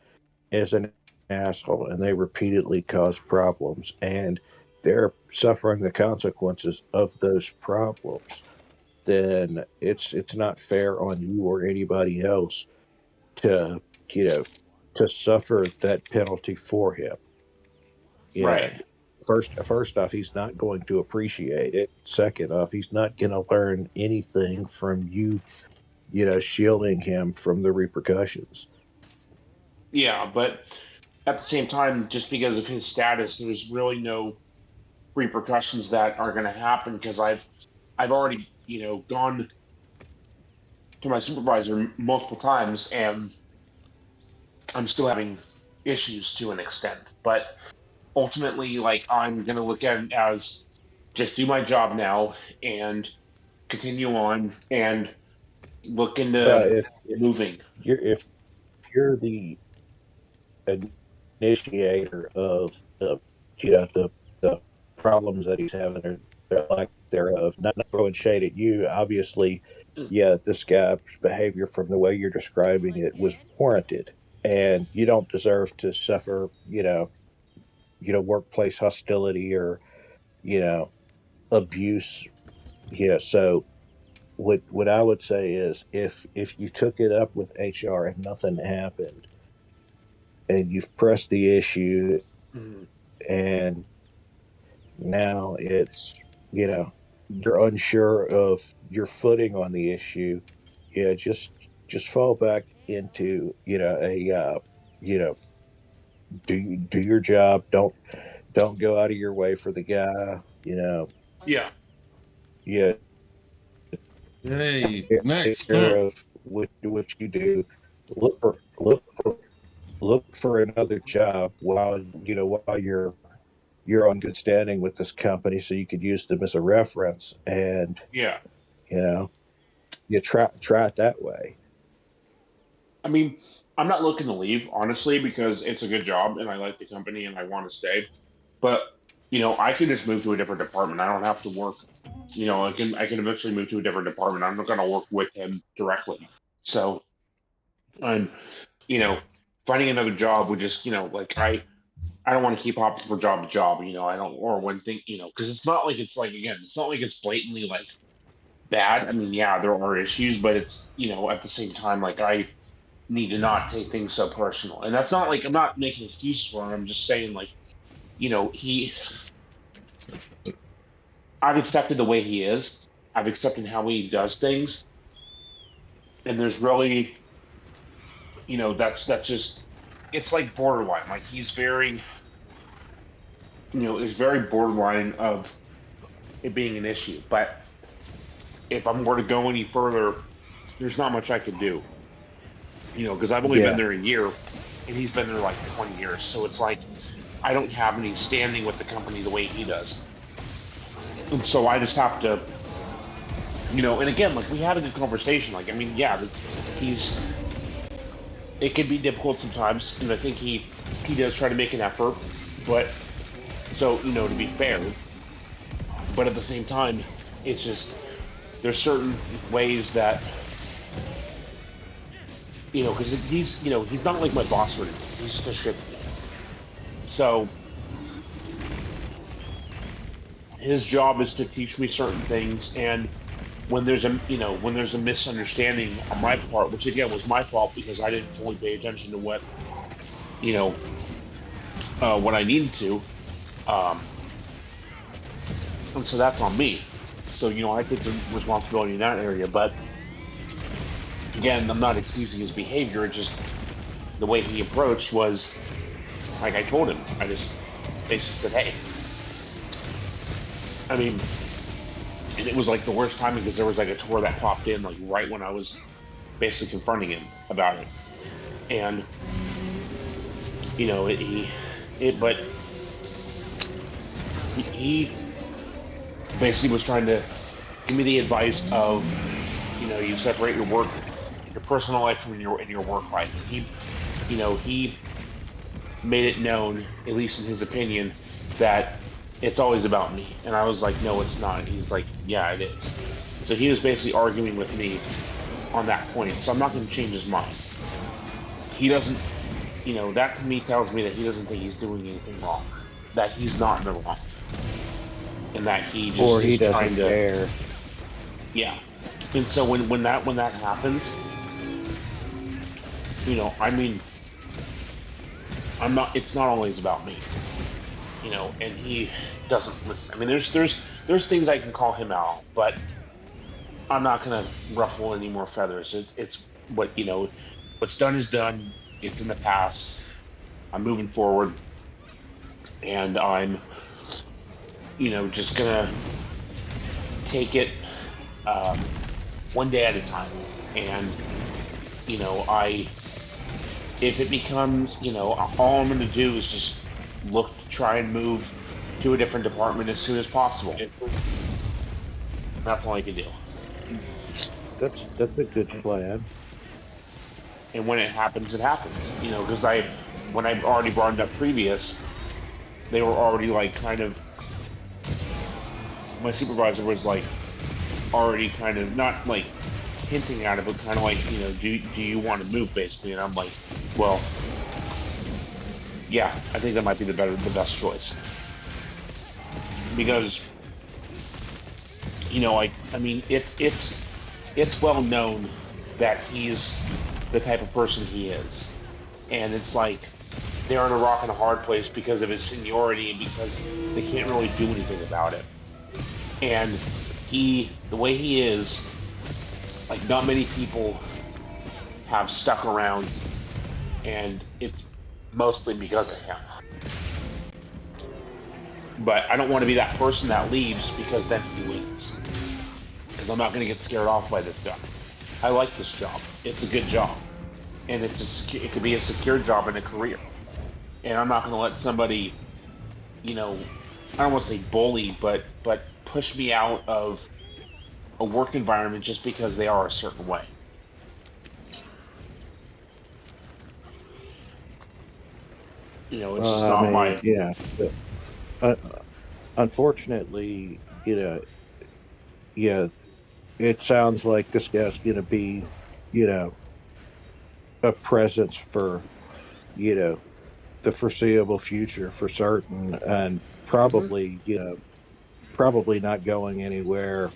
is an asshole and they repeatedly cause problems and they're suffering the consequences of those problems, then it's not fair on you or anybody else to you know to suffer that penalty for him. Yeah. right, First off, he's not going to appreciate it. Second off, he's not going to learn anything from you, shielding him from the repercussions. yeah, but at the same time, just because of his status, there's really no repercussions that are going to happen because I've already gone to my supervisor multiple times, and I'm still having issues to an extent. But ultimately, like, I'm gonna look at it as just do my job now and continue on and look Well, into if moving. you're the initiator of the problems that he's having or the lack thereof, not throwing shade at you, obviously, yeah, this guy's behavior from the way you're describing it was warranted, and you don't deserve to suffer, workplace hostility or you know abuse. Yeah, so what I would say is if you took it up with HR and nothing happened, and you've pressed the issue, Mhm. and now it's you're unsure of your footing on the issue, yeah, just fall back into a you know do your job, don't go out of your way for the guy, Yeah, yeah, Hey, take next care stop. of what you do. Look for another job while you're on good standing with this company, so you could use them as a reference, and yeah. you know you try it that way. I mean, I'm not looking to leave honestly because it's a good job and I like the company and I want to stay. But I can just move to a different department. I don't have to work. I can eventually move to a different department. I'm not going to work with him directly. So I'm you know finding another job would just like I don't want to keep hopping from job to job. I don't, or one thing, because it's not like it's like, again, it's not like it's blatantly like bad. I mean, yeah, there are issues, but it's, at the same time, like I need to not take things so personal. And that's not like, I'm not making excuses for him. I'm just saying, like, he, I've accepted the way he is, I've accepted how he does things. And there's really, that's just, it's like borderline. Like he's very, is very borderline of it being an issue. But if I'm going to go any further, there's not much I can do, because I've only been Yeah, there a year and he's been there like 20 years. So it's like I don't have any standing with the company the way he does. And so I just have to, and again, like we had a good conversation. Like, I mean, yeah, he's, it can be difficult sometimes, and I think he does try to make an effort, but so to be fair, but at the same time, it's just there's certain ways that because he's not like my boss or anything. He's just a shit to me. So his job is to teach me certain things, and when there's a misunderstanding on my part, which again was my fault because I didn't fully pay attention to what what I needed to, and so that's on me. So I take some responsibility in that area, but again, I'm not excusing his behavior. It just the way he approached was like I told him. I just basically said, "Hey," I mean, and it was like the worst timing because there was like a tour that popped in like right when I was basically confronting him about it, and but he basically was trying to give me the advice of you separate your personal life from your work life, and he made it known, at least in his opinion, that it's always about me. And I was like, no, it's not. And he's like, yeah, it is. So he was basically arguing with me on that point. So I'm not going to change his mind. He doesn't, that to me tells me that he doesn't think he's doing anything wrong, that he's not in the wrong, and that he just or he is trying to care. Yeah. And so when that happens, I mean, it's not always about me, and he doesn't listen. I mean, there's things I can call him out, but I'm not gonna ruffle any more feathers. It's what's done is done. It's in the past. I'm moving forward, and I'm just gonna take it one day at a time. And if it becomes, all I'm going to do is just look to try and move to a different department as soon as possible. That's all I can do. That's a good plan. And when it happens, it happens. Because when I already brought it up previous, they were already like kind of, my supervisor was like already kind of not like hinting at it, but kind of like, do you want to move basically? And I'm like, well, yeah, I think that might be the best choice, because I mean, it's well known that he's the type of person he is, and it's like they're in a rock and a hard place because of his seniority and because they can't really do anything about it. And the way he is, like, not many people have stuck around, and it's mostly because of him. But I don't want to be that person that leaves because then he wins. Because I'm not going to get scared off by this guy. I like this job. It's a good job. And it could be a secure job and a career. And I'm not going to let somebody, I don't want to say bully, but push me out of a work environment just because they are a certain way. It's just not my. Yeah. Unfortunately, yeah, it sounds like this guy's going to be, a presence for, the foreseeable future for certain, and probably, probably not going anywhere,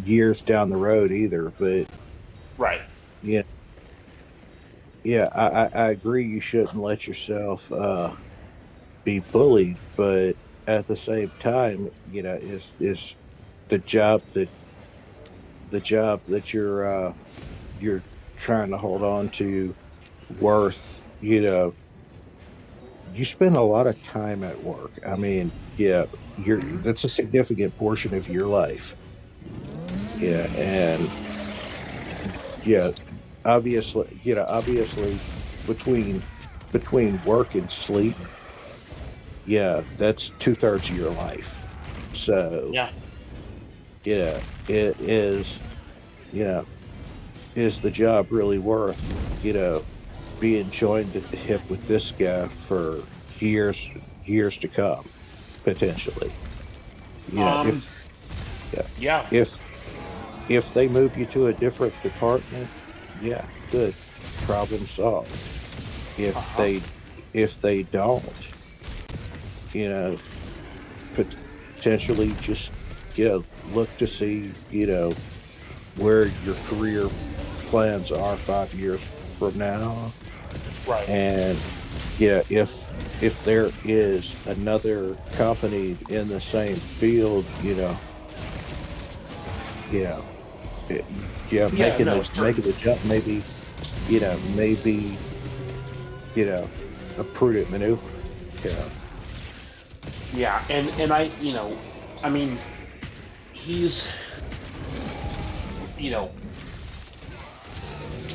years down the road either. But Right. yeah, yeah, I agree. You shouldn't let yourself be bullied, but at the same time, is the job that you're trying to hold on to worth, you spend a lot of time at work. I mean, yeah, that's a significant portion of your life. Yeah, and yeah, obviously between work and sleep, yeah, that's 2/3 of your life. So Yeah. yeah, it is, is the job really worth, being joined at the hip with this guy for years to come, potentially. Yeah. If they move you to a different department, yeah, good, problem solved. If they don't, potentially just look to see where your career plans are 5 years from now. Right. And if there is another company in the same field, making the jump, maybe a prudent maneuver. Yeah, and I, I mean, he's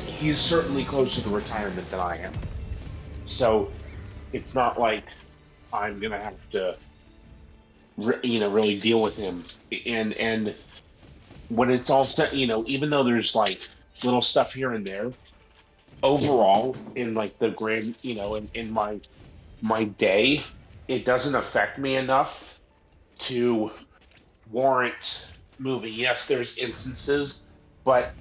he's certainly closer to retirement than I am. So it's not like I'm gonna have to, really deal with him. And when it's all set, even though there's like little stuff here and there, overall in like the grand, in my day, it doesn't affect me enough to warrant moving. Yes, there's instances, but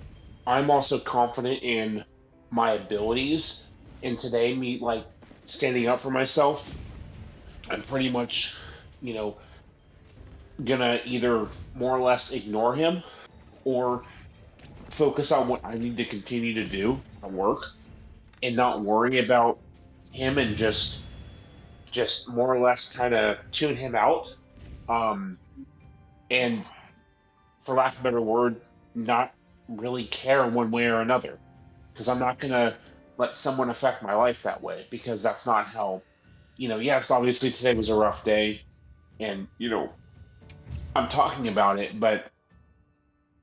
I'm also confident in my abilities. And today, me like standing up for myself, I'm pretty much, you know, gonna either more or less ignore him or focus on what I need to continue to do, the work, and not worry about him and just more or less kind of tune him out. Um, and for lack of a better word, not really care one way or another. Because I'm not gonna let someone affect my life that way, because that's not how, yes, obviously today was a rough day, and I'm talking about it, but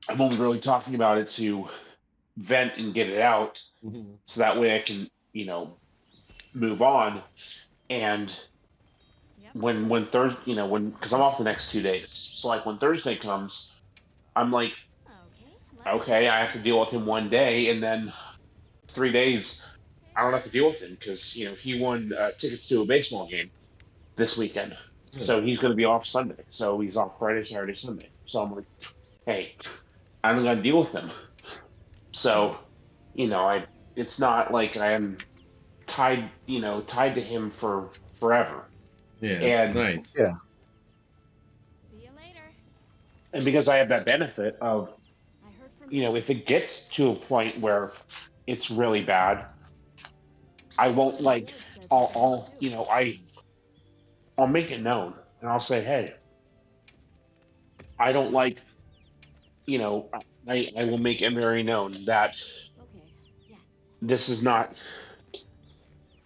I'm only really talking about it to vent and get it out, so that way I can, move on. And when Thursday, when because I'm off the next 2 days, so like when Thursday comes, I'm like, okay, I have to deal with him one day, and then 3 days I don't have to deal with him because he won tickets to a baseball game this weekend, so he's going to be off Sunday. So he's off Friday, Saturday, Sunday. So I'm like, hey, I don't got to deal with him. So I it's not like I am tied to him for forever. Yeah, And nice. Yeah. And because I have that benefit of, if it gets to a point where it's really bad, I won't like, I'll make it known and I'll say, hey, I don't like, I will make it very known that this is not,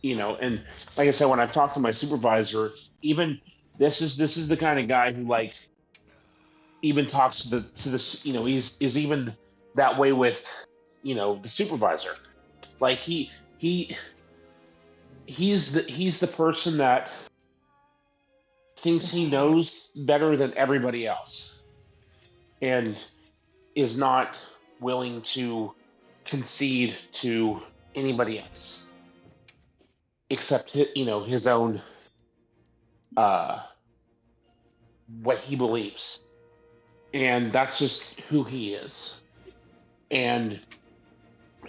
and like I said, when I've talked to my supervisor, even this is the kind of guy who like even talks to this, is even that way with, the supervisor. Like he's the person that thinks he knows better than everybody else and is not willing to concede to anybody else except his own what he believes, and that's just who he is. And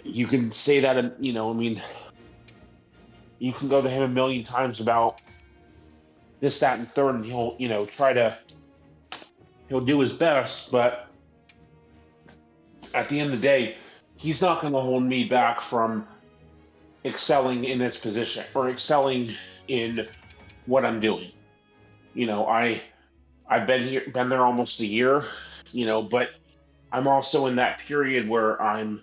you can say that, I mean, you can go to him a million times about this, that, and third, and he'll he'll do his best, but at the end of the day, he's not going to hold me back from excelling in this position or excelling in what I'm doing. I've been there almost a year, but I'm also in that period where I'm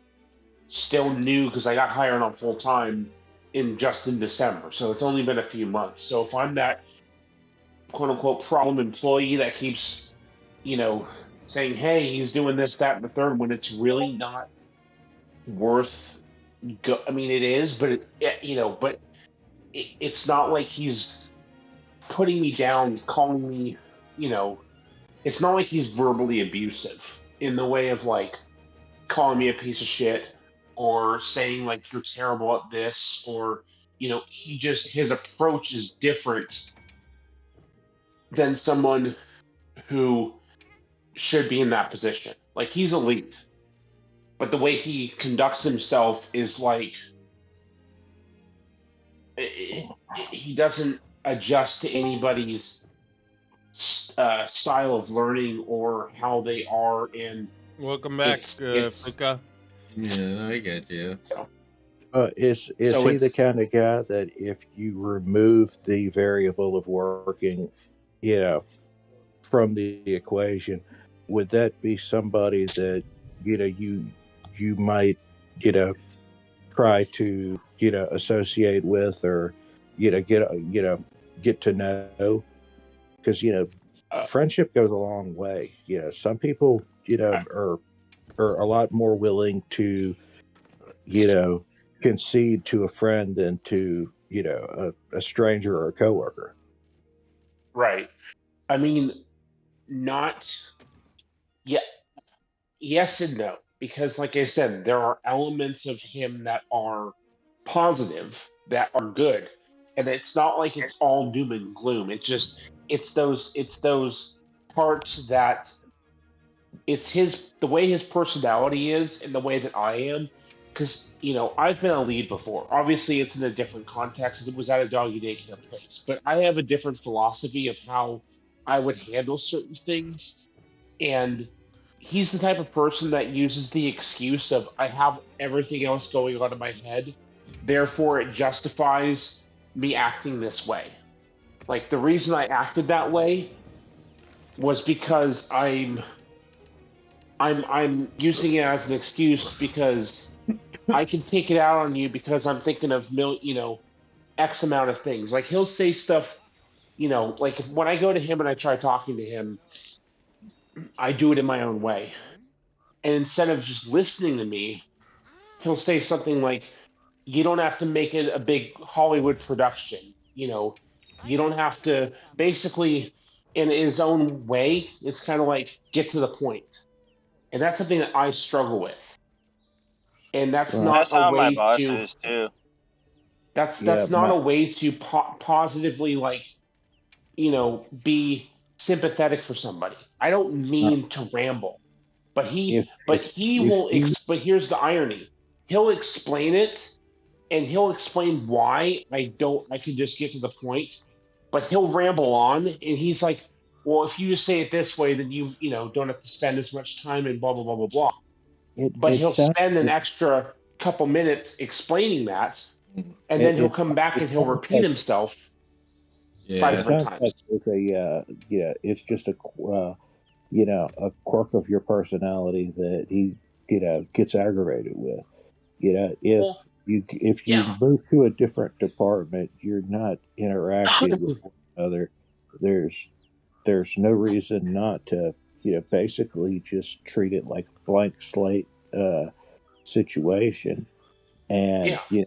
still new because I got hired on full time in December. So it's only been a few months. So if I'm that quote unquote problem employee that keeps, saying, hey, he's doing this, that, and the third, when it's really not worth I mean, it is, but it's not like he's putting me down, calling me, it's not like he's verbally abusive in the way of like calling me a piece of shit or saying like you're terrible at this, or his approach is different than someone who should be in that position. Like he's a lead, but the way he conducts himself is like he doesn't adjust to anybody's style of learning or how they are, and welcome back, Fuka. Yeah, I get you. Is so he the kind of guy that if you remove the variable of working, from the equation, would that be somebody that you might try to associate with, or get to know? Because friendship goes a long way. Some people are a lot more willing to concede to a friend than to a stranger or a coworker. right. I mean, not yeah, yes and no, because like I said, there are elements of him that are positive, that are good, and it's not like it's all doom and gloom. It's those parts that it's the way his personality is and the way that I am. Because I've been a lead before. Obviously, it's in a different context. It was at a doggy daycare place, but I have a different philosophy of how I would handle certain things. And he's the type of person that uses the excuse of I have everything else going on in my head, therefore it justifies me acting this way. Like the reason I acted that way was because I'm using it as an excuse because I can take it out on you because I'm thinking of X amount of things. Like he'll say stuff, like when I go to him and I try talking to him, I do it in my own way. And instead of just listening to me, he'll say something like, "You don't have to make it a big Hollywood production. You don't have to." Basically, in his own way, it's kind of like get to the point, and that's something that I struggle with. And that's not That's a how my way boss to. is too. That's not a way to positively be sympathetic for somebody. I don't mean to ramble, but he if but he if will. he But here's the irony: he'll explain it, and he'll explain why I don't. I can just get to the point, but he'll ramble on, and he's like, "Well, if you just say it this way, then you don't have to spend as much time and blah blah blah blah blah." But it he'll sounds spend an extra couple minutes explaining that, and then it, he'll it, come back it and he'll sounds repeat like himself 5 it Yeah. different sounds times. like it's it's just a quirk of your personality that he gets aggravated with. If Well, you yeah, move to a different department, you're not interacting with one another. There's no reason not to basically just treat it like a blank slate situation, and yeah,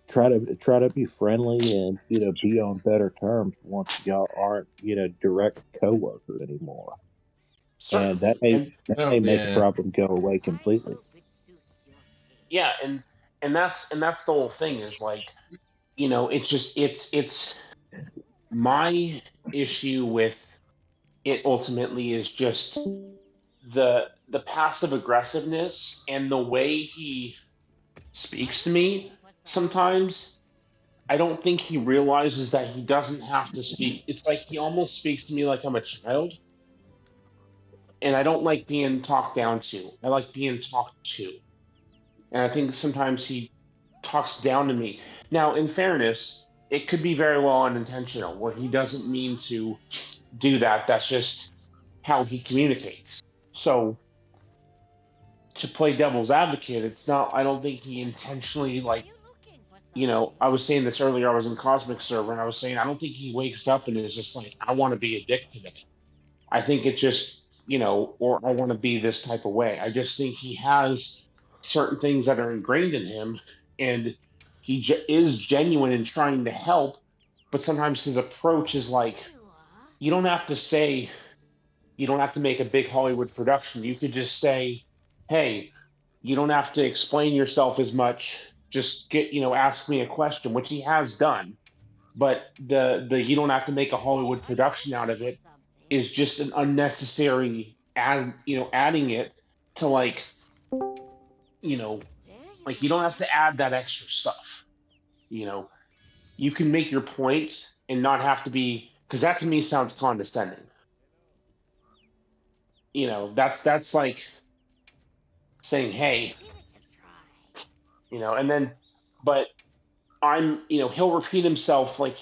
try to be friendly, and be on better terms once y'all aren't direct coworkers anymore, and certainly, and that Oh may make the yeah. problem go away completely. yeah, and that's the whole thing is like it's just it's my issue with it ultimately is just the passive aggressiveness and the way he speaks to me sometimes. I don't think he realizes that he doesn't have to speak. It's like he almost speaks to me like I'm a child, and I don't like being talked down to. I like being talked to. And I think sometimes he talks down to me. Now, in fairness, it could be very well unintentional, where he doesn't mean to do that. That's just how he communicates. So, to play devil's advocate, it's not, I don't think he intentionally, I was saying this earlier. I was in Cosmic Server, and I was saying, I don't think he wakes up and is just like, I want to be a dick today. I think it just, or I want to be this type of way. I just think he has certain things that are ingrained in him, and he is genuine in trying to help, but sometimes his approach is like, you don't have to you don't have to make a big Hollywood production. You could just say, hey, you don't have to explain yourself as much. Just ask me a question, which he has done. But the you don't have to make a Hollywood production out of it is just an unnecessary adding it to you know, you don't have to add that extra stuff. You know, you can make your point and not have to be, because that to me sounds condescending. That's like saying, hey, and then, but he'll repeat himself like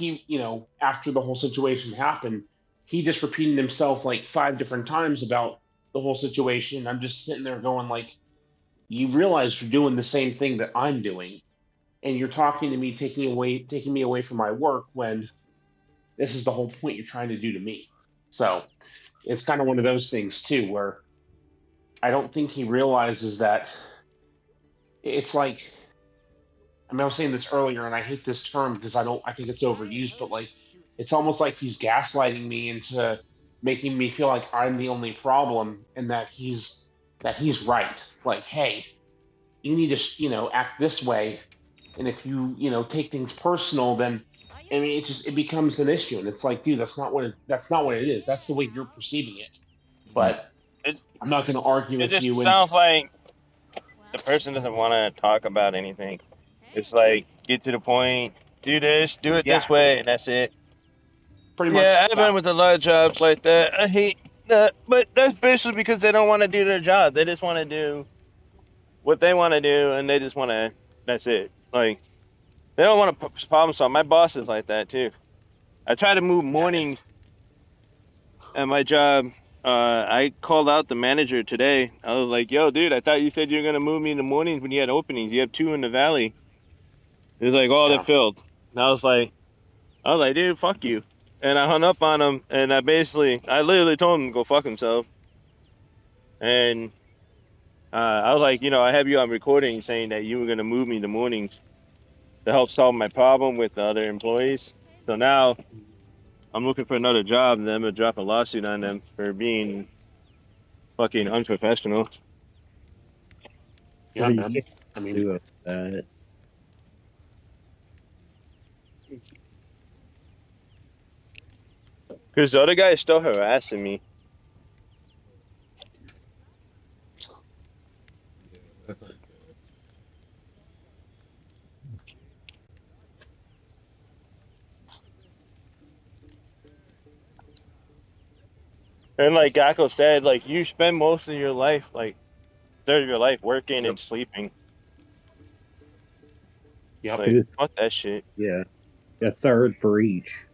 after the whole situation happened, he just repeated himself like 5 different times about the whole situation. I'm just sitting there going like, you realize you're doing the same thing that I'm doing, and you're talking to me, taking me away from my work when this is the whole point you're trying to do to me. So it's kind of one of those things too, where I don't think he realizes that it's like, I was saying this earlier, and I hate this term because I think it's overused, but like, it's almost like he's gaslighting me into making me feel like I'm the only problem and that he's right. Like, hey, you need to, act this way. And if you, take things personal, then it becomes an issue. And it's like, dude, that's not what it is. That's the way you're perceiving it. But I'm not going to argue It with just you. And sounds like the person doesn't want to talk about anything. It's like, get to the point, do it yeah, this way, and that's it. pretty Yeah, much. I've Yeah. been with a lot of jobs like that. I hate that, but that's basically because they don't want to do their job. They just want to do what they want to do, and they just want to. That's it. Like, they don't want to problem solve. My boss is like that too. I try to move mornings at my job. I called out the manager today. I was like, "Yo, dude, I thought you said you were gonna move me in the mornings when you had openings. You have 2 in the valley." He's like, "Oh, they're Yeah. filled." And I was like, "Dude, fuck you." And I hung up on him, and I literally told him to go fuck himself. And I was like, I have you on recording saying that you were gonna move me in the mornings to help solve my problem with the other employees. So now I'm looking for another job, and then I'm gonna drop a lawsuit on them for being fucking unprofessional. Yeah, You man. can't I mean, do it. Because the other guy is still harassing me. And like Gakko said, like, you spend most of your life, like, third of your life working and sleeping. Yep. Like, fuck that shit. Yeah, a third for each.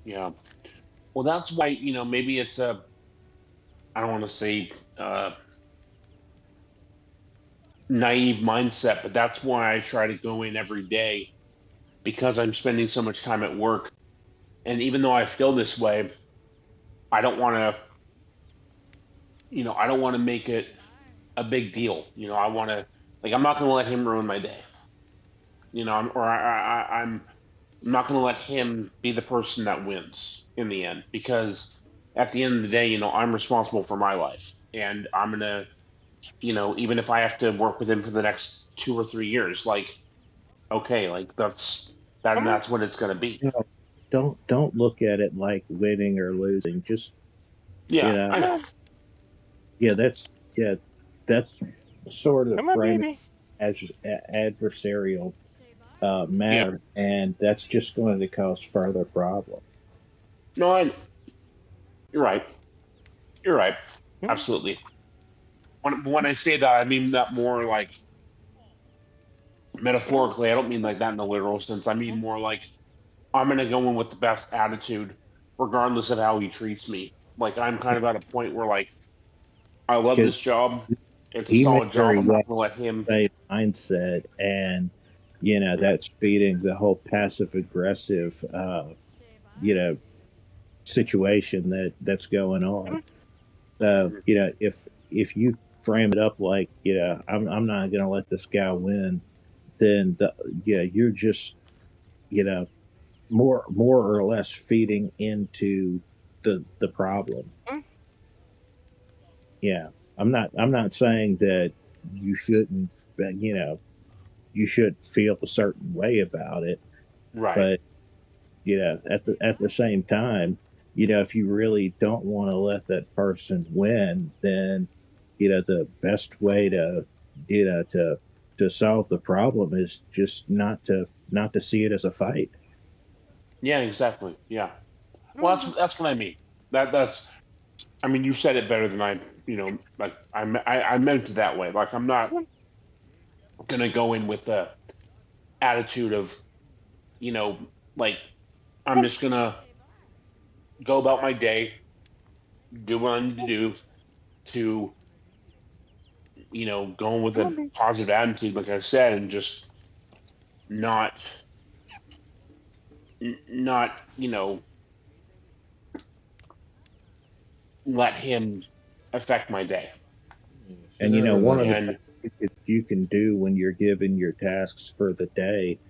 Yeah. Well, that's why, maybe it's I don't want to say naive mindset, but that's why I try to go in every day, because I'm spending so much time at work. And even though I feel this way, I don't want to, I don't want to make it a big deal. I want to, like, I'm not going to let him ruin my day. I'm not going to let him be the person that wins in the end, because at the end of the day, I'm responsible for my life, and I'm going to, even if I have to work with him for the next 2 or 3 years, like, okay, like that's what it's going to be. You know, don't look at it like winning or losing. Just Yeah, I know. yeah, that's sort of Come on, framing baby. as adversarial Yeah. manner, and that's just going to cause further problems. No, you're right. You're right. Absolutely. When I say that, I mean that more like metaphorically. I don't mean like that in the literal sense. I mean more like, I'm gonna go in with the best attitude, regardless of how he treats me. Like, I'm kind of at a point where, like, I love Because this job. It's a he may solid job. very I'm well not gonna let him. say mindset, and that's feeding the whole passive aggressive you know situation that's going on. So if you frame it up like I'm not going to let this guy win, then you're just more or less feeding into the problem. Yeah. I'm not saying that you shouldn't, you should feel a certain way about it, Right. but at the same time, if you really don't want to let that person win, then the best way to to solve the problem is just not to see it as a fight. Yeah, exactly. Yeah. Well, that's what I mean. That's I mean, you said it better than I, like I meant it that way. Like I'm not gonna go in with the attitude of, you know, like I'm just gonna go about my day, do what I need to do to, go with a positive attitude, like I said, and just not, not, let him affect my day. And Should one of the And things that you can do when you're given your tasks for the day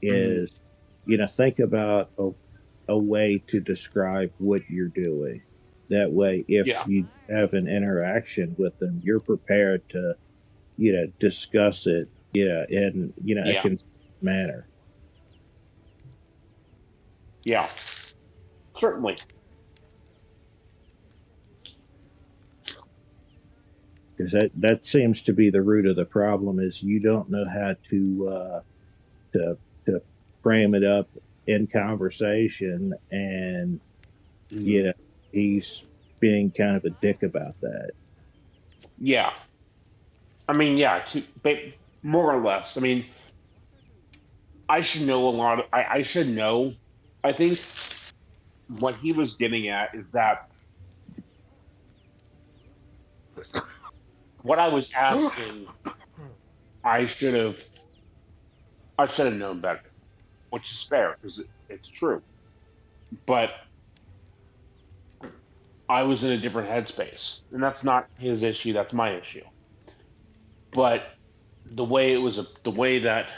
mhm, is, think about a way to describe what you're doing. That way, if yeah, you have an interaction with them, you're prepared to, discuss it, in, a yeah, consistent manner. yeah, certainly. Because that seems to be the root of the problem is you don't know how to to frame it up in conversation, and Mhm. you know he's being kind of a dick about that. Yeah. I mean, yeah, more or less. I mean, I should know a lot. I should know. I think what he was getting at is that what I was asking, I should have, I should have known better, which is fair because it's true. But I was in a different headspace, and that's not his issue. That's my issue. But the way that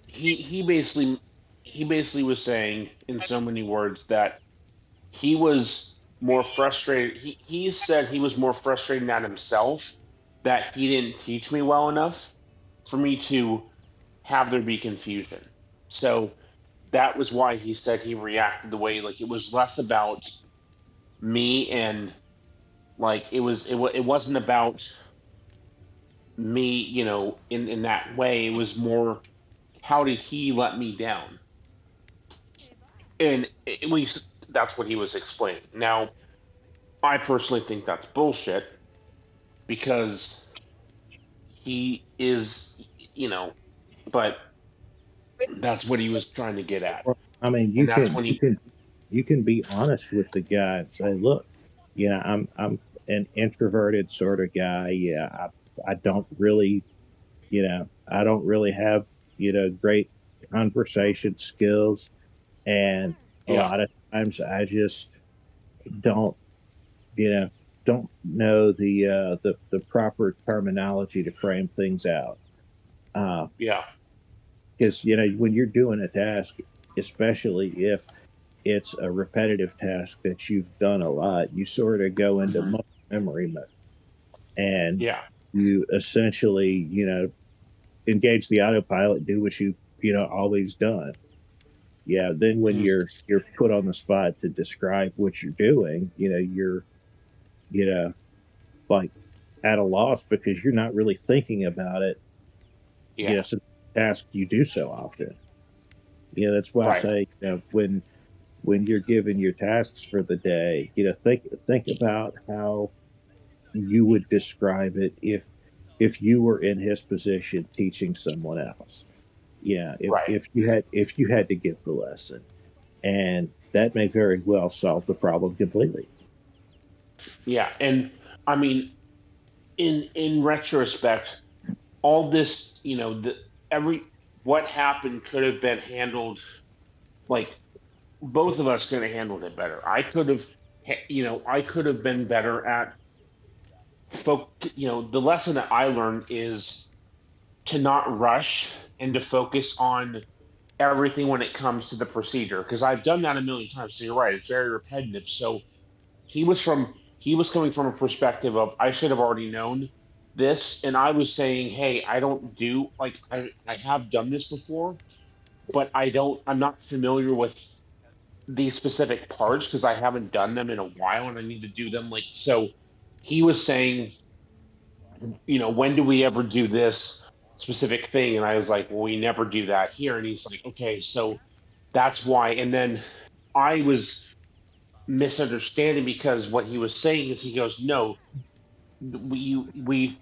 he basically was saying in so many words that he was more frustrated. He said he was more frustrated at himself that he didn't teach me well enough for me to have there be confusion. So that was why he said he reacted the way, like it was less about me, and like it wasn't about me, in that way. It was more, how did he let me down? And at least that's what he was explaining. Now, I personally think that's bullshit because he is, you know, but that's what he was trying to get at. Well, I mean, And that's when he, you can be honest with the guy and say, look, I'm an introverted sort of guy. Yeah, I don't really, I don't really have, great conversation skills, and a yeah, lot of times I just don't, you know, don't know the proper terminology to frame things out. Uh, yeah, because when you're doing a task, especially if it's a repetitive task that you've done a lot, you sort of go into hmm, muscle memory mode, and yeah, you essentially, engage the autopilot, do what you always done. Yeah, then when hmm, you're put on the spot to describe what you're doing, you're you know like at a loss because you're not really thinking about it. yeah, Since the task you do so often. That's why I right, say, when you're given your tasks for the day, think about how you would describe it if you were in his position teaching someone else. Yeah, right, if you had to give the lesson, and that may very well solve the problem completely. yeah. And I mean, in retrospect, all this, every what happened could have been handled, like both of us could have handled it better. I could have, I could have been better at the lesson that I learned is to not rush and to focus on everything when it comes to the procedure, because I've done that a million times. So you're right, it's very repetitive. So he was from he was coming from a perspective of I should have already known this, and I was saying, hey, I don't do like I have done this before, but I'm not familiar with these specific parts because I haven't done them in a while and I need to do them like so. He was saying, when do we ever do this specific thing? And I was like, well, we never do that here. And he's like, okay, so that's why. And then I was misunderstanding because what he was saying is he goes, no, we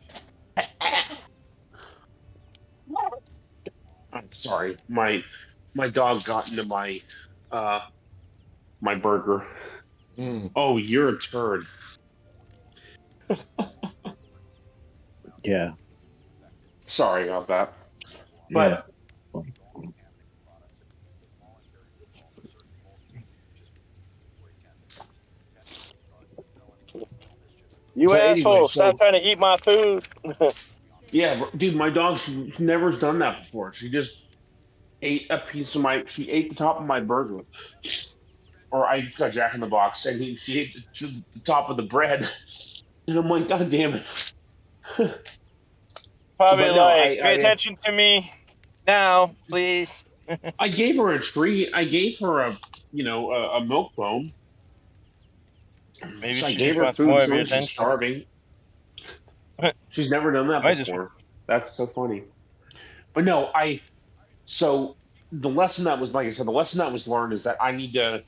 I'm sorry, my dog got into uh my burger. Oh, you're a turd. Yeah. Sorry about that. Yeah. But You so anyway, asshole! Stop so trying to eat my food. yeah, dude, my dog, she never done that before. She just ate a piece of she ate the top of my burger, or I got Jack in the Box, and she ate the top of the bread, and I'm like, God damn it! Probably But no, like, pay attention to me now, please. I gave her a treat. I gave her a milk bone. Maybe So I she gave just her wants food. more It's of not your like she's attention. starving. She's never done that I just before. That's so funny. But no, so the lesson that was, like I said, the lesson that was learned is that I need to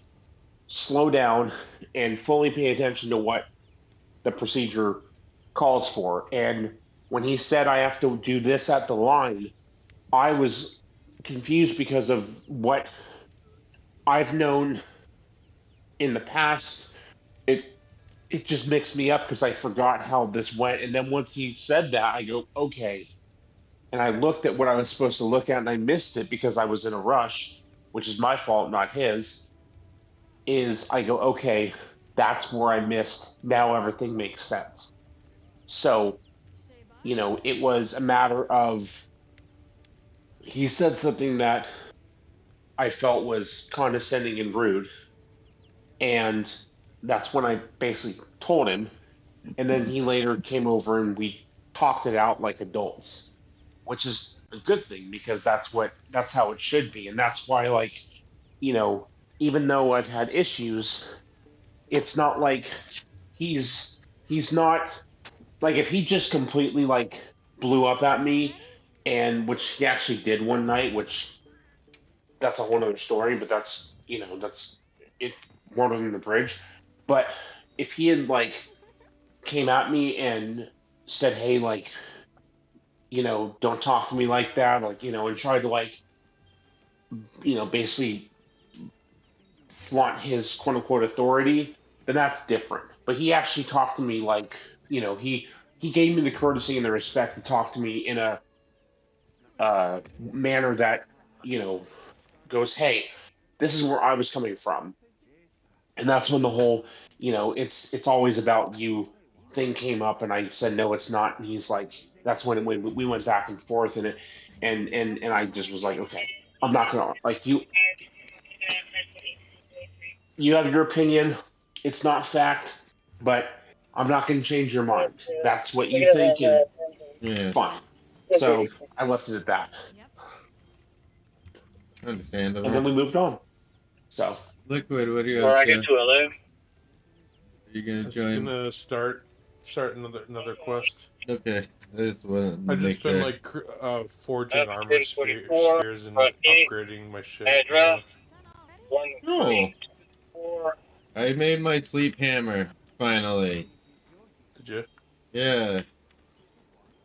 slow down and fully pay attention to what the procedure calls for. And when he said I have to do this at the line, I was confused because of what I've known in the past. It it just mixed me up because I forgot how this went. And then once he said that, I go, okay. And I looked at what I was supposed to look at and I missed it because I was in a rush, which is my fault, not his. Is I go, okay, that's where I missed. Now everything makes sense. So, it was a matter of he said something that I felt was condescending and rude. And that's when I basically told him. And then he later came over and we talked it out like adults, which is a good thing because that's how it should be. And that's why, like, you know, even though I've had issues, it's not like he's not like if he just completely like blew up at me and which he actually did one night, which that's a whole other story, but that's it water in the bridge. But if he had like came at me and said, hey, like, don't talk to me like that, like, and tried to like, basically flaunt his quote unquote authority, then that's different. But he actually talked to me like, he gave me the courtesy and the respect to talk to me in a manner that, you know, goes, hey, this is where I was coming from. And that's when the whole, it's always about you thing came up, and I said no, it's not. And he's like, that's when we went back and forth, and and I just was like, okay, I'm not gonna like you. You have your opinion. It's not fact, but I'm not gonna change your mind. That's what you think, and Yeah, fine. So I left it at that, and understandable. then we moved on. So Liquid, what are you Or up I get to? to a live. Are you gonna I'm just join? gonna start another quest. Okay, I just want to I've make just been sure. like forging armor 44, spheres and upgrading my shit. address, Oh, 134. I made my sleep hammer finally. Did you? Yeah,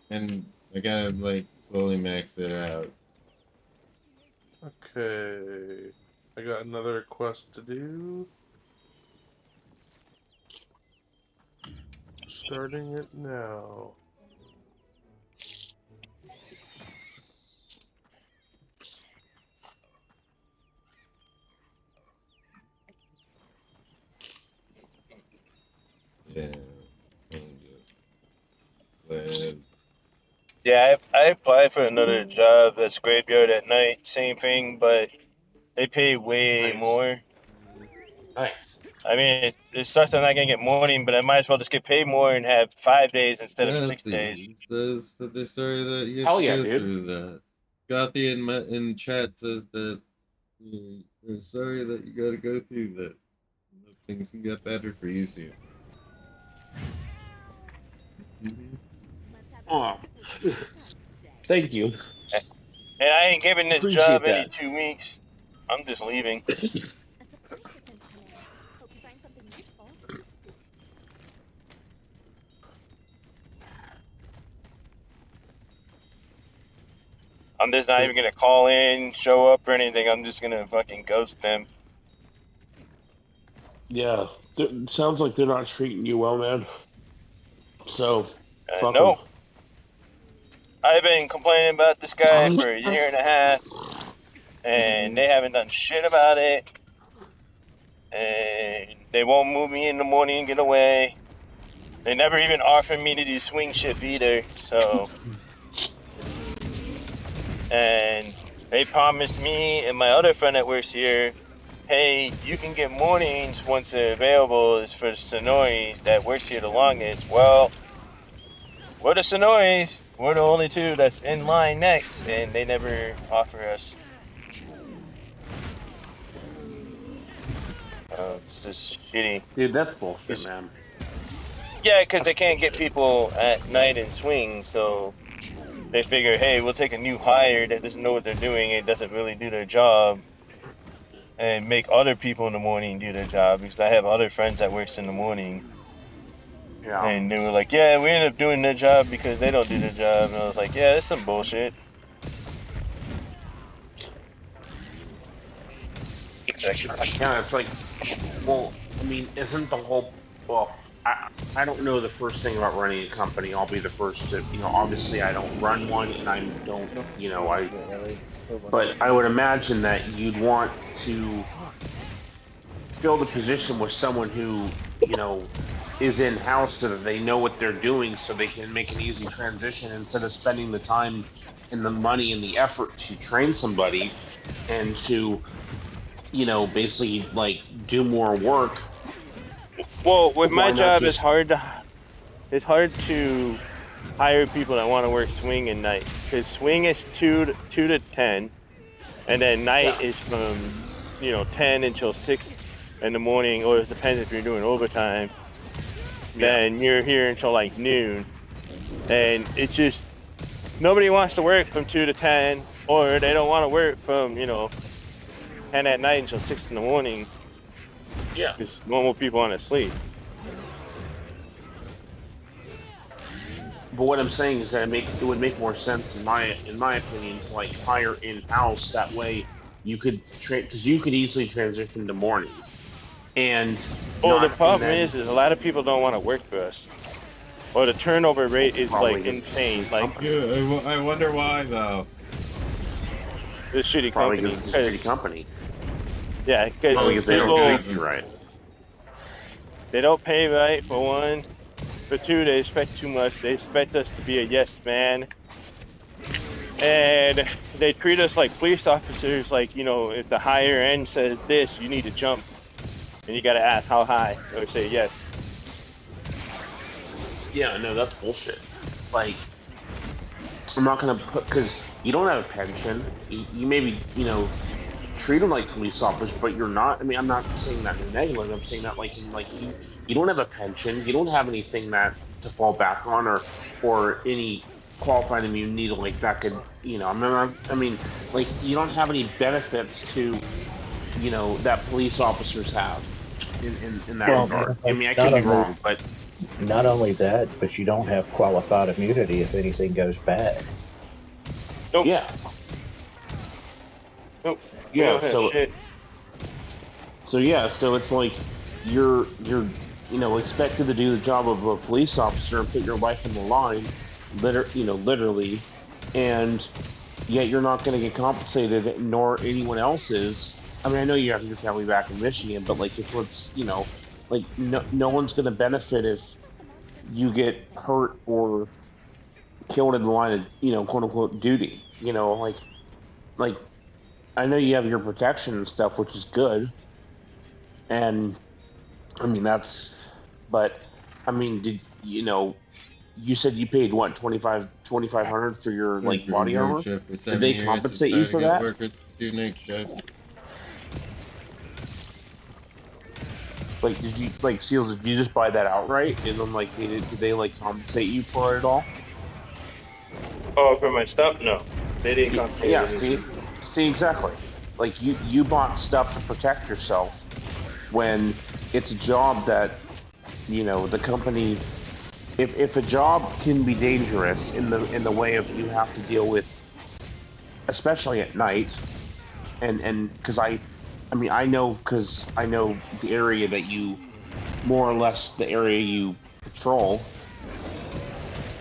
and I gotta like slowly max it out. Okay, I got another quest to do. Starting it now. Yeah, and just live. Yeah, I applied for another job that's graveyard at night. Same thing, but they pay way nice. more. Nice. I mean, it sucks I'm not gonna get morning, but I might as well just get paid more and have 5 days instead of 6 days. Says that they're sorry that you have Hell to yeah, go dude. through that. Gothy in chat says that they're sorry that you got to go through that. Things can get better for you soon. Oh, thank you. And I ain't giving this Appreciate job any that. 2 weeks. I'm just leaving. I'm just not even gonna call in, show up, or anything. I'm just gonna fucking ghost them. Yeah, sounds like they're not treating you well, man. So, fuck them. No. I've been complaining about this guy for a year and a half, and they haven't done shit about it. And they won't move me in the morning and get away. They never even offered me to do swing shift either, so. And they promised me and my other friend that works here, hey, you can get mornings once they're available. It's for Sonoris that works here the longest. Well, we're the Sonoris. We're the only two that's in line next, and they never offer us. It's just shitty. Dude, that's bullshit, man. Yeah, because they can't get people at night and swing, so they figure, hey, we'll take a new hire that doesn't know what they're doing and doesn't really do their job, and make other people in the morning do their job, because I have other friends that works in the morning. Yeah. And they were like, yeah, we end up doing their job because they don't do their job. And I was like, yeah, that's some bullshit. Yeah, it's like, well, I mean, isn't the whole, well, I don't know the first thing about running a company. I'll be the first to, obviously I don't run one and I don't, but I would imagine that you'd want to fill the position with someone who, is in-house so that they know what they're doing so they can make an easy transition instead of spending the time and the money and the effort to train somebody and to, basically like do more work. Well, with my job, it's hard to hire people that want to work swing and night, because swing is 2 to 10, and then night is from 10 until 6 in the morning, or it depends if you're doing overtime. Then you're here until like noon, and it's just nobody wants to work from 2 to 10, or they don't want to work from 10 at night until 6 in the morning. Yeah, because normal people want to sleep. But what I'm saying is that it would make more sense in my opinion to like hire in-house. That way you could because you could easily transition to morning. And the problem is a lot of people don't want to work for us. Or the turnover rate is like insane. Like, I wonder why though. The shitty probably company. Because it's a shitty company. Yeah, because they don't treat you right. They don't pay right for one. For two, they expect too much. They expect us to be a yes man. And they treat us like police officers. Like, if the higher end says this, you need to jump. And you gotta ask how high, or say yes. Yeah, no, that's bullshit. Like, I'm not gonna because you don't have a pension. You maybe, treat them like police officers, but you're not. I mean, I'm not saying that in a negative. I'm saying that like you don't have a pension. You don't have anything that to fall back on, or any qualified immunity to like that could, I mean, like you don't have any benefits to, that police officers have in that regard. I mean, I could be wrong, but not only that, but you don't have qualified immunity if anything goes bad. Nope. Yeah. Nope. Yeah. So it's like you're expected to do the job of a police officer and put your life in the line, literally, and yet you're not going to get compensated, nor anyone else is. I mean, I know you have your family back in Michigan, but like if it's like no one's going to benefit if you get hurt or killed in the line of quote unquote duty. Like I know you have your protection and stuff, which is good, And I mean but I mean, did you said you paid what 2,500 for your like Worker body road armor? shift for Did 7 they years. It's compensate you time to for get that? workers to do night shifts. Like, did you like Seals? Did you just buy that outright? And then like, did they like compensate you for it at all? Oh, for my stuff? No, they didn't compensate Yeah. anything. See exactly. Like you bought stuff to protect yourself when it's a job that the company. If a job can be dangerous in the way of you have to deal with, especially at night, and because I know the area that you more or less the area you patrol.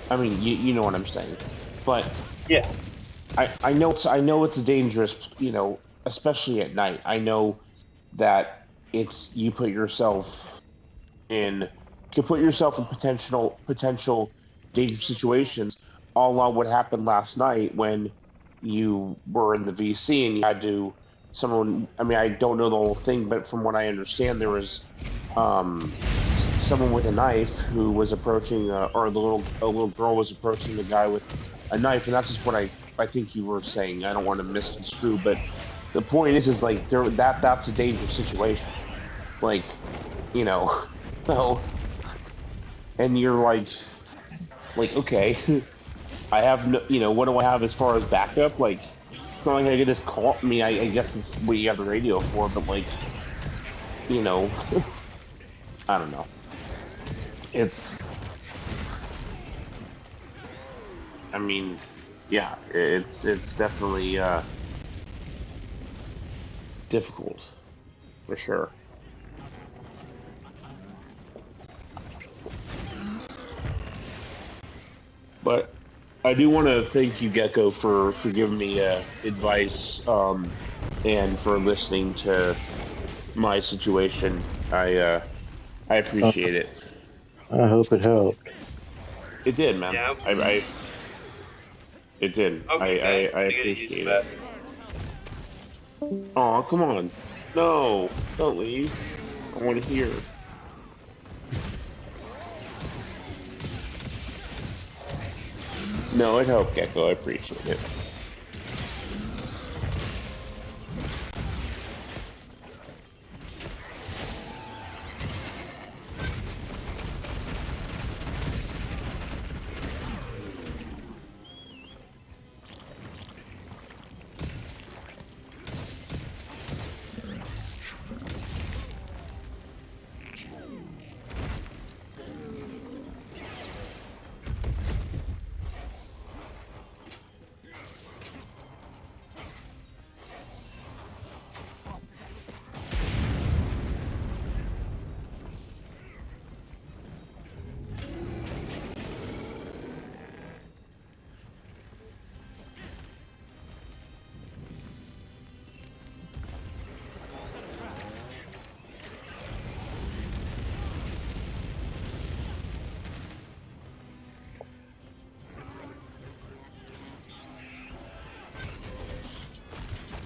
I mean, you know what I'm saying, but Yeah. I know it's a dangerous, especially at night. I know that you put yourself in can put yourself in potential dangerous situations, a la what happened last night when you were in the VC and you had to someone. I mean, I don't know the whole thing, but from what I understand, there was um, someone with a knife who was approaching, or a little girl was approaching the guy with a knife, and that's just what I think you were saying. I don't want to misconstrue, but the point is like that's a dangerous situation. Like, you know, so and you're like okay, I have no, what do I have as far as backup? Like, it's not like I can just call me. I guess it's what you have the radio for, but like, you know, I don't know. It's, I mean, yeah, it's definitely difficult for sure. But I do want to thank you, Gecko, for giving me advice and for listening to my situation. I appreciate it. I hope it helped. It did, man. Yeah, I it did. I'll get back I to get used to appreciate it. that. Oh, come on. No, don't leave. I want to hear. No, it helped, Gecko. I appreciate it.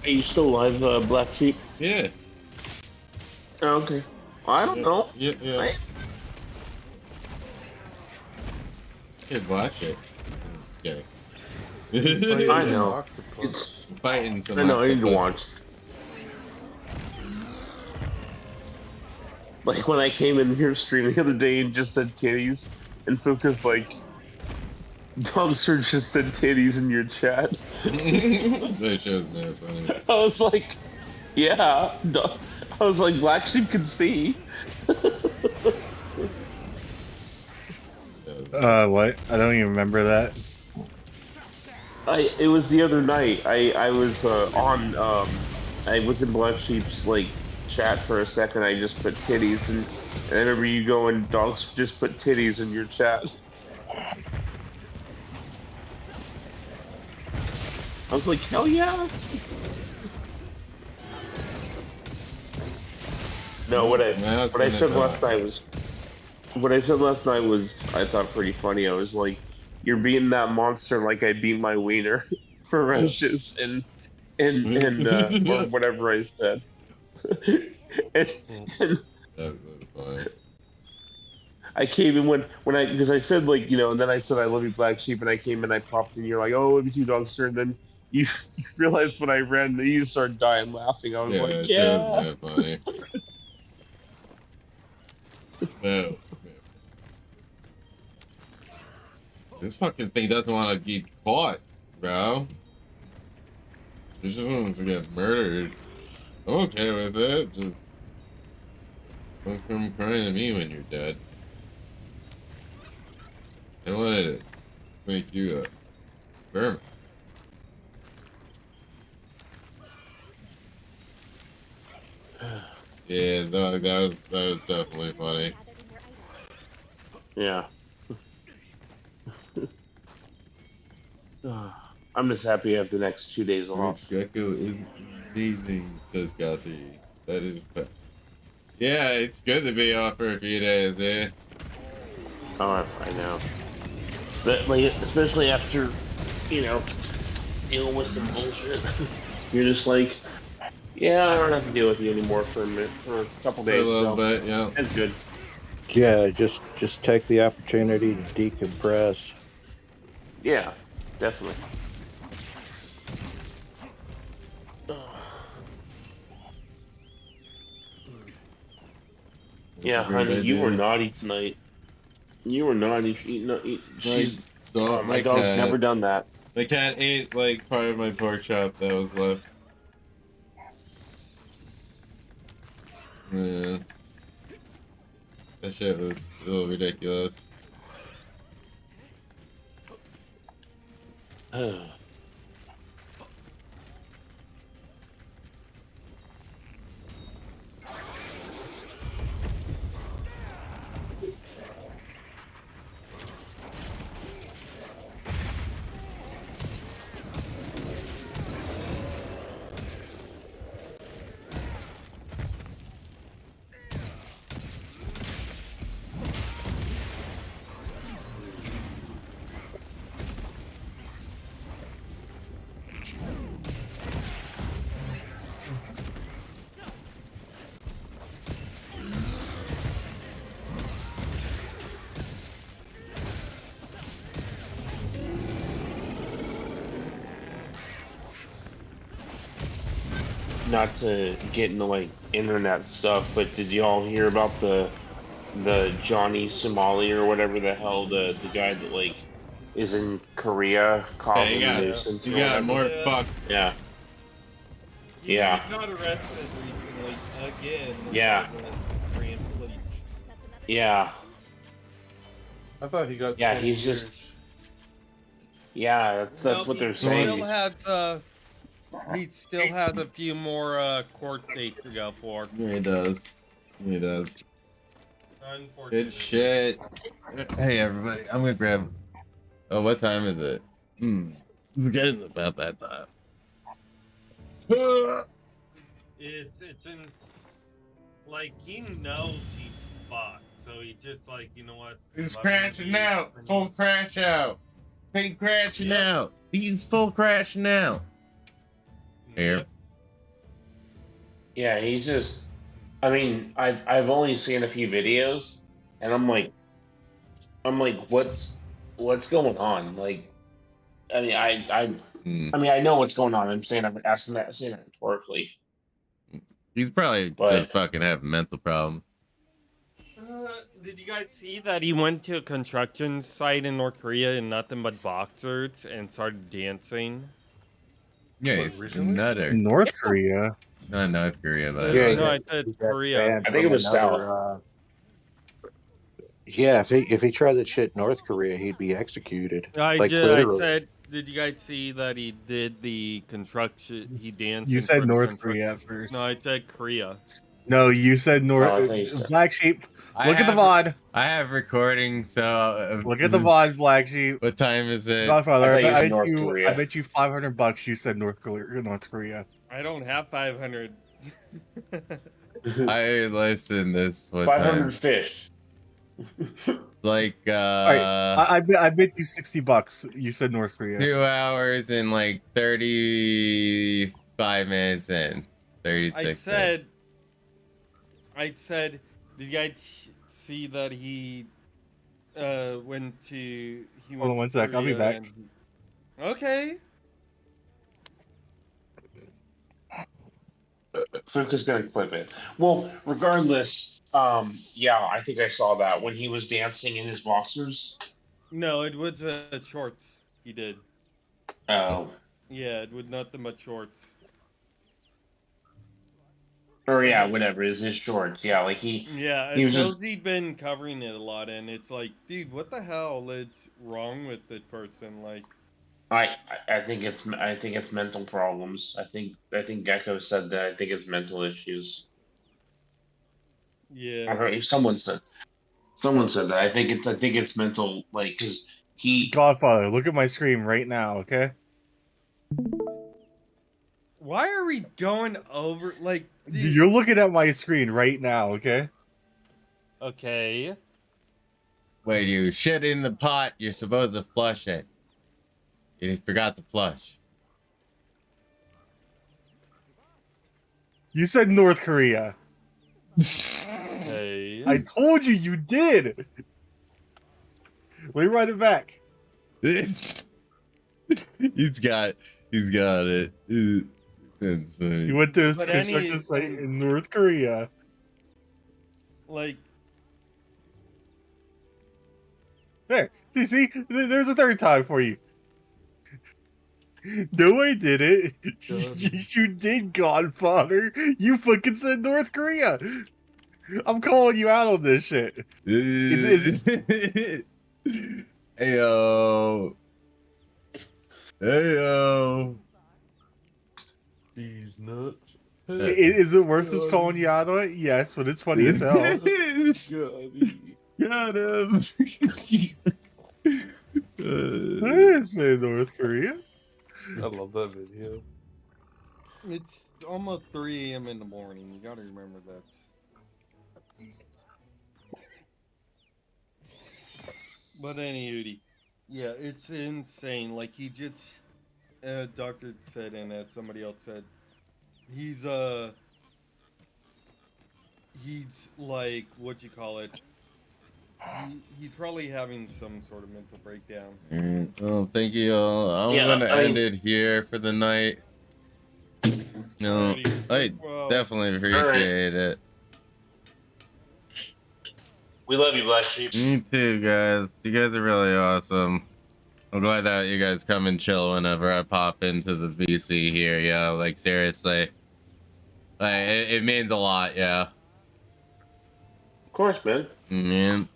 Are you still live, Blaqksheep? Yeah. Oh, okay. I don't know. Yeah. Could watch it. Okay. I know. Octopus. Fighting some I know. I need to octopus. watch. Like when I came in here stream the other day and just said titties, and Fuka's like, Dumpster just said titties in your chat. That show's never funny. I was like, yeah. I was like, Black Sheep can see. What? I don't even remember that. It was the other night. I was on I was in Black Sheep's like chat for a second. I just put titties and I remember you going, dogs just put titties in your chat. I was like, hell yeah. No, what I said last night was I thought pretty funny. I was like, you're beating that monster like I beat my wiener ferocious and or whatever I said. and I came in when I because I said like and then I said I love you Black Sheep and I came in I popped in you're like oh love you too Dogster and then you you realized when I ran you started dying laughing I was Yeah, like that was yeah that funny. No. This fucking thing doesn't want to get caught, bro. It just wants to get murdered. I'm okay with it. Just don't come crying to me when you're dead. I wanted to make you a vermin. Yeah, dog, that was definitely funny. yeah. I'm just happy I have the next 2 days Your off. gecko is amazing, says Gothy. That is, yeah, it's good to be off for a few days, eh? Oh, I know. But like, especially after, dealing with some bullshit, you're just like, yeah, I don't have to deal with you anymore for a minute, for a couple For a days. little So bit, yeah. that's good. Yeah, just take the opportunity to decompress. Yeah, definitely. That's a Yeah, great honey, you were idea. naughty tonight. You were naughty. My My dog's never cat. done that. My cat ate like part of my pork chop that was left. Yeah. That shit was a little ridiculous. Not to get into like internet stuff, but did y'all hear about the Johnny Somali or whatever the hell the guy that like is in Korea Yeah, causing a nuisance you or got whatever? more Yeah. fuck. Yeah, He yeah, got arrested recently again. yeah, With Korean police. yeah, I thought he got yeah. 20 He's years. just that's Nope, what he they're saying. still has he still has a few more court dates to go for. Yeah, he does. He does. Unfortunately. Good shit. Hey, everybody. I'm gonna grab. Oh, what time is it? Forgetting about that time. It's in like he knows he's fucked, so he just like you know what? He's crashing out. Full crash out. Hey, crashing out. He's full crashing out. Here. Yeah, he's just. I mean, I've only seen a few videos, and I'm like, what's going on? Like, I mean, I mean, I know what's going on. I'm asking that, saying that rhetorically. He's probably just fucking having mental problems. Did you guys see that he went to a construction site in North Korea in nothing but boxers and started dancing? Yeah, he's another. North Korea. Not North Korea, but No, I said Korea. I think it was South. Yeah, if he tried that shit in North Korea, he'd be executed. I literally. said, did you guys see that he did the construction? He danced. You in said front of North construction- Korea at first. No, I said Korea. No, you said North. Black Sheep. Look at the VOD. I have recording, so Look at the VOD, Black Sheep. What time is it? Godfather, I bet you $500 you said North Korea. I don't have 500. I listened this one 500 time. fish. Like All right, I bet you $60 you said North Korea. 2 hours and like 35 minutes in. 36 I said I said, did you guys see that he went to Hold on one sec. I'll be Korea back. Okay. Fuka's gonna clip it. Well, regardless, yeah, I think I saw that when he was dancing in his boxers. No, it was shorts. He did. Oh. Yeah, it was nothing but shorts. Or yeah, whatever. Is his shorts? Yeah, like Yeah, he it was just. shows he'd been covering it a lot, and it's like, dude, what the hell is wrong with the person? Like, I think it's mental problems. I think Gecko said that. I think it's mental issues. I yeah. heard someone said that. I think it's mental, like because he. Godfather, look at my screen right now, okay? Why are we going over like? Dude. You're looking at my screen right now, okay? Okay. When you shit in the pot, you're supposed to flush it. You forgot to flush. You said North Korea. Okay. I told you you did. Let me run it back. He's got it. That's funny. You went to a But construction site in North Korea. Like, there. You see? There's a third time for you. No, I did it. You did, Godfather. You fucking said North Korea. I'm calling you out on this shit. Ayo. Ayo. These nuts. Is it worth us calling you out on it? Yes, but it's funny as hell. Got him. I say North Korea. I love that video. it's almost 3 a.m. in the morning. You gotta remember that. But anyway, yeah, it's insane. Like he just, doctor said, and as somebody else said, he's like, what you call it? He's probably having some sort of mental breakdown. Well, thank you all. I'm gonna end it here for the night. No, I definitely appreciate it. We love you, Blaqksheep. Me too, guys. You guys are really awesome. I'm glad that you guys come and chill whenever I pop into the VC here. Yeah, like seriously, like it means a lot. Yeah. Of course, man. Man.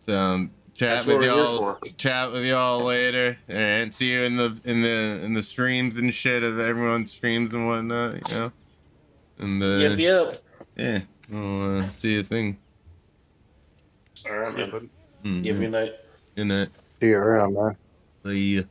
So chat with y'all later, and see you in the streams and shit of everyone's streams and whatnot. You know. And yep. Yeah. I'll see you soon. All right, man. Give me a night. Good night. See you around, man. See ya.